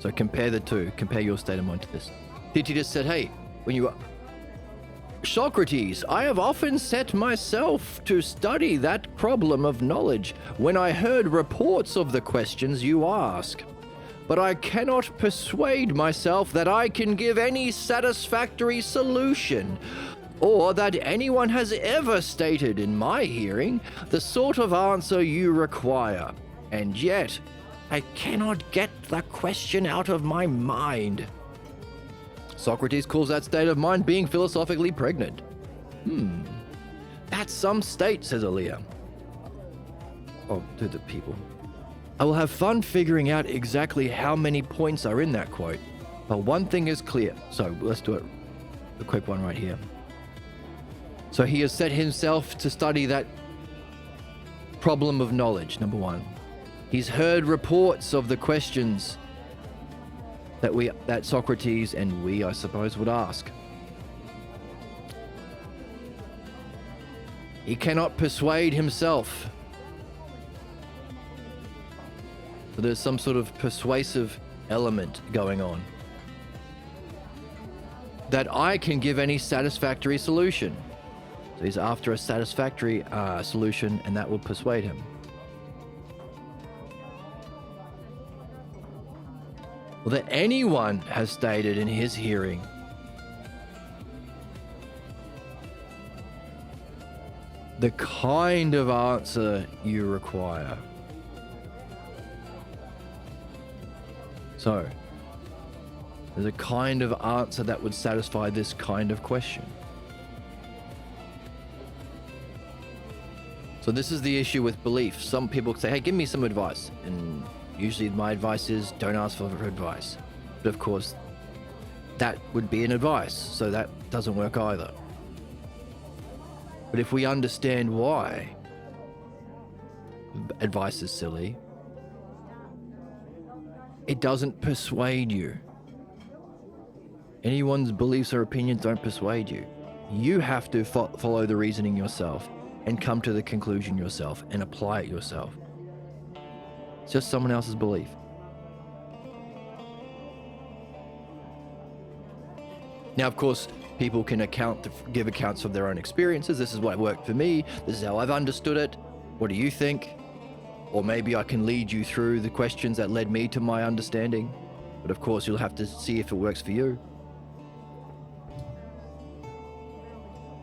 So compare the two. Compare your state of mind to this. Theaetetus said, hey, when you... Socrates, I have often set myself to study that problem of knowledge when I heard reports of the questions you ask. But I cannot persuade myself that I can give any satisfactory solution, or that anyone has ever stated in my hearing the sort of answer you require. And yet, I cannot get the question out of my mind. Socrates calls that state of mind being philosophically pregnant. That's some state, says Aaliyah. Oh, to the people. I will have fun figuring out exactly how many points are in that quote. But one thing is clear. So let's do it. A quick one right here. So he has set himself to study that problem of knowledge, number one. He's heard reports of the questions that Socrates and we, I suppose, would ask. He cannot persuade himself. So there's some sort of persuasive element going on. That I can give any satisfactory solution. So he's after a satisfactory solution, and that will persuade him. Well, that anyone has stated in his hearing the kind of answer you require. So, there's a kind of answer that would satisfy this kind of question. So this is the issue with belief. Some people say, hey, give me some advice. And usually my advice is don't ask for advice. But of course, that would be an advice. So that doesn't work either. But if we understand why advice is silly, it doesn't persuade you. Anyone's beliefs or opinions don't persuade you. You have to follow the reasoning yourself and come to the conclusion yourself and apply it yourself. It's just someone else's belief. Now, of course, people can give accounts of their own experiences. This is what worked for me. This is how I've understood it. What do you think? Or maybe I can lead you through the questions that led me to my understanding. But of course, you'll have to see if it works for you.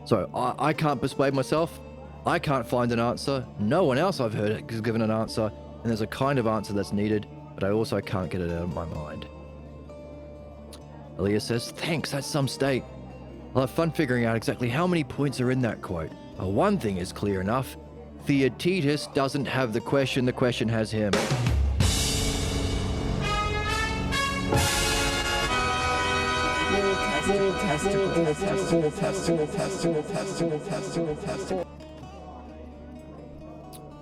So I can't persuade myself. I can't find an answer. No one else I've heard has given an answer. And there's a kind of answer that's needed, but I also can't get it out of my mind. Aaliyah says, thanks, that's some state. I'll have fun figuring out exactly how many points are in that quote. But one thing is clear enough. Theaetetus doesn't have the question has him.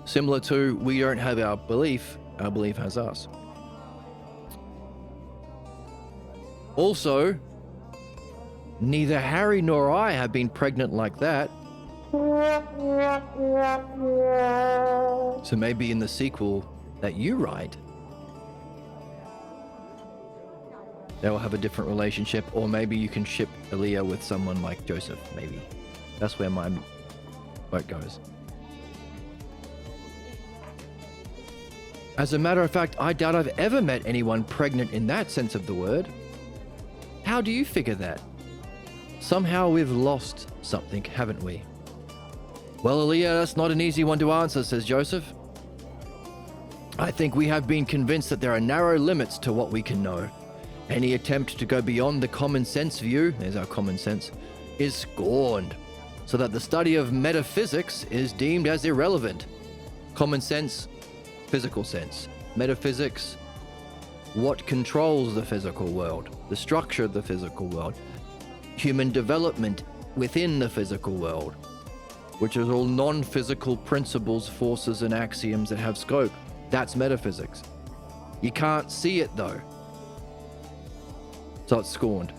Similar to we don't have our belief has us. Also, neither Harry nor I have been pregnant like that. So maybe in the sequel that you write, they will have a different relationship, or maybe you can ship Aaliyah with someone like Joseph, maybe. That's where my vote goes. As a matter of fact, I doubt I've ever met anyone pregnant in that sense of the word. How do you figure that? Somehow we've lost something, haven't we? Well, Aaliyah, that's not an easy one to answer, says Joseph. I think we have been convinced that there are narrow limits to what we can know. Any attempt to go beyond the common sense view, there's our common sense, is scorned, so that the study of metaphysics is deemed as irrelevant. Common sense, physical sense. Metaphysics, what controls the physical world, the structure of the physical world, human development within the physical world, which is all non-physical principles, forces, and axioms that have scope. That's metaphysics. You can't see it though. So it's scorned.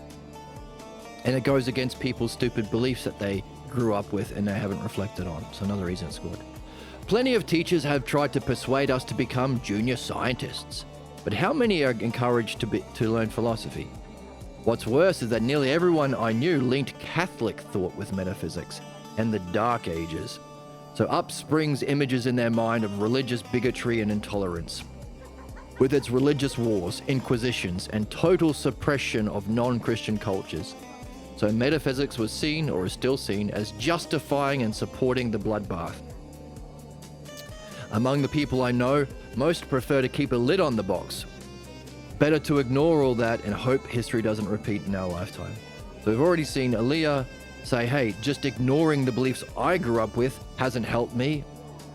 And it goes against people's stupid beliefs that they grew up with and they haven't reflected on. So another reason it's scorned. Plenty of teachers have tried to persuade us to become junior scientists. But how many are encouraged to learn philosophy? What's worse is that nearly everyone I knew linked Catholic thought with metaphysics and the Dark Ages. So up springs images in their mind of religious bigotry and intolerance, with its religious wars, inquisitions, and total suppression of non-Christian cultures. So metaphysics was seen, or is still seen, as justifying and supporting the bloodbath. Among the people I know, most prefer to keep a lid on the box. Better to ignore all that and hope history doesn't repeat in our lifetime. So we've already seen Aaliyah say, hey, just ignoring the beliefs I grew up with hasn't helped me.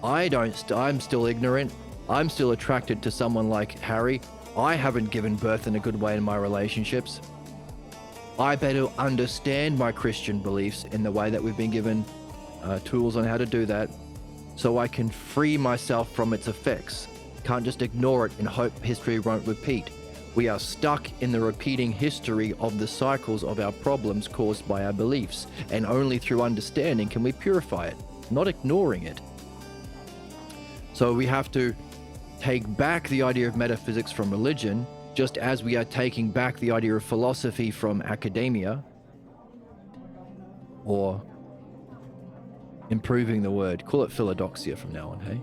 I'm still ignorant. I'm still attracted to someone like Harry. I haven't given birth in a good way in my relationships. I better understand my Christian beliefs in the way that we've been given tools on how to do that, so I can free myself from its effects. Can't just ignore it and hope history won't repeat. We are stuck in the repeating history of the cycles of our problems caused by our beliefs, and only through understanding can we purify it, not ignoring it. So we have to take back the idea of metaphysics from religion, just as we are taking back the idea of philosophy from academia, or improving the word. Call it philodoxia from now on, hey?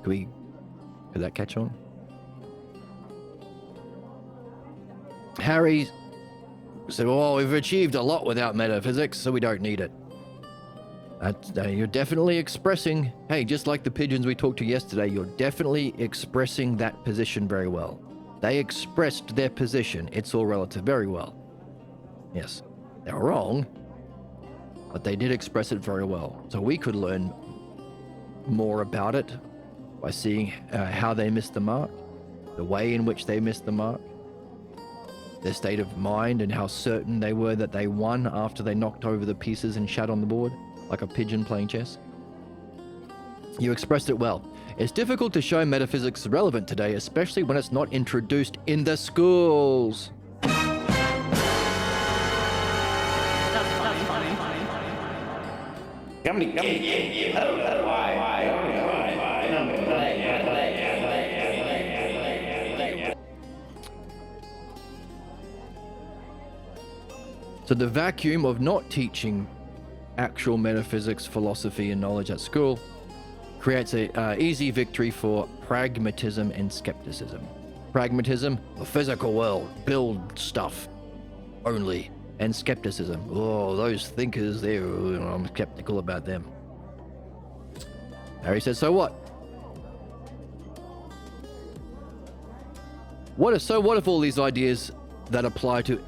Could that catch on? Harry said, well, we've achieved a lot without metaphysics, so we don't need it. You're definitely expressing, hey, just like the pigeons we talked to yesterday, you're definitely expressing that position very well. They expressed their position, it's all relative, very well. Yes, they're wrong, but they did express it very well. So we could learn more about it by seeing how they missed the mark, the way in which they missed the mark, their state of mind, and how certain they were that they won after they knocked over the pieces and shat on the board, like a pigeon playing chess. You expressed it well. It's difficult to show metaphysics relevant today, especially when it's not introduced in the schools. So the vacuum of not teaching actual metaphysics, philosophy, and knowledge at school creates a easy victory for pragmatism and skepticism. Pragmatism, the physical world, build stuff only. And skepticism, oh, those thinkers there, I'm skeptical about them. Harry says, so what? So what if all these ideas that apply to...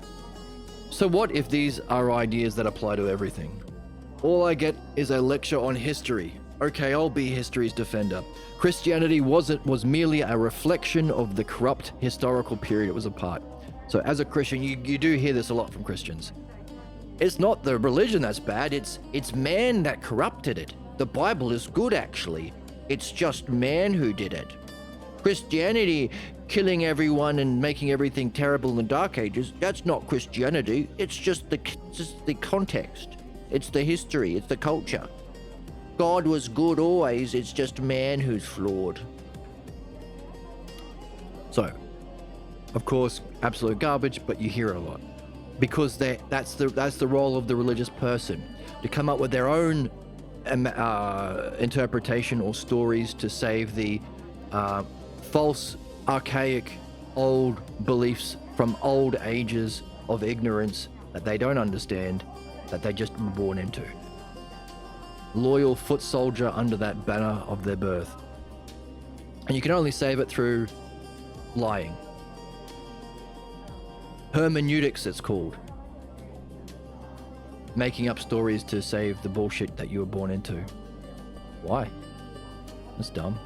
So what if these are ideas that apply to everything? All I get is a lecture on history. Okay, I'll be history's defender. Christianity was merely a reflection of the corrupt historical period it was a part. So as a Christian, you do hear this a lot from Christians. It's not the religion that's bad, it's man that corrupted it. The Bible is good, actually. It's just man who did it. Christianity, killing everyone and making everything terrible in the Dark Ages, that's not Christianity. It's just the context. It's the history. It's the culture. God was good always. It's just man who's flawed. So, of course, absolute garbage, but you hear it a lot. Because that's the role of the religious person, to come up with their own interpretation or stories to save the false, archaic, old beliefs from old ages of ignorance that they don't understand, that they just were born into. Loyal foot soldier under that banner of their birth. And you can only save it through lying. Hermeneutics, it's called. Making up stories to save the bullshit that you were born into. Why? That's dumb.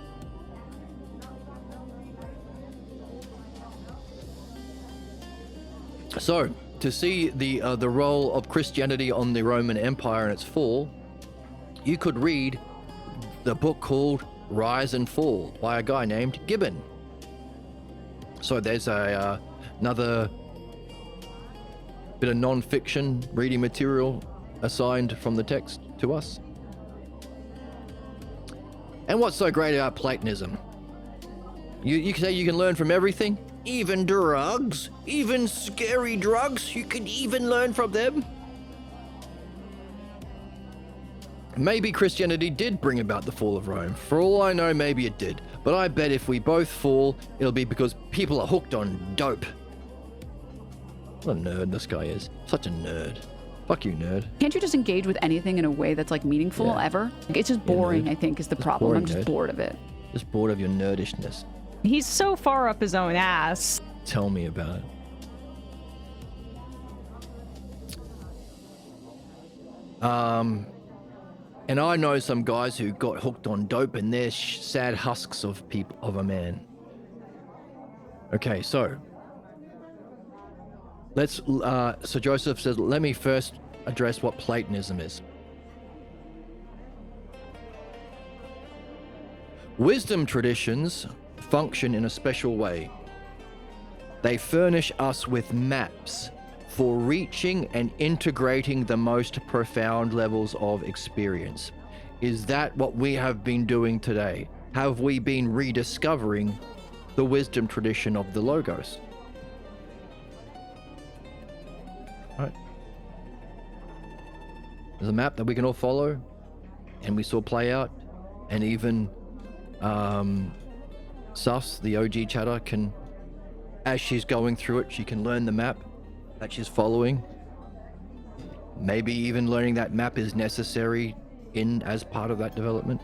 So, to see the role of Christianity on the Roman Empire and its fall, you could read the book called Rise and Fall by a guy named Gibbon. So there's another bit of non-fiction reading material assigned from the text to us. And what's so great about Platonism? You can say you can learn from everything, even drugs, even scary drugs, you can even learn from them. Maybe Christianity did bring about the fall of Rome. For all I know, maybe it did. But I bet if we both fall, it'll be because people are hooked on dope. What a nerd this guy is. Such a nerd. Fuck you, nerd. Can't you just engage with anything in a way that's like meaningful Yeah. ever? Like, it's just boring, I think, is the problem. boring, I'm just nerd. bored of it. Just bored of your nerdishness. He's so far up his own ass. Tell me about it. And I know some guys who got hooked on dope, and they're sad husks of a man. Okay, so let's. So Joseph says, let me first address what Platonism is. Wisdom traditions function in a special way. They furnish us with maps for reaching and integrating the most profound levels of experience. Is that what we have been doing today? Have we been rediscovering the wisdom tradition of the Logos? Right. There's a map that we can all follow, and we saw play out, and even Sus, the OG chatter, can, as she's going through it, she can learn the map that she's following. Maybe even learning that map is necessary as part of that development.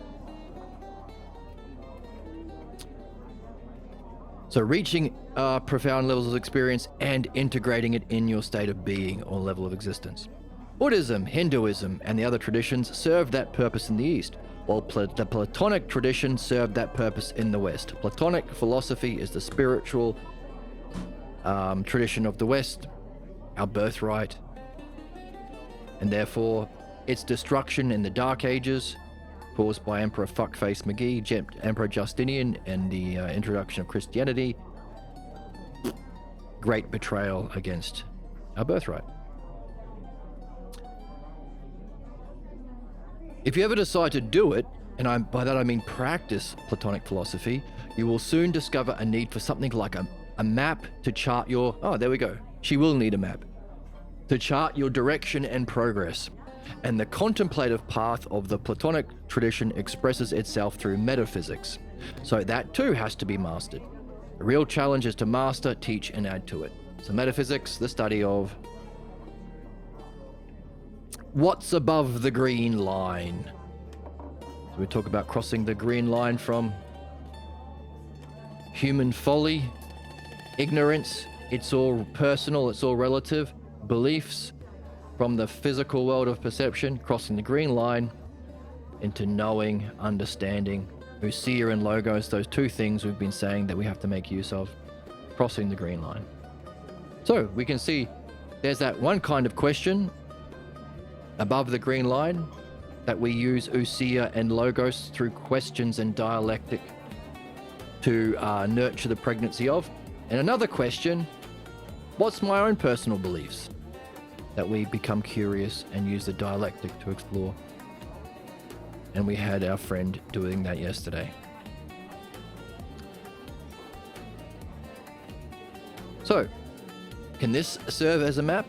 So reaching profound levels of experience and integrating it in your state of being or level of existence. Buddhism, Hinduism, and the other traditions served that purpose in the East, while the Platonic tradition served that purpose in the West. Platonic philosophy is the spiritual tradition of the West, our birthright, and therefore its destruction in the Dark Ages, caused by Emperor Fuckface McGee, Emperor Justinian, and the introduction of Christianity. Great betrayal against our birthright. If you ever decide to do it, and by that I mean practice Platonic philosophy, you will soon discover a need for something like a map to chart your... Oh, there we go. She will need a map. To chart your direction and progress. And the contemplative path of the Platonic tradition expresses itself through metaphysics. So that too has to be mastered. The real challenge is to master, teach, and add to it. So metaphysics, the study of what's above the green line. So we talk about crossing the green line from human folly, ignorance, it's all personal, it's all relative, beliefs, from the physical world of perception, crossing the green line, into knowing, understanding, ousia and logos, those two things we've been saying that we have to make use of, crossing the green line. So we can see there's that one kind of question above the green line that we use ousia and logos through questions and dialectic to nurture the pregnancy of. And another question, what's my own personal beliefs? That we become curious and use the dialectic to explore. And we had our friend doing that yesterday. So, can this serve as a map?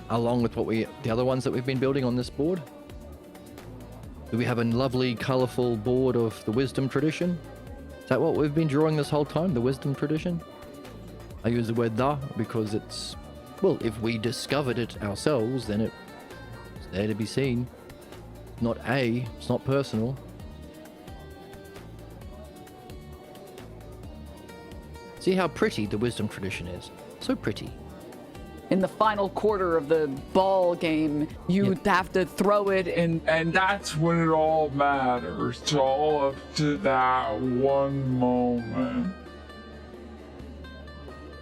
along with the other ones that we've been building on this board? Do we have a lovely, colorful board of the wisdom tradition? Is that what we've been drawing this whole time, the wisdom tradition? I use the word "the" because it's, well, if we discovered it ourselves, then it's there to be seen. Not it's not personal. See how pretty the wisdom tradition is. So pretty. In the final quarter of the ball game, you have to throw it and And that's when it all matters. It's all up to that one moment.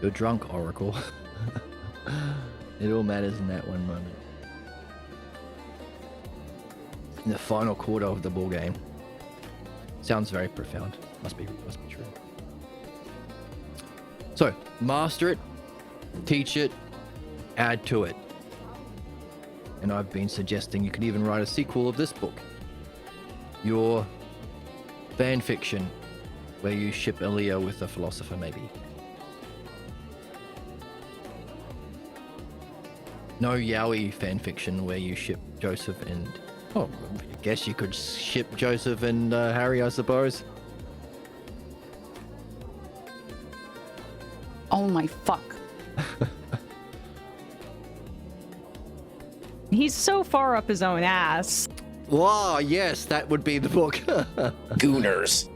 You're drunk, Oracle. It all matters in that one moment. In the final quarter of the ball game. Sounds very profound. Must be true. So, master it, teach it, add to it. And I've been suggesting you could even write a sequel of this book. Your fan fiction, where you ship Aaliyah with a philosopher, maybe. No yaoi fan fiction where you ship Joseph and... Oh, I guess you could ship Joseph and Harry, I suppose. oh my fuck. He's so far up his own ass. Wow, yes, that would be the book. Gooners.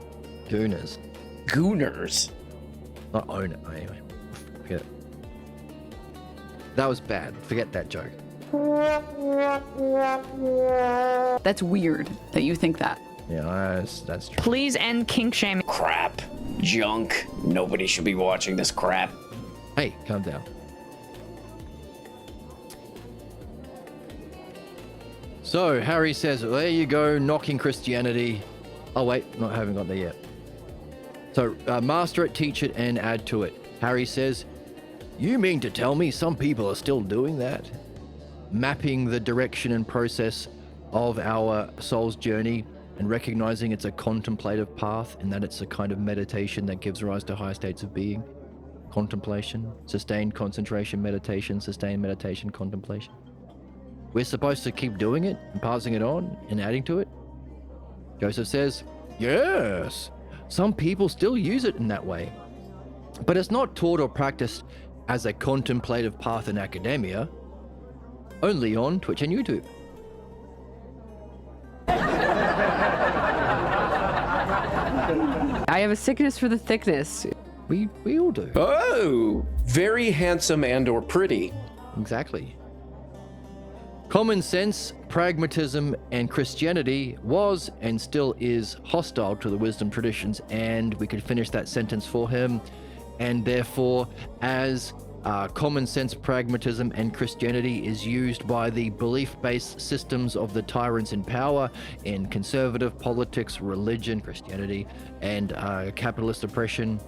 Gooners. Gooners. Not own it. Anyway, forget it. That was bad. Forget that joke. That's weird that you think that. Yeah, that's true. Please end kink shaming. Crap. Junk. Nobody should be watching this crap. Hey, calm down. So, Harry says, well, there you go, knocking Christianity. Oh, wait, haven't got there yet. So, master it, teach it, and add to it. Harry says, you mean to tell me some people are still doing that? Mapping the direction and process of our soul's journey and recognizing it's a contemplative path and that it's a kind of meditation that gives rise to higher states of being. Contemplation, sustained concentration, meditation, sustained meditation, contemplation. We're supposed to keep doing it and passing it on and adding to it? Joseph says, yes, some people still use it in that way. But it's not taught or practiced as a contemplative path in academia, only on Twitch and YouTube. I have a sickness for the thickness. We all do. Oh, very handsome and or pretty. Exactly. Common sense, pragmatism, and Christianity was and still is hostile to the wisdom traditions, and we could finish that sentence for him. And therefore, as common sense, pragmatism, and Christianity is used by the belief-based systems of the tyrants in power in conservative politics, religion, Christianity, and capitalist oppression.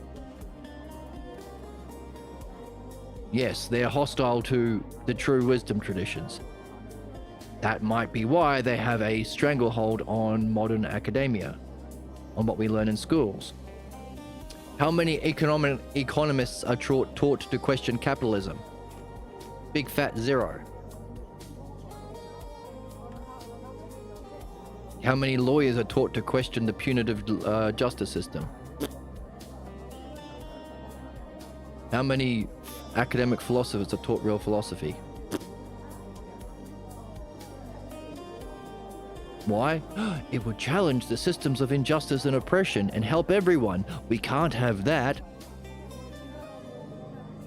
Yes, they're hostile to the true wisdom traditions. That might be why they have a stranglehold on modern academia, on what we learn in schools. How many economists are taught to question capitalism? Big fat zero. How many lawyers are taught to question the punitive justice system? How many academic philosophers are taught real philosophy? Why? It would challenge the systems of injustice and oppression and help everyone. We can't have that.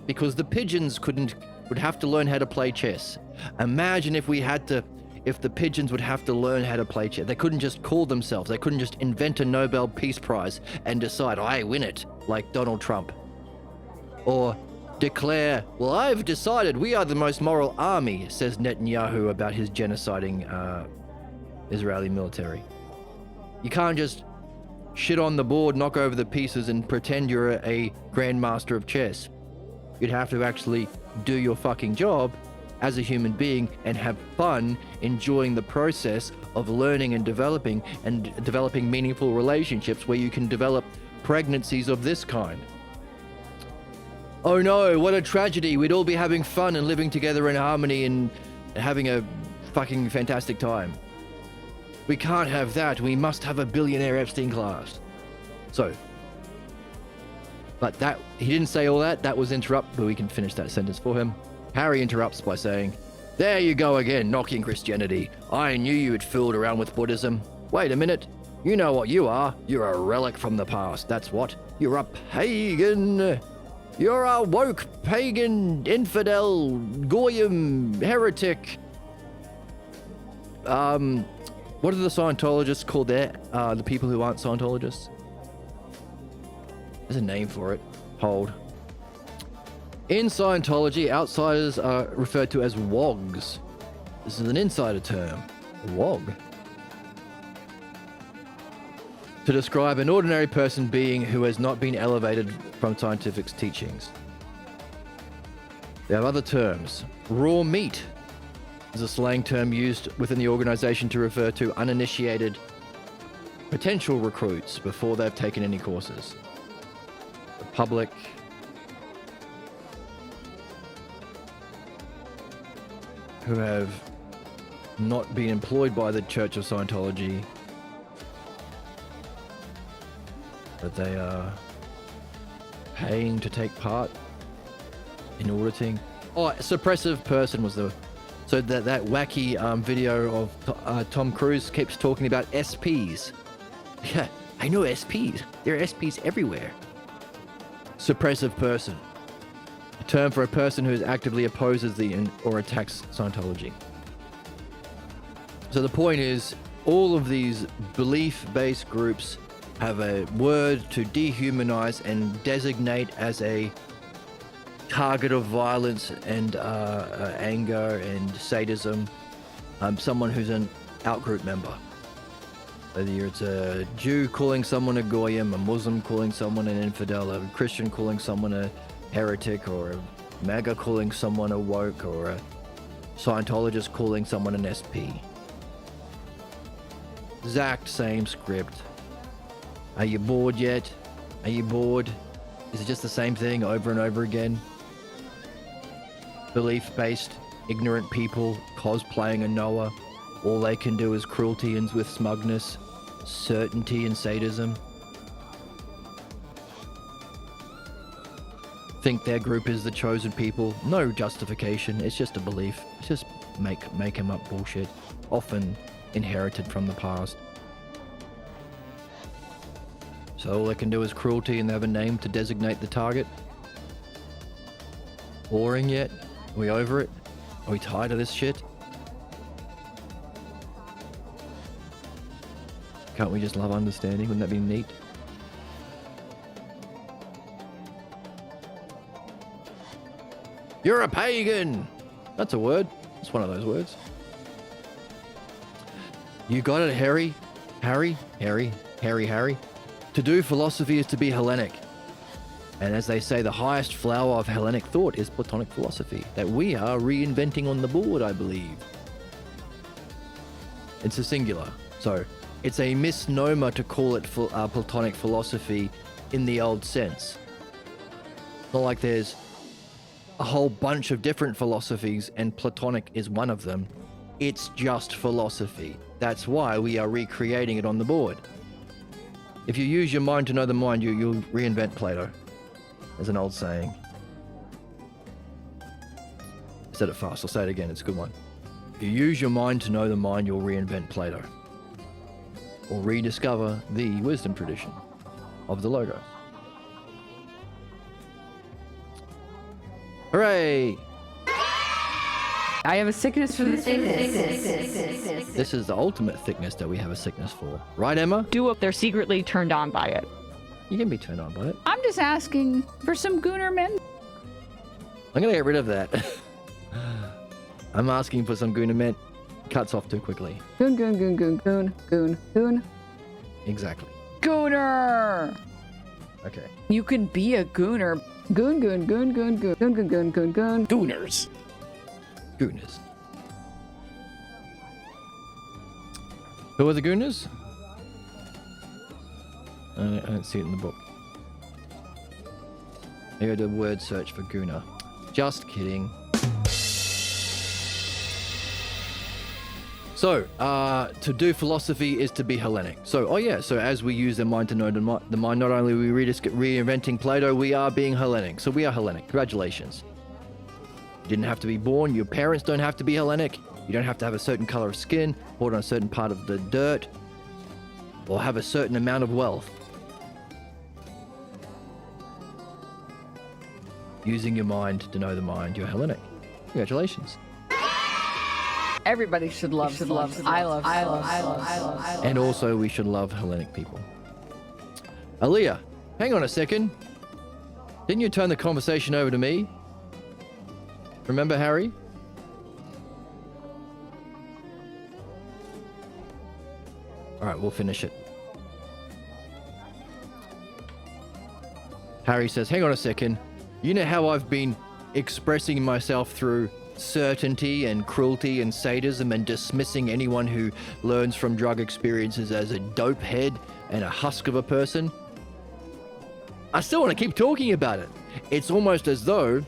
Because the pigeons would have to learn how to play chess. Imagine if the pigeons would have to learn how to play chess. They couldn't just call themselves. They couldn't just invent a Nobel Peace Prize and decide, I win it, like Donald Trump. Or declare, well, I've decided we are the most moral army, says Netanyahu about his genociding Israeli military. You can't just shit on the board, knock over the pieces, and pretend you're a grandmaster of chess. You'd have to actually do your fucking job as a human being and have fun enjoying the process of learning and developing meaningful relationships where you can develop pregnancies of this kind. Oh no, what a tragedy. We'd all be having fun and living together in harmony and having a fucking fantastic time. We can't have that. We must have a billionaire Epstein class. So, but that, he didn't say all that. That was interrupt, but we can finish that sentence for him. Harry interrupts by saying, "There you go again, knocking Christianity. I knew you had fooled around with Buddhism. Wait a minute. You know what you are. You're a relic from the past. That's what. You're a pagan. You're a woke, pagan, infidel, goyim, heretic. What are the Scientologists called there? The people who aren't Scientologists? There's a name for it. Hold. In Scientology, outsiders are referred to as wogs. This is an insider term. Wog. To describe an ordinary person being who has not been elevated from scientific teachings. They have other terms. Raw meat is a slang term used within the organization to refer to uninitiated potential recruits before they've taken any courses. The public who have not been employed by the Church of Scientology, but they are paying to take part in auditing. Oh, suppressive person was the... So that wacky video of Tom Cruise keeps talking about SPs. Yeah, I know SPs. There are SPs everywhere. Suppressive person. A term for a person who actively opposes or attacks Scientology. So the point is, all of these belief-based groups have a word to dehumanize and designate as a target of violence and anger and sadism, someone who's an outgroup member. Whether it's a Jew calling someone a goyim, a Muslim calling someone an infidel, a Christian calling someone a heretic, or a MAGA calling someone a woke, or a Scientologist calling someone an SP. Exact same script. Are you bored yet? Are you bored? Is it just the same thing over and over again? Belief-based, ignorant people cosplaying a Noah. All they can do is cruelty and with smugness, certainty and sadism. Think their group is the chosen people. No justification. It's just a belief. It's just make 'em up bullshit. Often inherited from the past. So all they can do is cruelty and they have a name to designate the target. Boring yet? Are we over it? Are we tired of this shit? Can't we just love understanding? Wouldn't that be neat? You're a pagan! That's a word. It's one of those words. You got it, Harry. Harry. To do philosophy is to be Hellenic. And as they say, the highest flower of Hellenic thought is Platonic philosophy, that we are reinventing on the board, I believe. It's a singular. So it's a misnomer to call it Platonic philosophy in the old sense. Not like there's a whole bunch of different philosophies and Platonic is one of them. It's just philosophy. That's why we are recreating it on the board. If you use your mind to know the mind, you'll reinvent Plato. There's an old saying. I said it fast, I'll say it again, it's a good one. If you use your mind to know the mind, you'll reinvent Plato. Or rediscover the wisdom tradition of the Logos. Hooray! I have a sickness for the thickness. This is the ultimate thickness that we have a sickness for. Right, Emma? Do if they're secretly turned on by it. You can be turned on by it. I'm just asking for some gooner men. I'm gonna get rid of that. I'm asking for some Goonerment. Cuts off too quickly. Goon. Exactly. Gooner! Okay. You can be a gooner. Goon. Gooners. Gooners. Who are the Gooners? I don't see it in the book. I go to word search for Guna. Just kidding. So, to do philosophy is to be Hellenic. So, so as we use the mind to know the mind, not only are we reinventing Plato, we are being Hellenic. So we are Hellenic. Congratulations. You didn't have to be born. Your parents don't have to be Hellenic. You don't have to have a certain color of skin, born on a certain part of the dirt, or have a certain amount of wealth. Using your mind to know the mind, you're Hellenic. Congratulations. Everybody should love. I love. And also, we should love Hellenic people. Aaliyah, hang on a second. Didn't you turn the conversation over to me? Remember, Harry? All right, we'll finish it. Harry says, hang on a second. You know how I've been expressing myself through certainty and cruelty and sadism and dismissing anyone who learns from drug experiences as a dope head and a husk of a person? I still want to keep talking about it. It's almost as though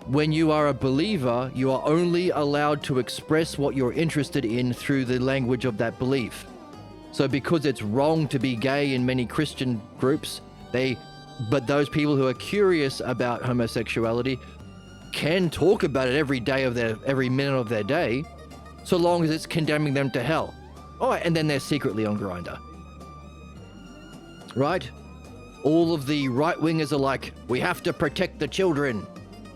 when you are a believer, you are only allowed to express what you're interested in through the language of that belief. So because it's wrong to be gay in many Christian groups, but those people who are curious about homosexuality can talk about it every minute of their day, so long as it's condemning them to hell. Oh, and then they're secretly on Grindr. Right? All of the right-wingers are like, we have to protect the children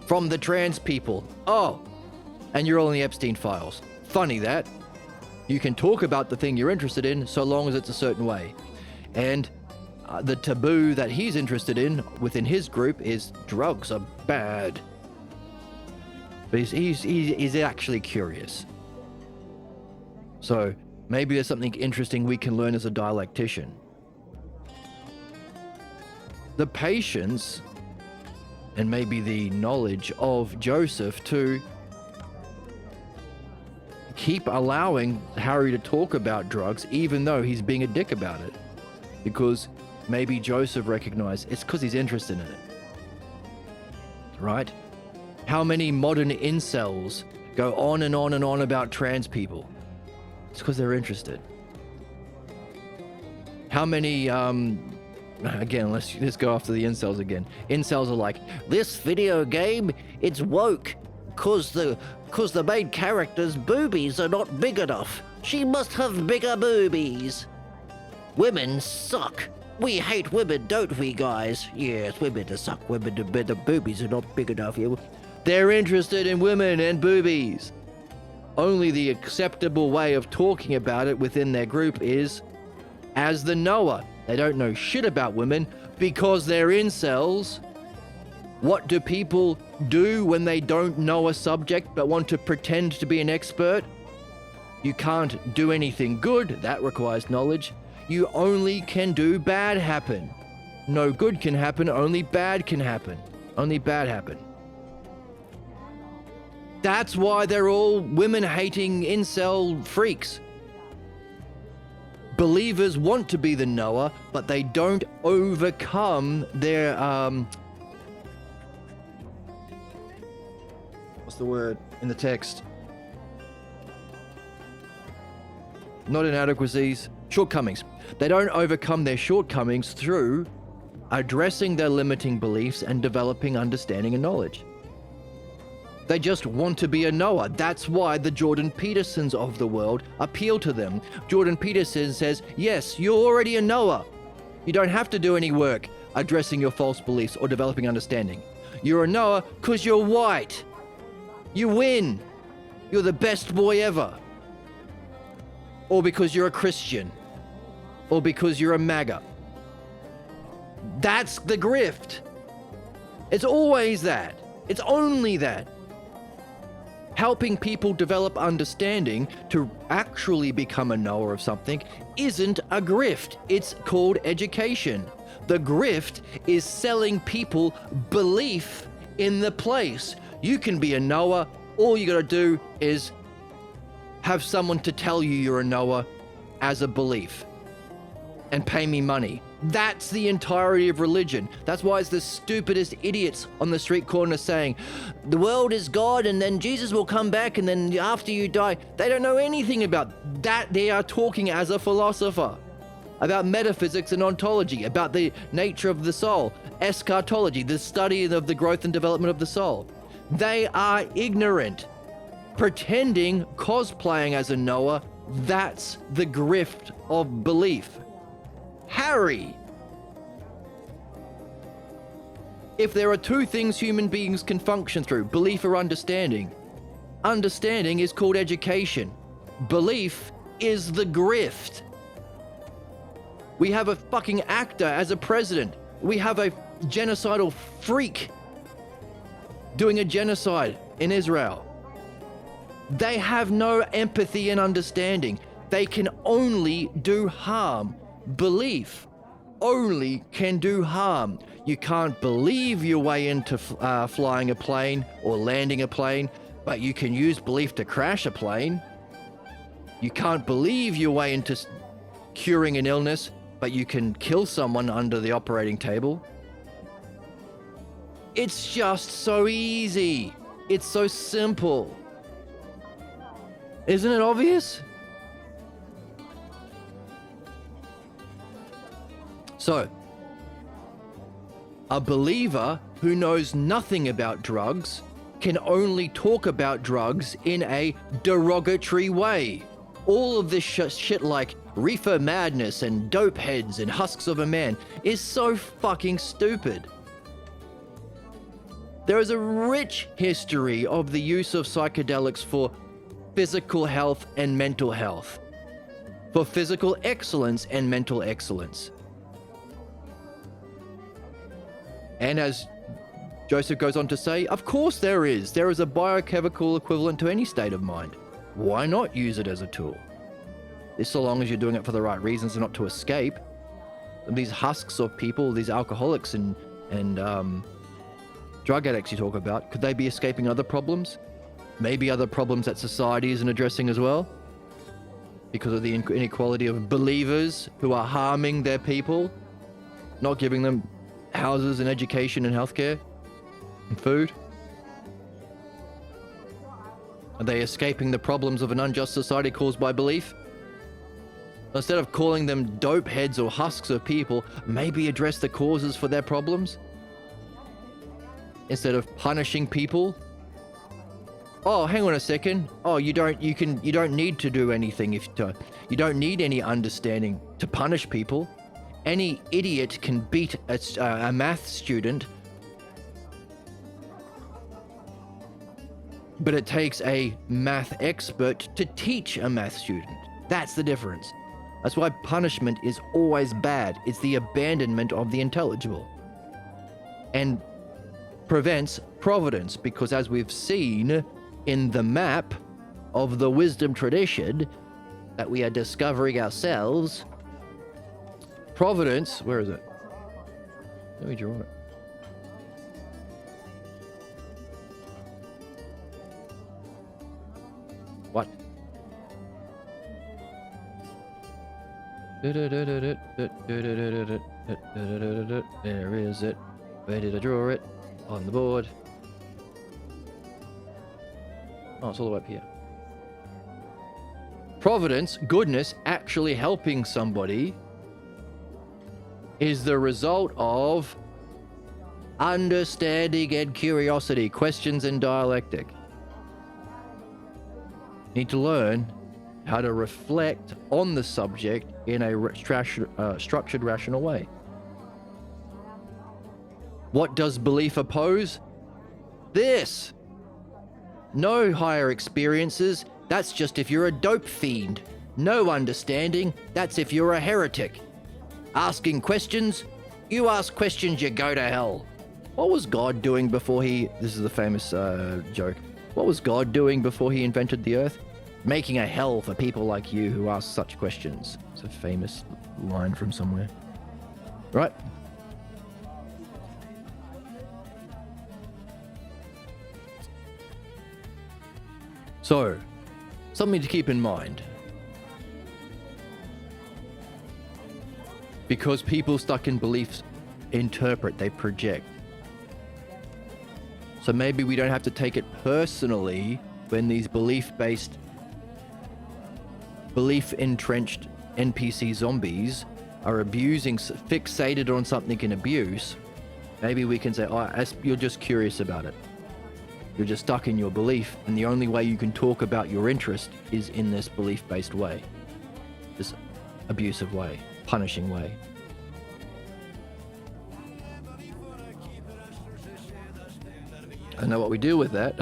from the trans people. Oh, and you're all in the Epstein files. Funny that. You can talk about the thing you're interested in so long as it's a certain way. And the taboo that he's interested in within his group is drugs are bad. But he's actually curious. So maybe there's something interesting we can learn as a dialectician. The patience and maybe the knowledge of Joseph to keep allowing Harry to talk about drugs even though he's being a dick about it. Because maybe Joseph recognized it's because he's interested in it. Right? How many modern incels go on and on and on about trans people? It's because they're interested. How many, again, let's go after the incels again. Incels are like, This video game, it's woke. Cause the main character's boobies are not big enough. She must have bigger boobies. Women suck. We hate women, don't we, guys? Yes, women suck. Women, the boobies are not big enough. they're interested in women and boobies. Only the acceptable way of talking about it within their group is as the knower. They don't know shit about women because they're incels. What do people do when they don't know a subject but want to pretend to be an expert? You can't do anything good. That requires knowledge. You only can do bad happen. No good can happen, only bad can happen. Only bad happen. That's why they're all women-hating incel freaks. Believers want to be the knower, but they don't overcome their, what's the word in the text? Not inadequacies, shortcomings. They don't overcome their shortcomings through addressing their limiting beliefs and developing understanding and knowledge. They just want to be a knower. That's why the Jordan Petersons of the world appeal to them. Jordan Peterson says, yes, you're already a knower. You don't have to do any work addressing your false beliefs or developing understanding. You're a knower because you're white. You win. You're the best boy ever. Or because you're a Christian. Or because you're a MAGA. That's the grift. It's always that. It's only that. Helping people develop understanding to actually become a knower of something isn't a grift. It's called education. The grift is selling people belief in the place. You can be a knower. All you gotta do is have someone to tell you you're a knower as a belief and pay me money. That's the entirety of religion. That's why it's the stupidest idiots on the street corner saying, the world is God and then Jesus will come back and then after you die. They don't know anything about that. They are talking as a philosopher about metaphysics and ontology, about the nature of the soul, eschatology, the study of the growth and development of the soul. They are ignorant, pretending, cosplaying as a Noah. That's the grift of belief. Harry, if there are two things human beings can function through, belief or understanding, understanding is called education. Belief is the grift. We have a fucking actor as a president. We have a genocidal freak doing a genocide in Israel. They have no empathy and understanding. They can only do harm. Belief only can do harm. You can't believe your way into flying a plane or landing a plane, but you can use belief to crash a plane. You can't believe your way into curing an illness, but you can kill someone under the operating table. It's just so easy. It's so simple. Isn't it obvious? So, a believer who knows nothing about drugs can only talk about drugs in a derogatory way. All of this shit like reefer madness and dope heads and husks of a man is so fucking stupid. There is a rich history of the use of psychedelics for physical health and mental health, for physical excellence and mental excellence. And as Joseph goes on to say, of course there is. There is a biochemical equivalent to any state of mind. Why not use it as a tool? This so long as you're doing it for the right reasons and not to escape. And these husks of people, these alcoholics and drug addicts you talk about, could they be escaping other problems? Maybe other problems that society isn't addressing as well? Because of the inequality of believers who are harming their people, not giving them houses and education and healthcare and food? Are they escaping the problems of an unjust society caused by belief? Instead of calling them dope heads or husks of people, maybe address the causes for their problems? Instead of punishing people? Oh, hang on a second. Oh, you don't need to do anything you don't need any understanding to punish people. Any idiot can beat a math student, but it takes a math expert to teach a math student. That's the difference. That's why punishment is always bad. It's the abandonment of the intelligible. And prevents providence, because as we've seen in the map of the wisdom tradition that we are discovering ourselves, providence, where is it? Let me draw it. What? There is it. Where did I draw it? On the board. Oh, it's all the way up here. Providence, goodness, actually helping somebody is the result of understanding and curiosity, questions and dialectic. Need to learn how to reflect on the subject in a structured, rational way. What does belief oppose? This. No higher experiences. That's just if you're a dope fiend. No understanding. That's if you're a heretic. Asking questions. You ask questions, you go to hell. What was God doing before he... This is the famous joke. What was God doing before he invented the earth? Making a hell for people like you who ask such questions. It's a famous line from somewhere. Right? So, something to keep in mind. Because people stuck in beliefs interpret, they project. So maybe we don't have to take it personally when these belief-entrenched NPC zombies are abusing, fixated on something in abuse. Maybe we can say, oh, you're just curious about it. You're just stuck in your belief, and the only way you can talk about your interest is in this belief-based way. This abusive way, punishing way. I don't know what we do with that.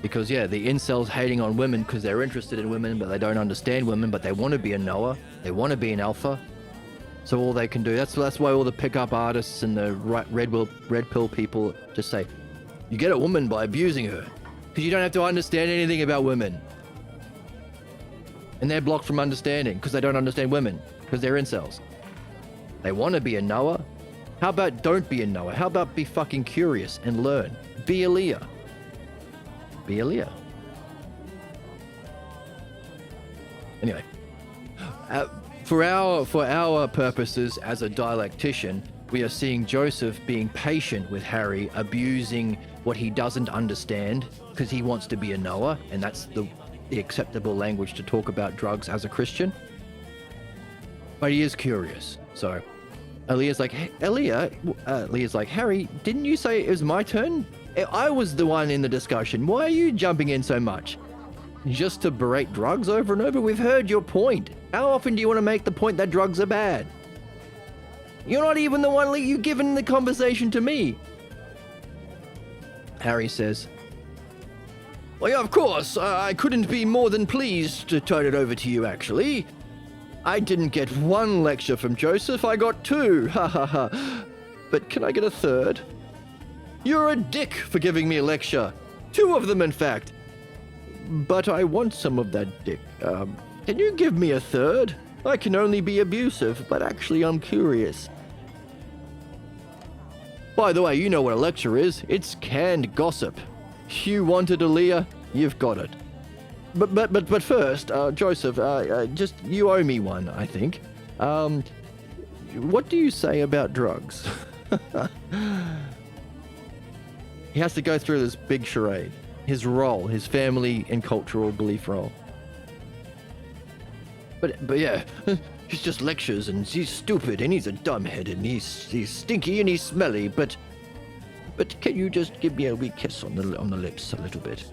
Because, yeah, the incels hating on women because they're interested in women, but they don't understand women, but they want to be a Noah. They want to be an alpha. So all they can do, that's why all the pickup artists and the red pill people just say, you get a woman by abusing her. Because you don't have to understand anything about women. And they're blocked from understanding because they don't understand women. Because they're incels. They want to be a Noah. How about don't be a Noah? How about be fucking curious and learn? Be a Leah. Be a Leah. Anyway. For our purposes as a dialectician, we are seeing Joseph being patient with Harry, abusing what he doesn't understand because he wants to be a Noah, and that's the acceptable language to talk about drugs as a Christian. But he is curious. So Leah's like, Leah's like, Harry, didn't you say it was my turn? I was the one in the discussion. Why are you jumping in so much? Just to berate drugs over and over? We've heard your point. How often do you want to make the point that drugs are bad? You're not even the one you've given the conversation to me. Harry says, well, yeah, of course, I couldn't be more than pleased to turn it over to you, actually. I didn't get one lecture from Joseph, I got two, ha ha ha. But can I get a third? You're a dick for giving me a lecture. Two of them, in fact. But I want some of that dick. Can you give me a third? I can only be abusive, but actually I'm curious. By the way, you know what a lecture is. It's canned gossip. You wanted a Leah, you've got it. But first, Joseph, just you owe me one, I think. What do you say about drugs? He has to go through this big charade. His role, his family and cultural belief role. But yeah, he's just lectures and he's stupid and he's a dumbhead and he's stinky and he's smelly. But can you just give me a wee kiss on the lips a little bit?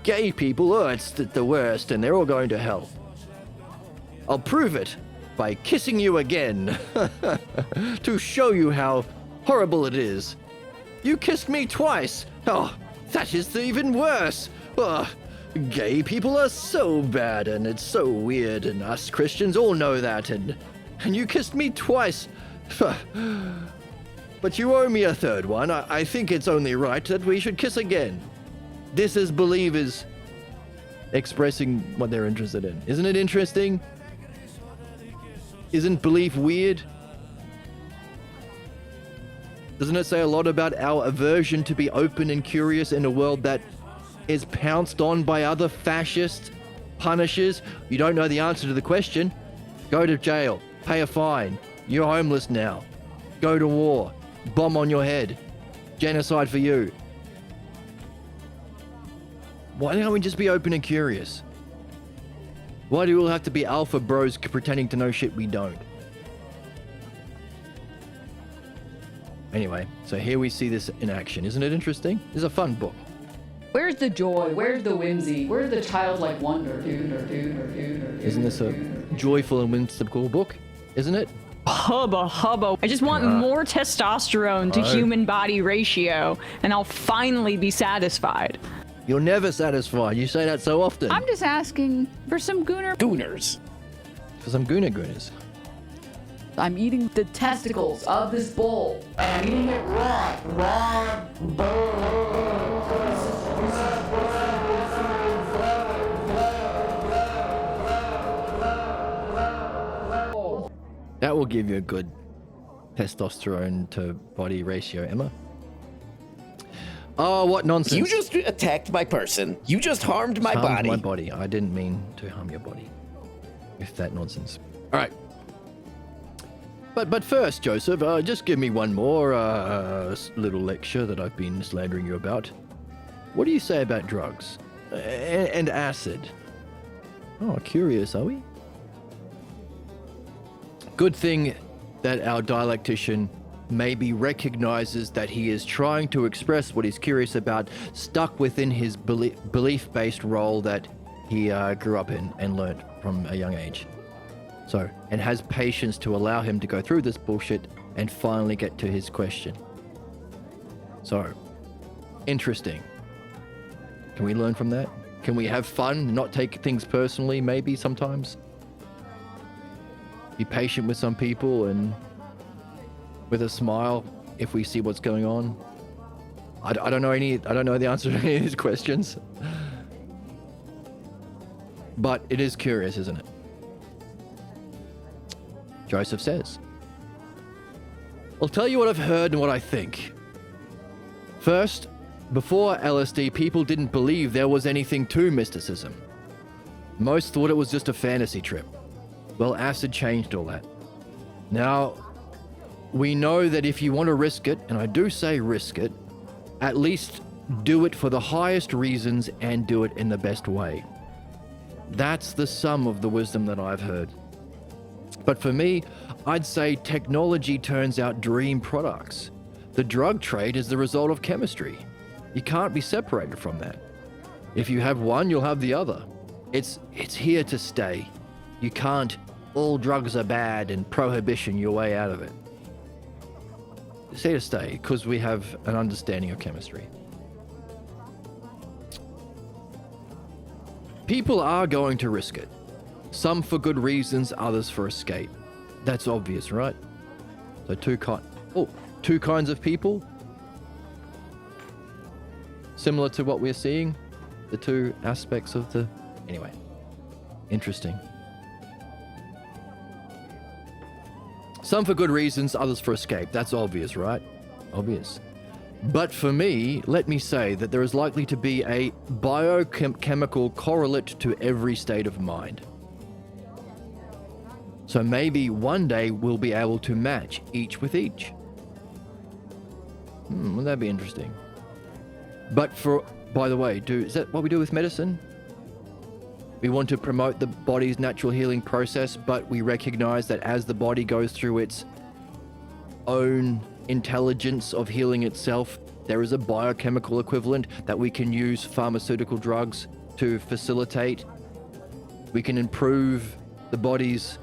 Gay people, oh, it's the worst and they're all going to hell. I'll prove it by kissing you again to show you how horrible it is. You kissed me twice. Oh, that is even worse. Oh, gay people are so bad and it's so weird and us Christians all know that and you kissed me twice. But you owe me a third one. I think it's only right that we should kiss again. This is believers expressing what they're interested in. Isn't it interesting? Isn't belief weird? Doesn't it say a lot about our aversion to be open and curious in a world that is pounced on by other fascist punishers? You don't know the answer to the question? Go to jail. Pay a fine. You're homeless now. Go to war. Bomb on your head. Genocide for you. Why can't we just be open and curious? Why do we all have to be alpha bros pretending to know shit we don't? Anyway, so here we see this in action. Isn't it interesting? This is a fun book. Where's the joy? Where's the whimsy? Where's the childlike wonder? Isn't this a joyful and whimsical book? Isn't it? Hubba hubba. I just want more testosterone to human body ratio, and I'll finally be satisfied. You're never satisfied. You say that so often. I'm just asking for some gooner. Gooners. For some gooners. I'm eating the testicles of this bull. I'm eating it raw. That will give you a good testosterone to body ratio, Emma. Oh, what nonsense! You just attacked my person. You just harmed my Harmed body. my body. I didn't mean to harm your body with that nonsense. All right. But first, Joseph, just give me one more little lecture that I've been slandering you about. What do you say about drugs and acid? Oh, curious, are we? Good thing that our dialectician maybe recognizes that he is trying to express what he's curious about, stuck within his belief-based role that he grew up in and learned from a young age. So, and has patience to allow him to go through this bullshit and finally get to his question. So, interesting. Can we learn from that? Can we have fun, not take things personally, maybe sometimes? Be patient with some people and with a smile if we see what's going on. I don't know the answer to any of these questions. But it is curious, isn't it? Joseph says, I'll tell you what I've heard and what I think. First, before LSD, people didn't believe there was anything to mysticism. Most thought it was just a fantasy trip. Well, acid changed all that. Now, we know that if you want to risk it, and I do say risk it, at least do it for the highest reasons and do it in the best way. That's the sum of the wisdom that I've heard. But for me, I'd say technology turns out dream products. The drug trade is the result of chemistry. You can't be separated from that. If you have one, you'll have the other. It's here to stay. You can't, all drugs are bad and prohibition your way out of it. It's here to stay because we have an understanding of chemistry. People are going to risk it. Some for good reasons, others for escape. That's obvious, right? So two kinds of people. Similar to what we're seeing. The two aspects of the... Anyway. Interesting. Some for good reasons, others for escape. That's obvious, right? Obvious. But for me, let me say that there is likely to be a biochemical correlate to every state of mind. So maybe one day we'll be able to match each with each. Wouldn't that be interesting? But by the way, is that what we do with medicine? We want to promote the body's natural healing process, but we recognize that as the body goes through its own intelligence of healing itself, there is a biochemical equivalent that we can use pharmaceutical drugs to facilitate. We can improve the body's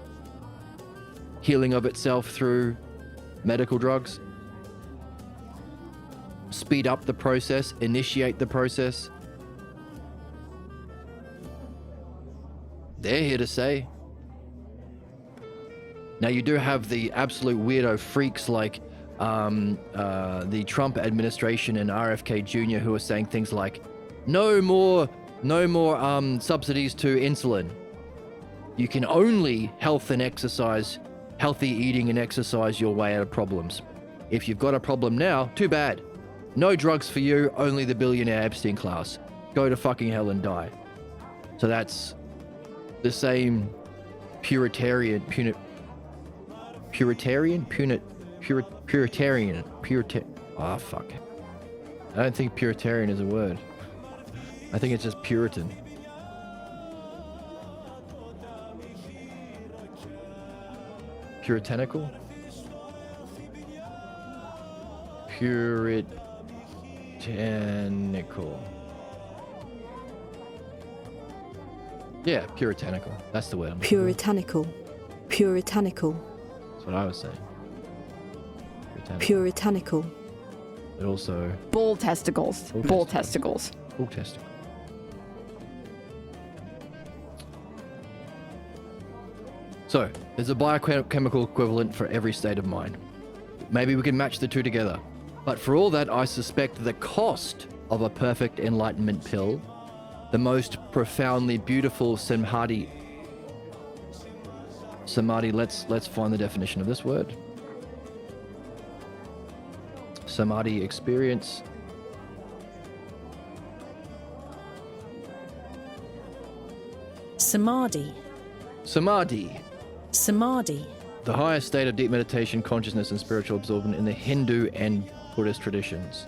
healing of itself through medical drugs. Speed up the process, initiate the process. They're here to say. Now you do have the absolute weirdo freaks like the Trump administration and RFK Jr. who are saying things like, no more subsidies to insulin. You can only healthy eating and exercise your way out of problems. If you've got a problem now, too bad. No drugs for you, only the billionaire Epstein class. Go to fucking hell and die. So that's the same Puritarian. Oh, fuck. I don't think Puritarian is a word. I think it's just Puritan. Puritanical? Puritanical. Yeah, puritanical. That's the word. Puritanical. Puritanical. That's what I was saying. Puritanical. But also... Bull testicles. Bull testicles. Bull testicles. So, there's a biochemical equivalent for every state of mind. Maybe we can match the two together. But for all that, I suspect the cost of a perfect enlightenment pill, the most profoundly beautiful samadhi, let's find the definition of this word. Samadhi experience Samadhi. Samadhi. Samadhi. The highest state of deep meditation, consciousness, and spiritual absorption in the Hindu and Buddhist traditions.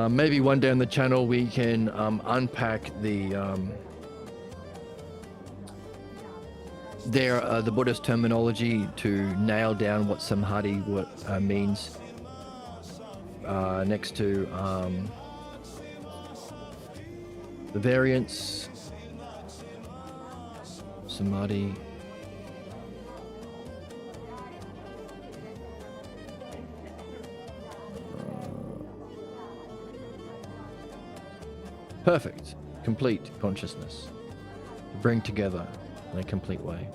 Maybe one day on the channel we can unpack the Buddhist terminology to nail down what Samadhi means. Next to the variants. Samadhi. Perfect. Complete consciousness. Bring together in a complete way.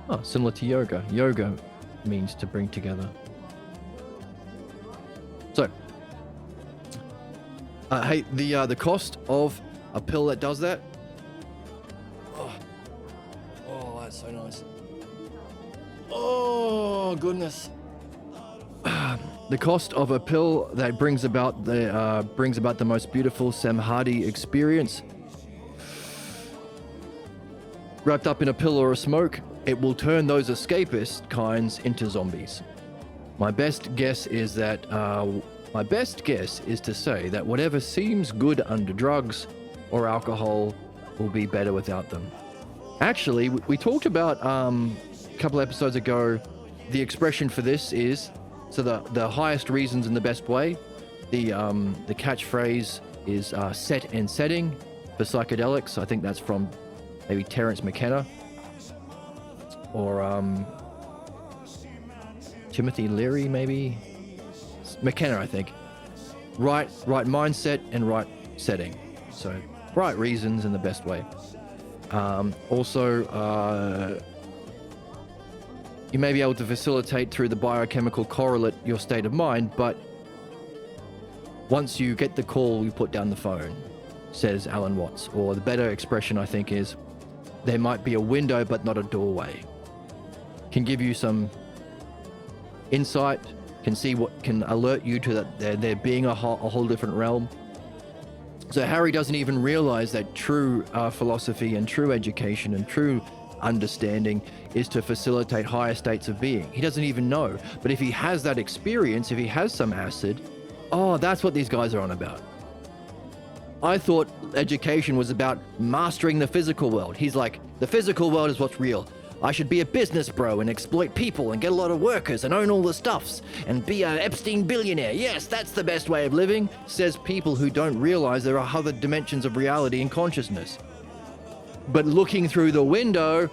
Oh, similar to yoga. Yoga means to bring together. So, hey, the cost of a pill that does that. Oh, that's so nice. Oh goodness. The cost of a pill that brings about the most beautiful Samadhi experience. Wrapped up in a pill or a smoke, it will turn those escapist kinds into zombies. My best guess is to say that whatever seems good under drugs or alcohol will be better without them. Actually, we talked about a couple episodes ago. The expression for this is the highest reasons in the best way. The catchphrase is set and setting for psychedelics. I think that's from maybe Terence McKenna or Timothy Leary, maybe McKenna, I think. Right mindset and right setting. So right reasons in the best way. Also, you may be able to facilitate through the biochemical correlate your state of mind, but once you get the call, you put down the phone, says Alan Watts. Or the better expression, I think, is there might be a window but not a doorway. Can give you some insight, can see what can alert you to that there being a whole different realm. So Harry doesn't even realize that true philosophy and true education and true understanding is to facilitate higher states of being. He doesn't even know. But if he has that experience, if he has some acid, oh, that's what these guys are on about. I thought education was about mastering the physical world. He's like, the physical world is what's real. I should be a business bro and exploit people and get a lot of workers and own all the stuffs and be an Epstein billionaire. Yes, that's the best way of living, says people who don't realize there are other dimensions of reality and consciousness. But looking through the window,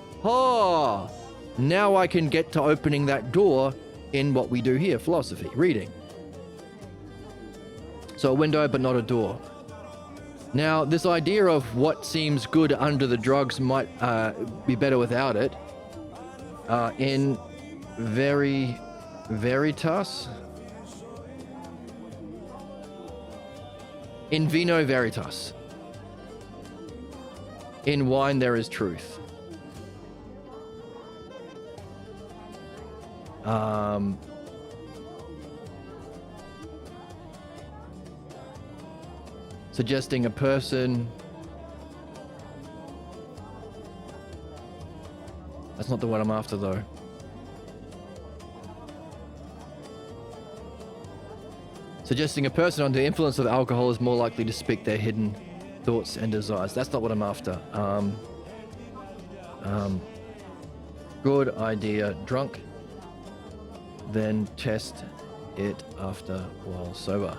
now I can get to opening that door in what we do here, philosophy, reading. So a window, but not a door. Now, this idea of what seems good under the drugs might be better without it. In Veritas? In Vino Veritas. In wine there is truth. Suggesting a person. That's not the one I'm after, though. Suggesting a person under the influence of alcohol is more likely to speak their hidden thoughts and desires. That's not what I'm after. Good idea. Drunk. Then test it after while sober.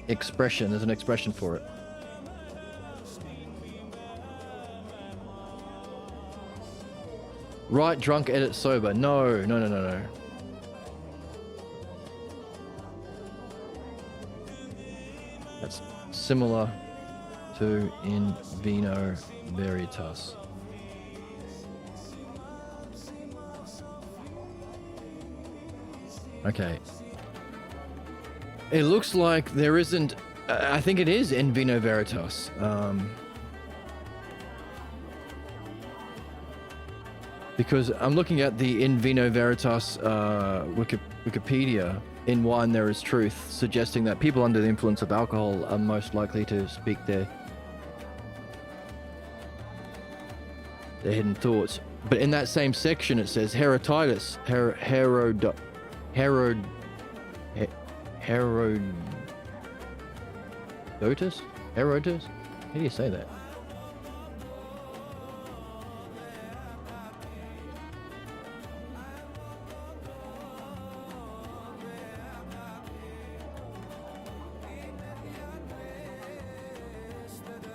Expression. There's an expression for it. Right, drunk, edit, sober. No. That's similar to in Vino Veritas. Okay. It looks like there isn't... I think it is in Vino Veritas. Because I'm looking at the In Vino Veritas Wikipedia. In Wine There Is Truth, suggesting that people under the influence of alcohol are most likely to speak their hidden thoughts. But in that same section, it says Herodotus, Herodotus. How do you say that?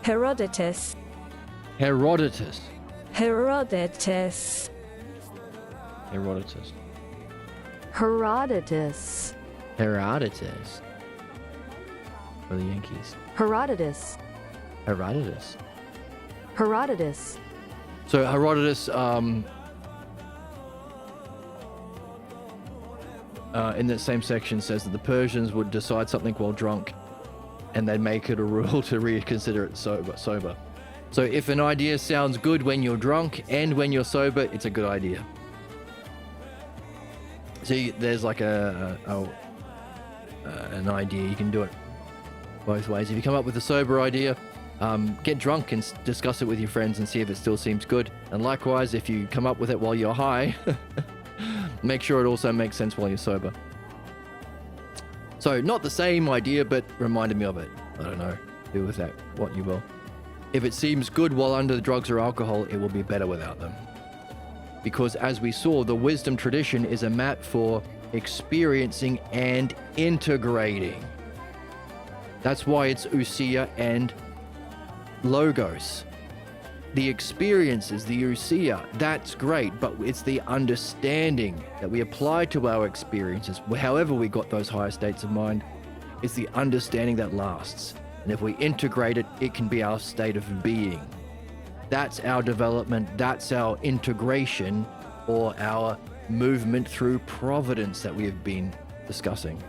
Herodotus. Herodotus. Herodotus. Herodotus. Herodotus. Herodotus. For the Yankees. Herodotus. Herodotus. Herodotus. So Herodotus, in that same section says that the Persians would decide something while drunk, and they'd make it a rule to reconsider it sober. So if an idea sounds good when you're drunk and when you're sober, it's a good idea. So there's like an idea, you can do it both ways. If you come up with a sober idea, get drunk and discuss it with your friends and see if it still seems good. And likewise, if you come up with it while you're high, make sure it also makes sense while you're sober. So not the same idea, but reminded me of it. I don't know. Do with that what you will. If it seems good while under the drugs or alcohol, it will be better without them. Because as we saw, the wisdom tradition is a map for experiencing and integrating. That's why it's ousia and logos. The experiences, the ousia, that's great, but it's the understanding that we apply to our experiences, however we got those higher states of mind, it's the understanding that lasts. And if we integrate it, it can be our state of being. That's our development, that's our integration, or our movement through providence that we have been discussing.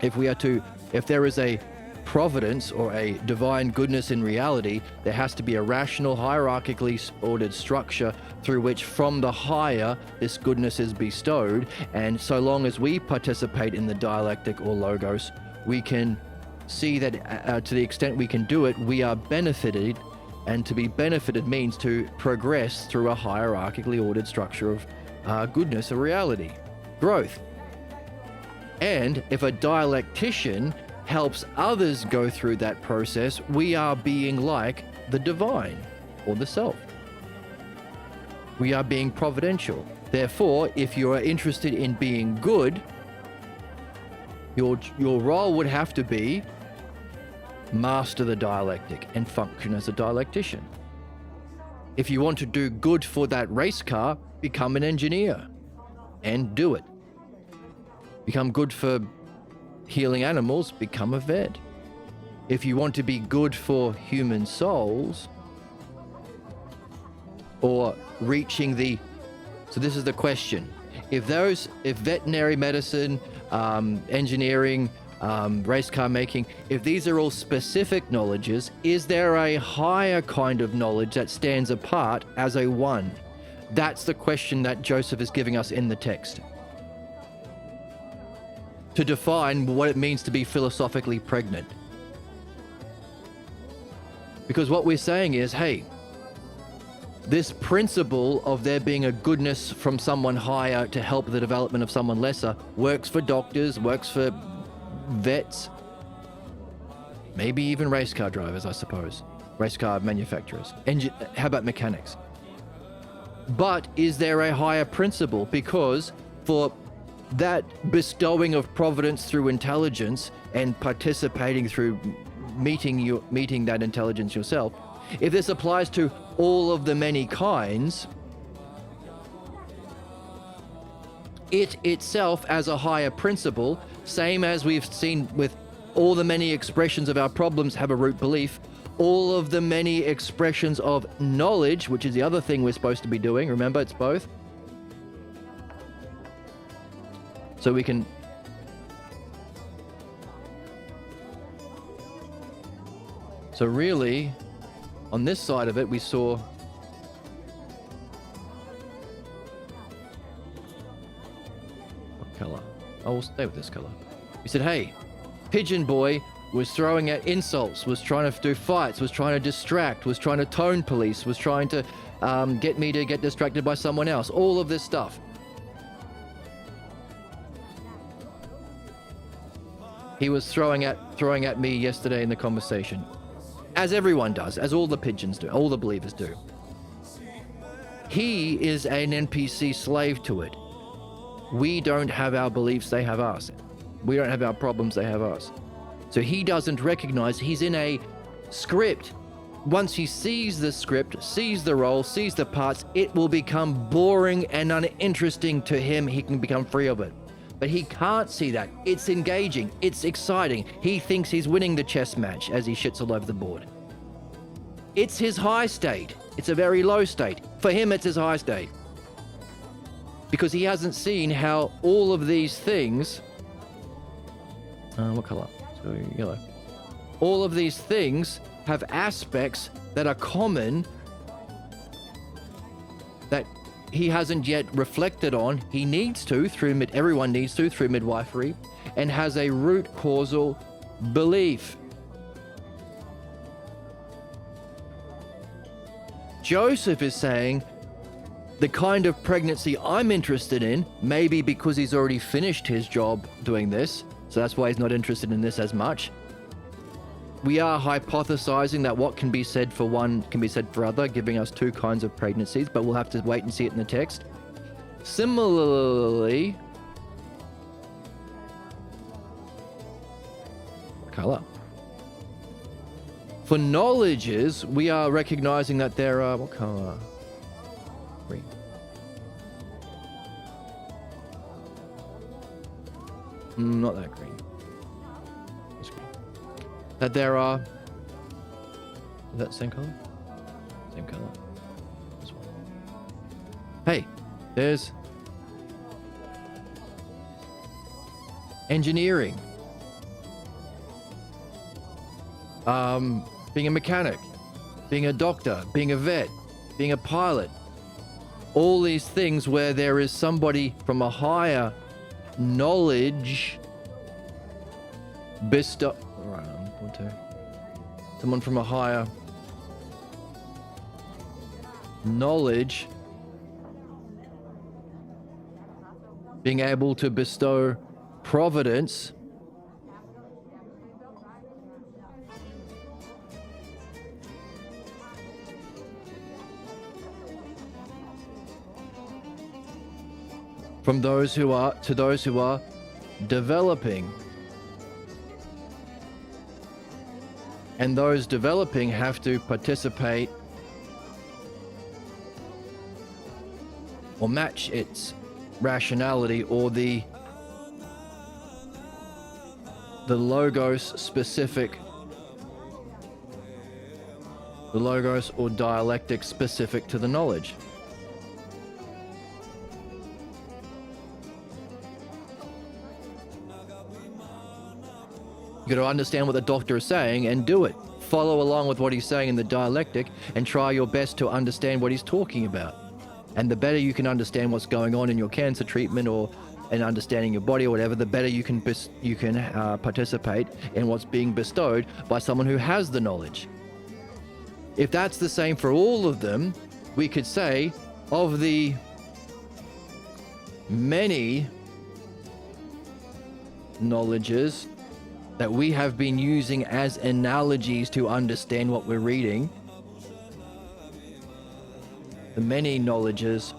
If there is a providence or a divine goodness in reality, there has to be a rational, hierarchically ordered structure through which from the higher this goodness is bestowed. And so long as we participate in the dialectic or logos, we can see that to the extent we can do it, we are benefited. And to be benefited means to progress through a hierarchically ordered structure of goodness or reality, growth. And if a dialectician helps others go through that process, we are being like the divine or the self. We are being providential. Therefore, if you are interested in being good, your role would have to be master the dialectic and function as a dialectician. If you want to do good for that race car, become an engineer and do it. Become good for healing animals, become a vet. If you want to be good for human souls, or reaching so this is the question. If veterinary medicine, engineering, race car making, if these are all specific knowledges, is there a higher kind of knowledge that stands apart as a one? That's the question that Joseph is giving us in the text, to define what it means to be philosophically pregnant. Because what we're saying is, hey, this principle of there being a goodness from someone higher to help the development of someone lesser works for doctors, works for vets, maybe even race car drivers, I suppose, race car manufacturers. How about mechanics? But is there a higher principle? Because for that bestowing of providence through intelligence and participating through meeting that intelligence yourself, if this applies to all of the many kinds, it itself as a higher principle, same as we've seen with all the many expressions of our problems have a root belief, all of the many expressions of knowledge, which is the other thing we're supposed to be doing, remember, it's both. So we can really, on this side of it, we saw will stay with this color. He said, hey, Pigeon Boy was throwing out insults, was trying to do fights, was trying to distract, was trying to tone police, was trying to get me to get distracted by someone else. All of this stuff. He was throwing at me yesterday in the conversation. As everyone does, as all the pigeons do, all the believers do. He is an NPC slave to it. We don't have our beliefs, they have us. We don't have our problems, they have us. So he doesn't recognize he's in a script. Once he sees the script, sees the role, sees the parts, it will become boring and uninteresting to him. He can become free of it. But he can't see that. It's engaging. It's exciting. He thinks he's winning the chess match as he shits all over the board. It's his high state. It's a very low state. For him, it's his high state. Because he hasn't seen how all of these things... what color? So yellow. All of these things have aspects that are common that he hasn't yet reflected on. He needs to, everyone needs to, through midwifery, and has a root causal belief. Joseph is saying, the kind of pregnancy I'm interested in, maybe because he's already finished his job doing this, so that's why he's not interested in this as much. We are hypothesizing that what can be said for one can be said for other, giving us two kinds of pregnancies, but we'll have to wait and see it in the text. Similarly, color. For knowledges, we are recognizing that there are, what color? Green. Not that green. This green. That there are, is that the same color? Same color. This one. Hey, there's engineering. Being a mechanic, being a doctor, being a vet, being a pilot. All these things where there is somebody from a higher knowledge bestow. Right, one, two. Someone from a higher knowledge being able to bestow providence from those who are to those who are developing. And those developing have to participate or match its rationality or the logos specific, the logos or dialectic specific to the knowledge. You got to understand what the doctor is saying and do it. Follow along with what he's saying in the dialectic and try your best to understand what he's talking about. And the better you can understand what's going on in your cancer treatment or in understanding your body or whatever, the better you can participate in what's being bestowed by someone who has the knowledge. If that's the same for all of them, we could say of the many knowledges that we have been using as analogies to understand what we're reading, the many knowledges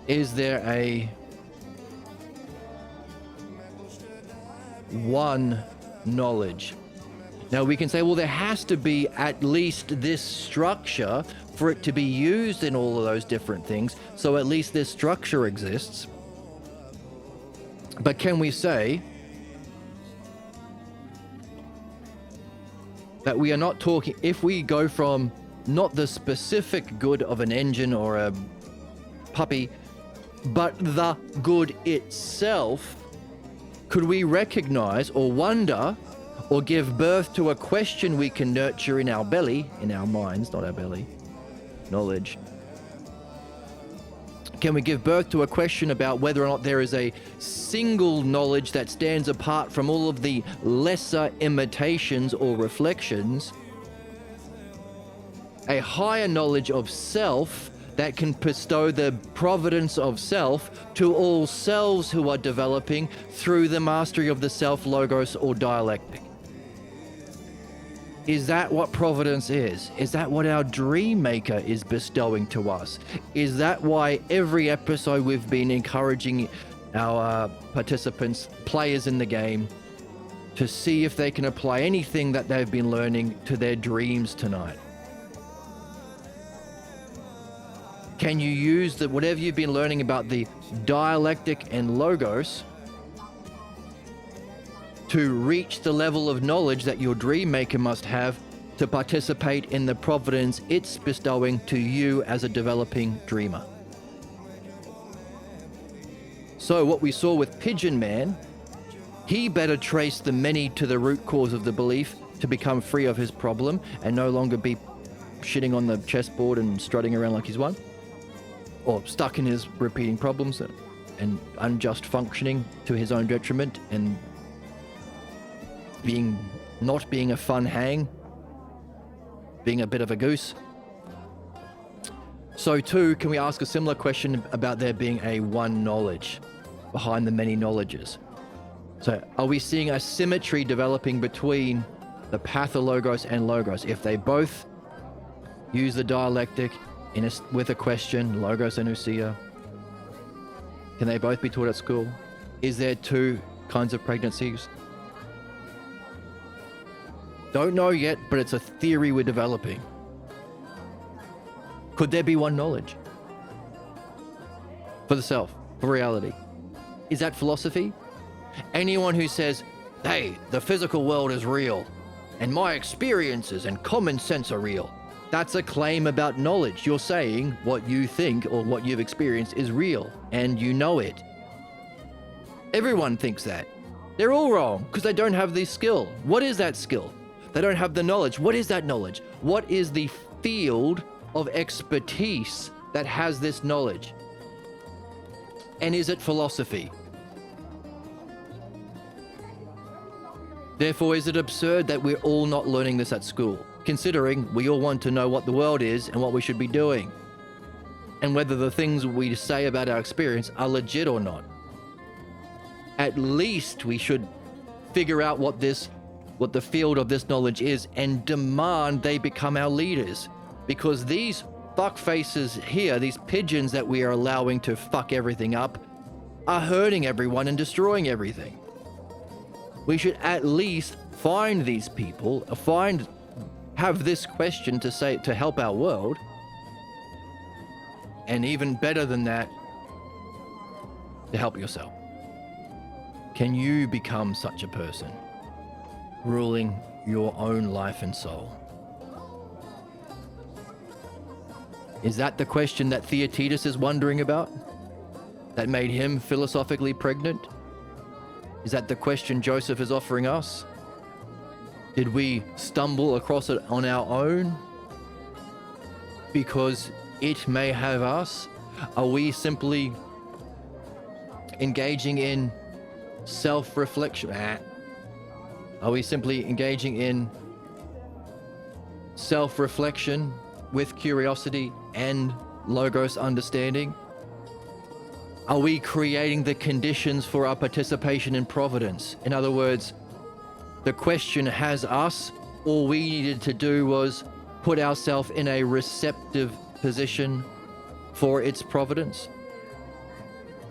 is there a one knowledge? Now we can say, well, there has to be at least this structure for it to be used in all of those different things, so at least this structure exists. But can we say that we are not talking, if we go from not the specific good of an engine or a puppy, but the good itself, could we recognize or wonder or give birth to a question we can nurture in our belly, in our minds, not our belly, knowledge, Can we give birth to a question about whether or not there is a single knowledge that stands apart from all of the lesser imitations or reflections? A higher knowledge of self that can bestow the providence of self to all selves who are developing through the mastery of the self, logos, or dialectic. Is that what providence is? Is that what our dream maker is bestowing to us? Is that why every episode we've been encouraging our participants, players in the game, to see if they can apply anything that they've been learning to their dreams tonight? Can you use whatever you've been learning about the dialectic and logos to reach the level of knowledge that your dream maker must have to participate in the providence it's bestowing to you as a developing dreamer? So what we saw with Pigeon Man, he better trace the many to the root cause of the belief to become free of his problem and no longer be shitting on the chessboard and strutting around like he's won, or stuck in his repeating problems and unjust functioning to his own detriment and not being a fun hang, being a bit of a goose. So too, can we ask a similar question about there being a one knowledge behind the many knowledges? So are we seeing a symmetry developing between the pathologos and logos? If they both use the dialectic with a question, logos and ousia, can they both be taught at school? Is there two kinds of pregnancies? Don't know yet, but it's a theory we're developing. Could there be one knowledge? For the self, for reality. Is that philosophy? Anyone who says, hey, the physical world is real, and my experiences and common sense are real, that's a claim about knowledge. You're saying what you think or what you've experienced is real, and you know it. Everyone thinks that. They're all wrong, because they don't have the skill. What is that skill? They don't have the knowledge. What is that knowledge? What is the field of expertise that has this knowledge? And is it philosophy? Therefore, is it absurd that we're all not learning this at school, considering we all want to know what the world is and what we should be doing, and whether the things we say about our experience are legit or not? At least we should figure out what the field of this knowledge is and demand they become our leaders. Because these fuckfaces here, these pigeons that we are allowing to fuck everything up, are hurting everyone and destroying everything. We should at least find these people, have this question to say to help our world, and even better than that, to help yourself. Can you become such a person, ruling your own life and soul? Is that the question that Theaetetus is wondering about, that made him philosophically pregnant? Is that the question Joseph is offering us? Did we stumble across it on our own because it may have us? Are we simply engaging in self-reflection? Are we simply engaging in self-reflection with curiosity and logos understanding? Are we creating the conditions for our participation in providence? In other words, the question has us. All we needed to do was put ourselves in a receptive position for its providence.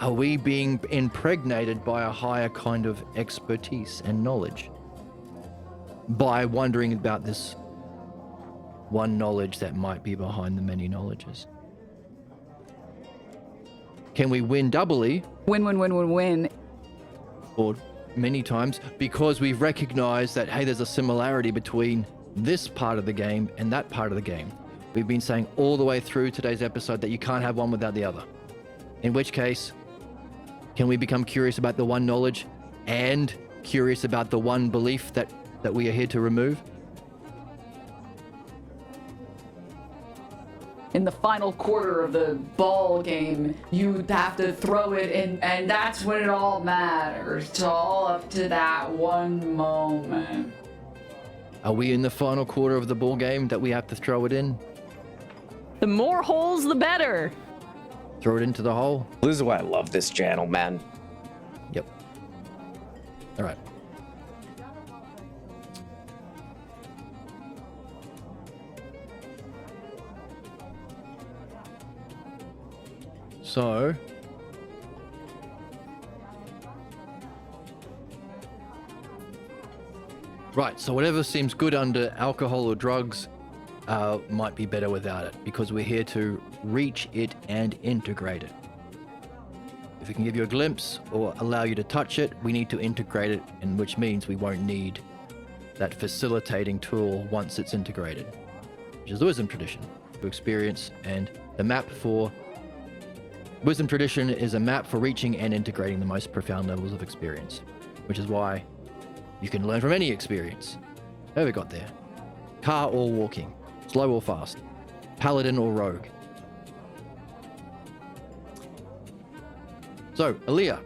Are we being impregnated by a higher kind of expertise and knowledge by wondering about this one knowledge that might be behind the many knowledges? Can we win doubly? Win. Or many times, because we've recognized that, hey, there's a similarity between this part of the game and that part of the game. We've been saying all the way through today's episode that you can't have one without the other. In which case, can we become curious about the one knowledge and curious about the one belief that we are here to remove? in the final quarter of the ball game, you have to throw it in, and that's when it all matters. It's all up to that one moment. Are we in the final quarter of the ball game that we have to throw it in? The more holes, the better. Throw it into the hole? This is why I love this channel, man. Yep. All right. So, right, so whatever seems good under alcohol or drugs might be better without it, because we're here to reach it and integrate it. If it can give you a glimpse or allow you to touch it, we need to integrate it, and which means we won't need that facilitating tool once it's integrated, which is the wisdom tradition to experience. And the map for wisdom tradition is a map for reaching and integrating the most profound levels of experience, which is why you can learn from any experience. How we got there? Car or walking, slow or fast, paladin or rogue. So, Aaliyah.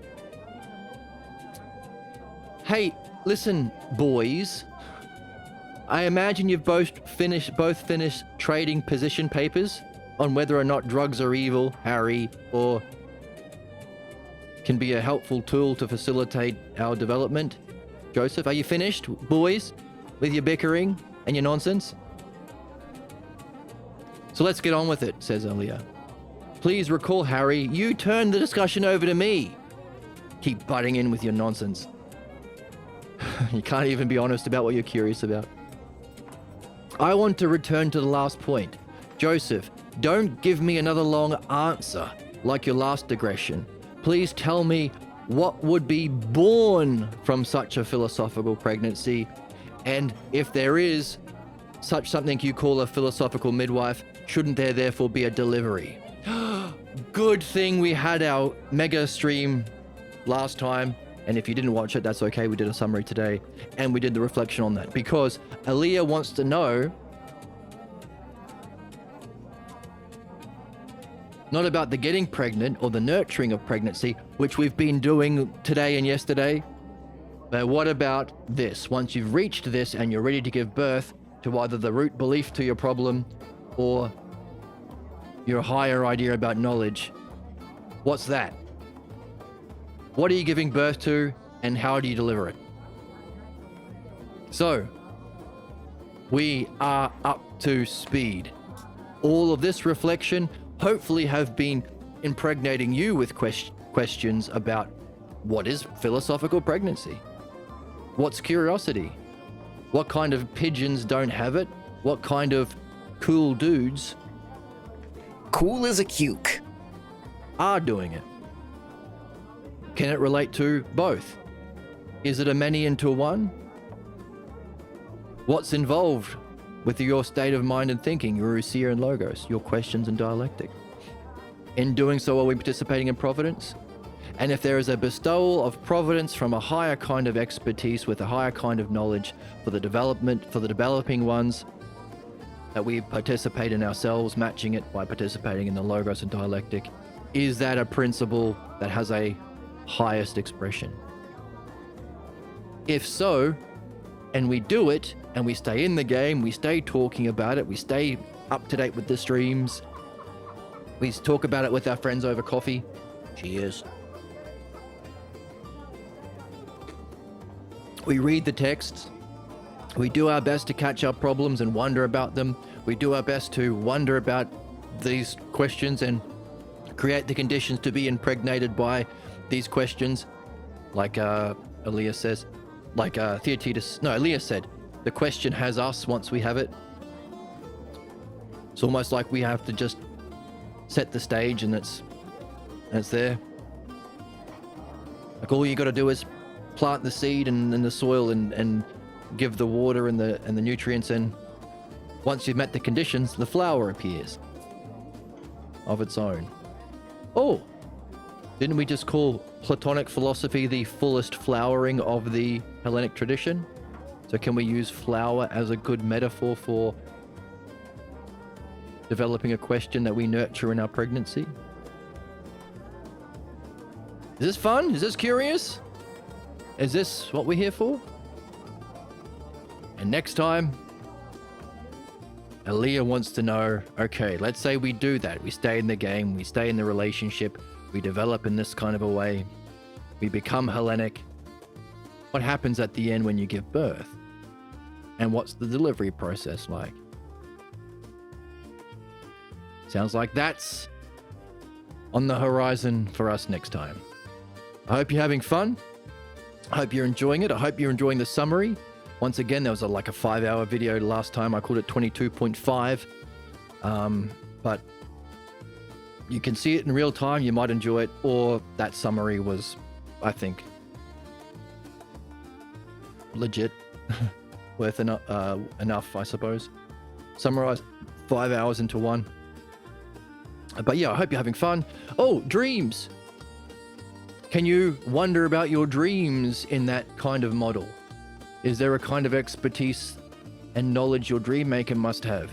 Hey, listen, boys. I imagine you've both finished trading position papers on whether or not drugs are evil, Harry, or can be a helpful tool to facilitate our development. Joseph, are you finished, boys, with your bickering and your nonsense? So let's get on with it, says Aaliyah. Please recall, Harry, you turned the discussion over to me. Keep butting in with your nonsense. You can't even be honest about what you're curious about. I want to return to the last point. Joseph, don't give me another long answer like your last digression. Please tell me what would be born from such a philosophical pregnancy, and if there is such something you call a philosophical midwife, shouldn't there therefore be a delivery? Good thing we had our mega stream last time, and if you didn't watch it, that's okay. We did a summary today, and we did the reflection on that, because Aaliyah wants to know not about the getting pregnant or the nurturing of pregnancy, which we've been doing today and yesterday, but what about this? Once you've reached this and you're ready to give birth to either the root belief to your problem or your higher idea about knowledge, what's that? What are you giving birth to, and how do you deliver it? So, we are up to speed. All of this reflection hopefully have been impregnating you with questions about what is philosophical pregnancy? What's curiosity? What kind of pigeons don't have it? What kind of cool dudes Cool as a cuke are doing it? Can it relate to both? Is it a many into one? What's involved with your state of mind and thinking, your ousia and logos, your questions and dialectic? In doing so, are we participating in providence? And if there is a bestowal of providence from a higher kind of expertise with a higher kind of knowledge for the developing ones, that we participate in ourselves, matching it by participating in the logos and dialectic, is that a principle that has a highest expression? If so, and we do it, and we stay in the game, we stay talking about it, we stay up to date with the streams, we talk about it with our friends over coffee. Cheers. We read the texts. We do our best to catch our problems and wonder about them. We do our best to wonder about these questions and create the conditions to be impregnated by these questions. Like Aaliyah says, like Aaliyah said, the question has us once we have it. It's almost like we have to just set the stage and it's there. Like all you got to do is plant the seed in the soil and give the water and the nutrients, and once you've met the conditions, the flower appears of its own. Oh, didn't we just call Platonic philosophy the fullest flowering of the Hellenic tradition? So can we use flower as a good metaphor for developing a question that we nurture in our pregnancy? Is this fun? Is this curious? Is this what we're here for? And next time, Aaliyah wants to know, okay, let's say we do that. We stay in the game, we stay in the relationship, we develop in this kind of a way, we become Hellenic. What happens at the end when you give birth? And what's the delivery process like? Sounds like that's on the horizon for us next time. I hope you're having fun. I hope you're enjoying it. I hope you're enjoying the summary. Once again, there was like a 5-hour video last time. I called it 22.5. But you can see it in real time. You might enjoy it. Or that summary was, I think, legit. Worth enough, I suppose. Summarize 5 hours into one. But yeah, I hope you're having fun. Oh, dreams. Can you wonder about your dreams in that kind of model? Is there a kind of expertise and knowledge your dream maker must have?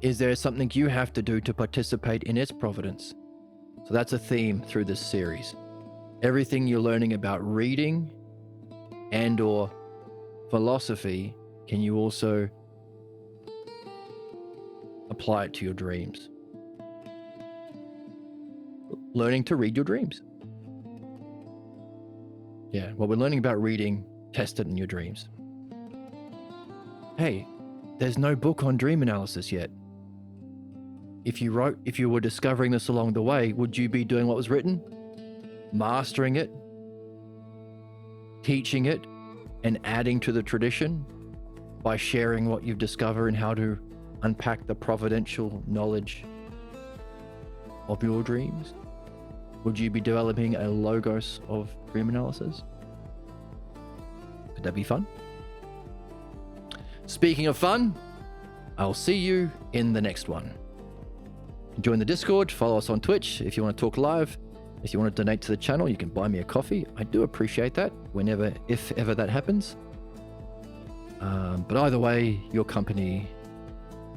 Is there something you have to do to participate in its providence? So that's a theme through this series. Everything you're learning about reading and or philosophy, can you also apply it to your dreams? Learning to read your dreams. Yeah, what we're learning about reading, test it in your dreams. Hey, there's no book on dream analysis yet. If you were discovering this along the way, would you be doing what was written? Mastering it, teaching it, and adding to the tradition by sharing what you've discovered and how to unpack the providential knowledge of your dreams? Would you be developing a logos of dream analysis? Could that be fun? Speaking of fun, I'll see you in the next one. Join the Discord, follow us on Twitch if you want to talk live. If you want to donate to the channel, you can buy me a coffee. I do appreciate that whenever, if ever that happens. But either way, your company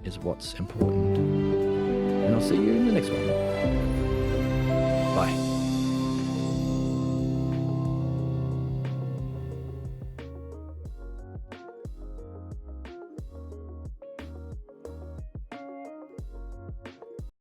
is what's important. And I'll see you in the next one. Bye.